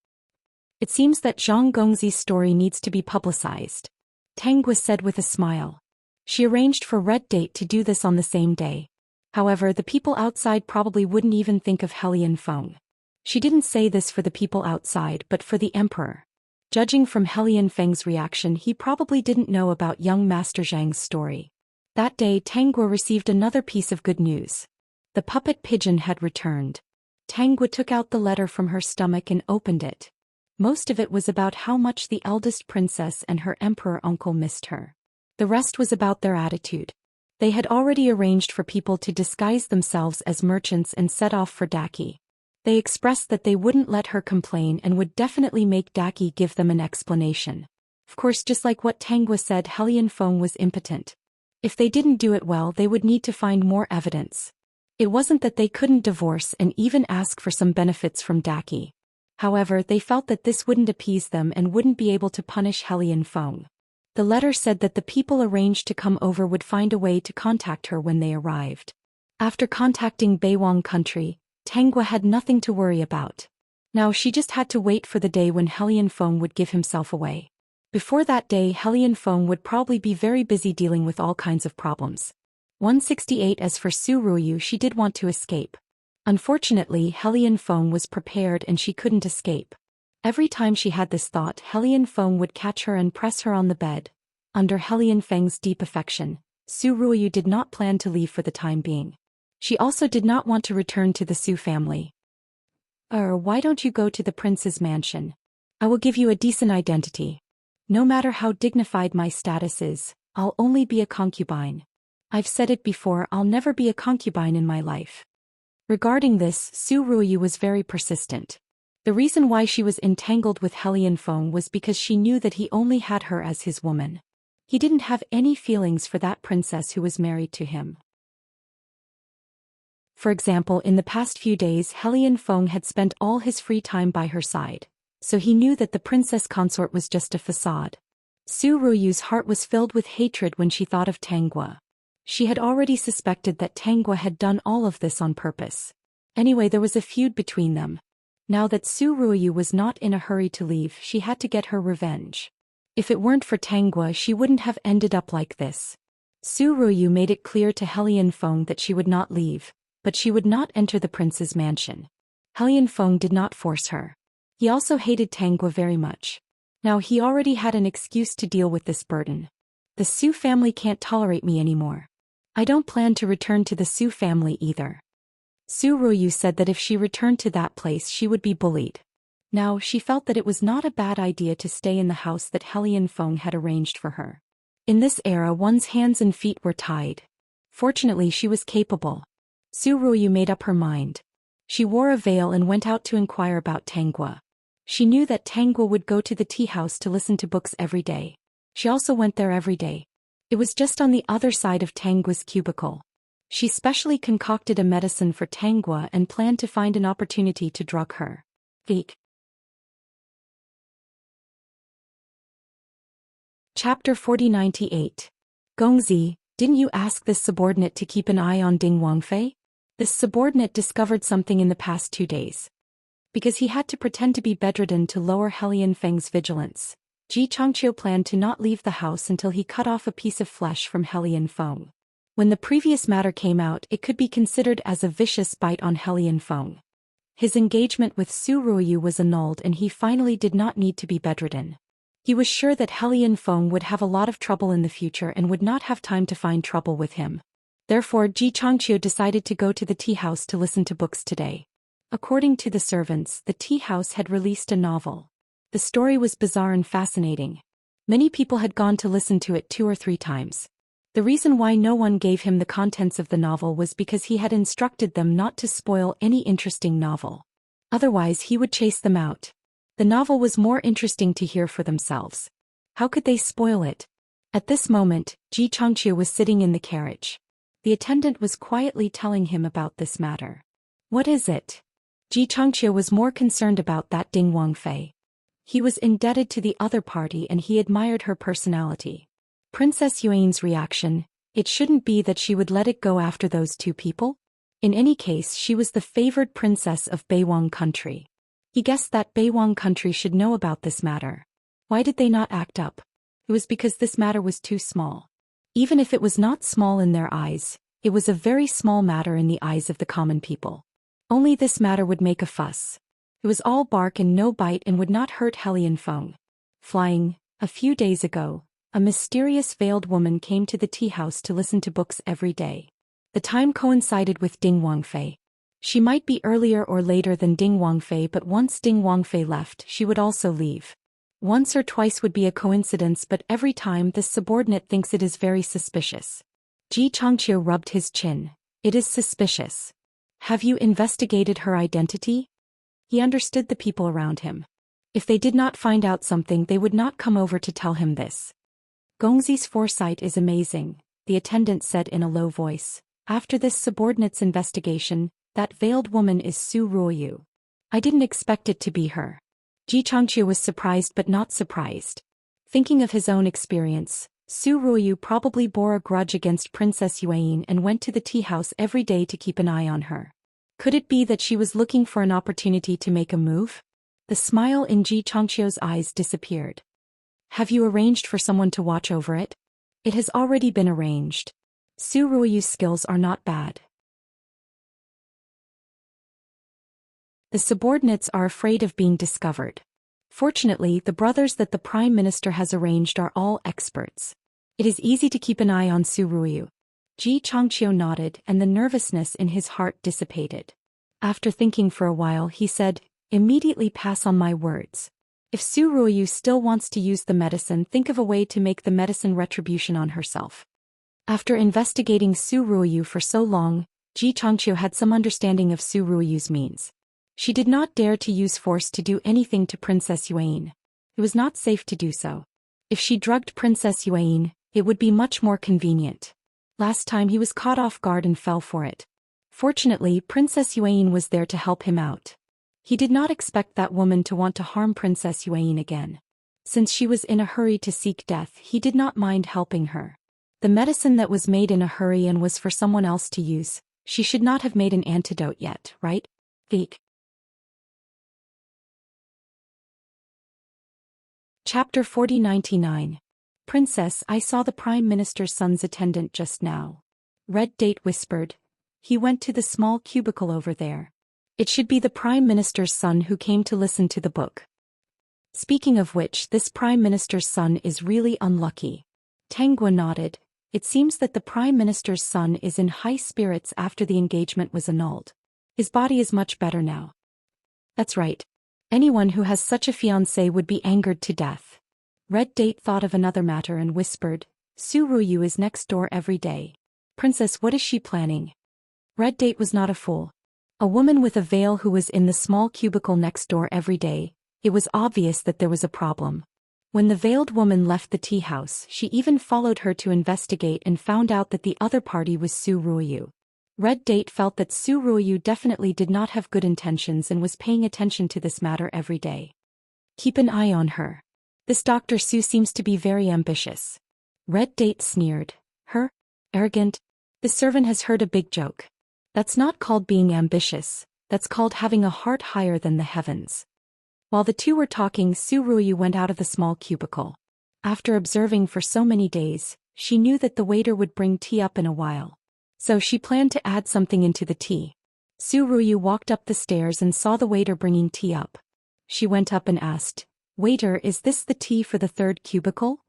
It seems that Zhang Gongzi's story needs to be publicized. Tangwa said with a smile. She arranged for Red Date to do this on the same day. However, the people outside probably wouldn't even think of Helian Feng. She didn't say this for the people outside but for the emperor. Judging from Helian Feng's reaction, he probably didn't know about young Master Zhang's story. That day, Tangwa received another piece of good news. The puppet pigeon had returned. Tangwa took out the letter from her stomach and opened it. Most of it was about how much the eldest princess and her emperor uncle missed her. The rest was about their attitude. They had already arranged for people to disguise themselves as merchants and set off for Daki. They expressed that they wouldn't let her complain and would definitely make Daki give them an explanation. Of course, just like what Tangwa said, Hellion Feng was impotent. If they didn't do it well, they would need to find more evidence. It wasn't that they couldn't divorce and even ask for some benefits from Daki. However, they felt that this wouldn't appease them and wouldn't be able to punish Hellion Feng. The letter said that the people arranged to come over would find a way to contact her when they arrived. After contacting Beiwang country, Tangwa had nothing to worry about. Now she just had to wait for the day when Hellion Feng would give himself away. Before that day, Hellion Feng would probably be very busy dealing with all kinds of problems. 168. As for Su Ruoyu, she did want to escape. Unfortunately, Hellion Feng was prepared and she couldn't escape. Every time she had this thought, Hellion Feng would catch her and press her on the bed. Under Hellion Feng's deep affection, Su Ruoyu did not plan to leave for the time being. She also did not want to return to the Su family. Why don't you go to the prince's mansion? I will give you a decent identity. No matter how dignified my status is, I'll only be a concubine. I've said it before, I'll never be a concubine in my life. Regarding this, Su Ruoyu was very persistent. The reason why she was entangled with Hellion Feng was because she knew that he only had her as his woman. He didn't have any feelings for that princess who was married to him. For example, in the past few days, Hellion Feng had spent all his free time by her side, so he knew that the princess consort was just a facade. Su Ruoyu's heart was filled with hatred when she thought of Tangwa. She had already suspected that Tangwa had done all of this on purpose. Anyway, there was a feud between them. Now that Su Ruoyu was not in a hurry to leave, she had to get her revenge. If it weren't for Tangwa, she wouldn't have ended up like this. Su Ruoyu made it clear to Hellion Feng that she would not leave, but she would not enter the prince's mansion. Hellion Feng did not force her. He also hated Tangwa very much. Now he already had an excuse to deal with this burden. The Su family can't tolerate me anymore. I don't plan to return to the Su family either. Su Ruoyu said that if she returned to that place she would be bullied. Now she felt that it was not a bad idea to stay in the house that Hellion Feng had arranged for her. In this era, one's hands and feet were tied. Fortunately, she was capable. Su Ruoyu made up her mind. She wore a veil and went out to inquire about Tangwa. She knew that Tangwa would go to the tea house to listen to books every day. She also went there every day. It was just on the other side of Tangwa's cubicle. She specially concocted a medicine for Tangwa and planned to find an opportunity to drug her. Geek. Chapter 4098. Gongzi, didn't you ask this subordinate to keep an eye on Ding Wangfei? This subordinate discovered something in the past 2 days. Because he had to pretend to be bedridden to lower Hellion Feng's vigilance, Ji Changqiu planned to not leave the house until he cut off a piece of flesh from Hellion Feng. When the previous matter came out, it could be considered as a vicious bite on Hellion Feng. His engagement with Su Ruoyu was annulled and he finally did not need to be bedridden. He was sure that Hellion Feng would have a lot of trouble in the future and would not have time to find trouble with him. Therefore, Ji Changqiu decided to go to the tea house to listen to books today. According to the servants, the tea house had released a novel. The story was bizarre and fascinating. Many people had gone to listen to it 2 or 3 times. The reason why no one gave him the contents of the novel was because he had instructed them not to spoil any interesting novel. Otherwise, he would chase them out. The novel was more interesting to hear for themselves. How could they spoil it? At this moment, Ji Changqiu was sitting in the carriage. The attendant was quietly telling him about this matter. What is it? Ji Changqiu was more concerned about that Ding Wangfei. He was indebted to the other party and he admired her personality. Princess Yuan's reaction, it shouldn't be that she would let it go after those 2 people. In any case, she was the favored princess of Beiwang country. He guessed that Beiwang country should know about this matter. Why did they not act up? It was because this matter was too small. Even if it was not small in their eyes, it was a very small matter in the eyes of the common people. Only this matter would make a fuss. It was all bark and no bite and would not hurt Hellion Feng. Flying, a few days ago, a mysterious veiled woman came to the tea house to listen to books every day. The time coincided with Ding Wangfei. She might be earlier or later than Ding Wangfei, but once Ding Wangfei left, she would also leave. Once or twice would be a coincidence, but every time this subordinate thinks it is very suspicious. Ji Changqiu rubbed his chin. It is suspicious. Have you investigated her identity? He understood the people around him. If they did not find out something, they would not come over to tell him this. Gongzi's foresight is amazing, the attendant said in a low voice. After this subordinate's investigation, that veiled woman is Su Ruoyu. I didn't expect it to be her. Ji Changqiu was surprised but not surprised. Thinking of his own experience, Su Ruoyu probably bore a grudge against Princess Yuan and went to the tea house every day to keep an eye on her. Could it be that she was looking for an opportunity to make a move? The smile in Ji Changqiu's eyes disappeared. Have you arranged for someone to watch over it? It has already been arranged. Su Ruoyu's skills are not bad. The subordinates are afraid of being discovered. Fortunately, the brothers that the Prime Minister has arranged are all experts. It is easy to keep an eye on Su Ruoyu. Ji Changqiu nodded and the nervousness in his heart dissipated. After thinking for a while, he said, "Immediately pass on my words. If Su Ruoyu still wants to use the medicine, think of a way to make the medicine retribution on herself." After investigating Su Ruoyu for so long, Ji Changqiu had some understanding of Su Ruoyu's means. She did not dare to use force to do anything to Princess Yuan. It was not safe to do so. If she drugged Princess Yuan, it would be much more convenient. Last time he was caught off guard and fell for it. Fortunately, Princess Yuan was there to help him out. He did not expect that woman to want to harm Princess Yuan again. Since she was in a hurry to seek death, he did not mind helping her. The medicine that was made in a hurry and was for someone else to use, she should not have made an antidote yet, right? Thiek. Chapter 4099. Princess, I saw the Prime Minister's son's attendant just now. Red Date whispered. He went to the small cubicle over there. It should be the Prime Minister's son who came to listen to the book. Speaking of which, this Prime Minister's son is really unlucky. Tangua nodded. It seems that the Prime Minister's son is in high spirits after the engagement was annulled. His body is much better now. That's right. Anyone who has such a fiancé would be angered to death. Red Date thought of another matter and whispered, Su Ruoyu is next door every day. Princess, what is she planning? Red Date was not a fool. A woman with a veil who was in the small cubicle next door every day, it was obvious that there was a problem. When the veiled woman left the tea house, she even followed her to investigate and found out that the other party was Su Ruoyu. Red Date felt that Su Ruoyu definitely did not have good intentions and was paying attention to this matter every day. Keep an eye on her. This Dr. Su seems to be very ambitious. Red Date sneered. Her? Arrogant? The servant has heard a big joke. That's not called being ambitious, that's called having a heart higher than the heavens. While the two were talking, Su Ruoyu went out of the small cubicle. After observing for so many days, she knew that the waiter would bring tea up in a while. So she planned to add something into the tea. Su Ruoyu walked up the stairs and saw the waiter bringing tea up. She went up and asked, Waiter, is this the tea for the third cubicle?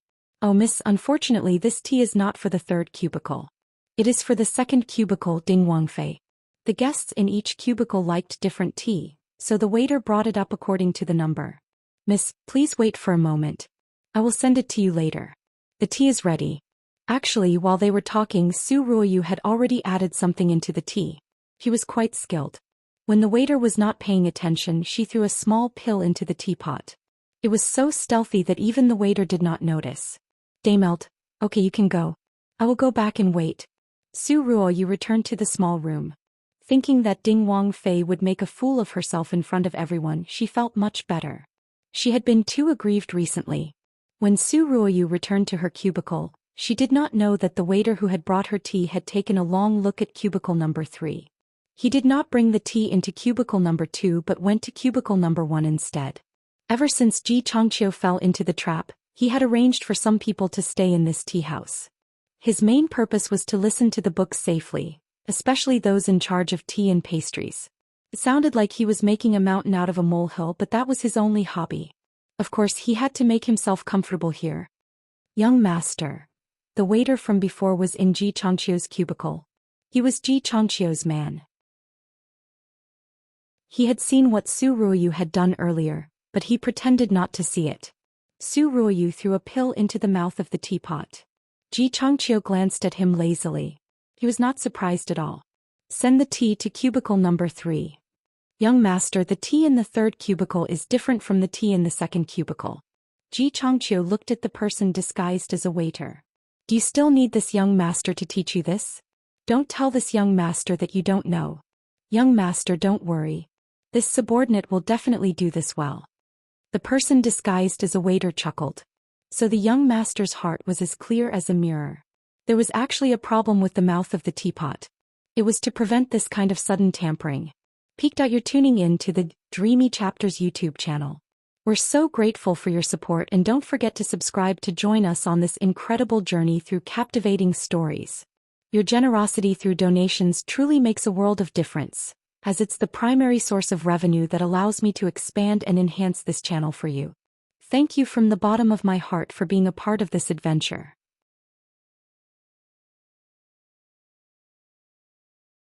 Oh miss, unfortunately this tea is not for the third cubicle. It is for the second cubicle, Ding Wangfei. The guests in each cubicle liked different tea, so the waiter brought it up according to the number. Miss, please wait for a moment. I will send it to you later. The tea is ready. Actually, while they were talking, Su Ruoyu had already added something into the tea. He was quite skilled. When the waiter was not paying attention, she threw a small pill into the teapot. It was so stealthy that even the waiter did not notice. Damelt, okay, you can go. I will go back and wait. Su Ruoyu returned to the small room. Thinking that Ding Wangfei would make a fool of herself in front of everyone, she felt much better. She had been too aggrieved recently. When Su Ruoyu returned to her cubicle, she did not know that the waiter who had brought her tea had taken a long look at cubicle number 3. He did not bring the tea into cubicle number 2 but went to cubicle number 1 instead. Ever since Ji Changqiu fell into the trap, he had arranged for some people to stay in this tea house. His main purpose was to listen to the books safely, especially those in charge of tea and pastries. It sounded like he was making a mountain out of a molehill, but that was his only hobby. Of course, he had to make himself comfortable here. Young master. The waiter from before was in Ji Changqiu's cubicle. He was Ji Changqiu's man. He had seen what Su Ruoyu had done earlier, but he pretended not to see it. Su Ruoyu threw a pill into the mouth of the teapot. Ji Changqiu glanced at him lazily. He was not surprised at all. Send the tea to cubicle number 3. Young master, the tea in the third cubicle is different from the tea in the second cubicle. Ji Changqiu looked at the person disguised as a waiter. Do you still need this young master to teach you this? Don't tell this young master that you don't know. Young master, don't worry. This subordinate will definitely do this well. The person disguised as a waiter chuckled. So the young master's heart was as clear as a mirror. There was actually a problem with the mouth of the teapot. It was to prevent this kind of sudden tampering. Peeked out, you're tuning in to the Dreamy Chapters YouTube channel. We're so grateful for your support, and don't forget to subscribe to join us on this incredible journey through captivating stories. Your generosity through donations truly makes a world of difference, as it's the primary source of revenue that allows me to expand and enhance this channel for you. Thank you from the bottom of my heart for being a part of this adventure.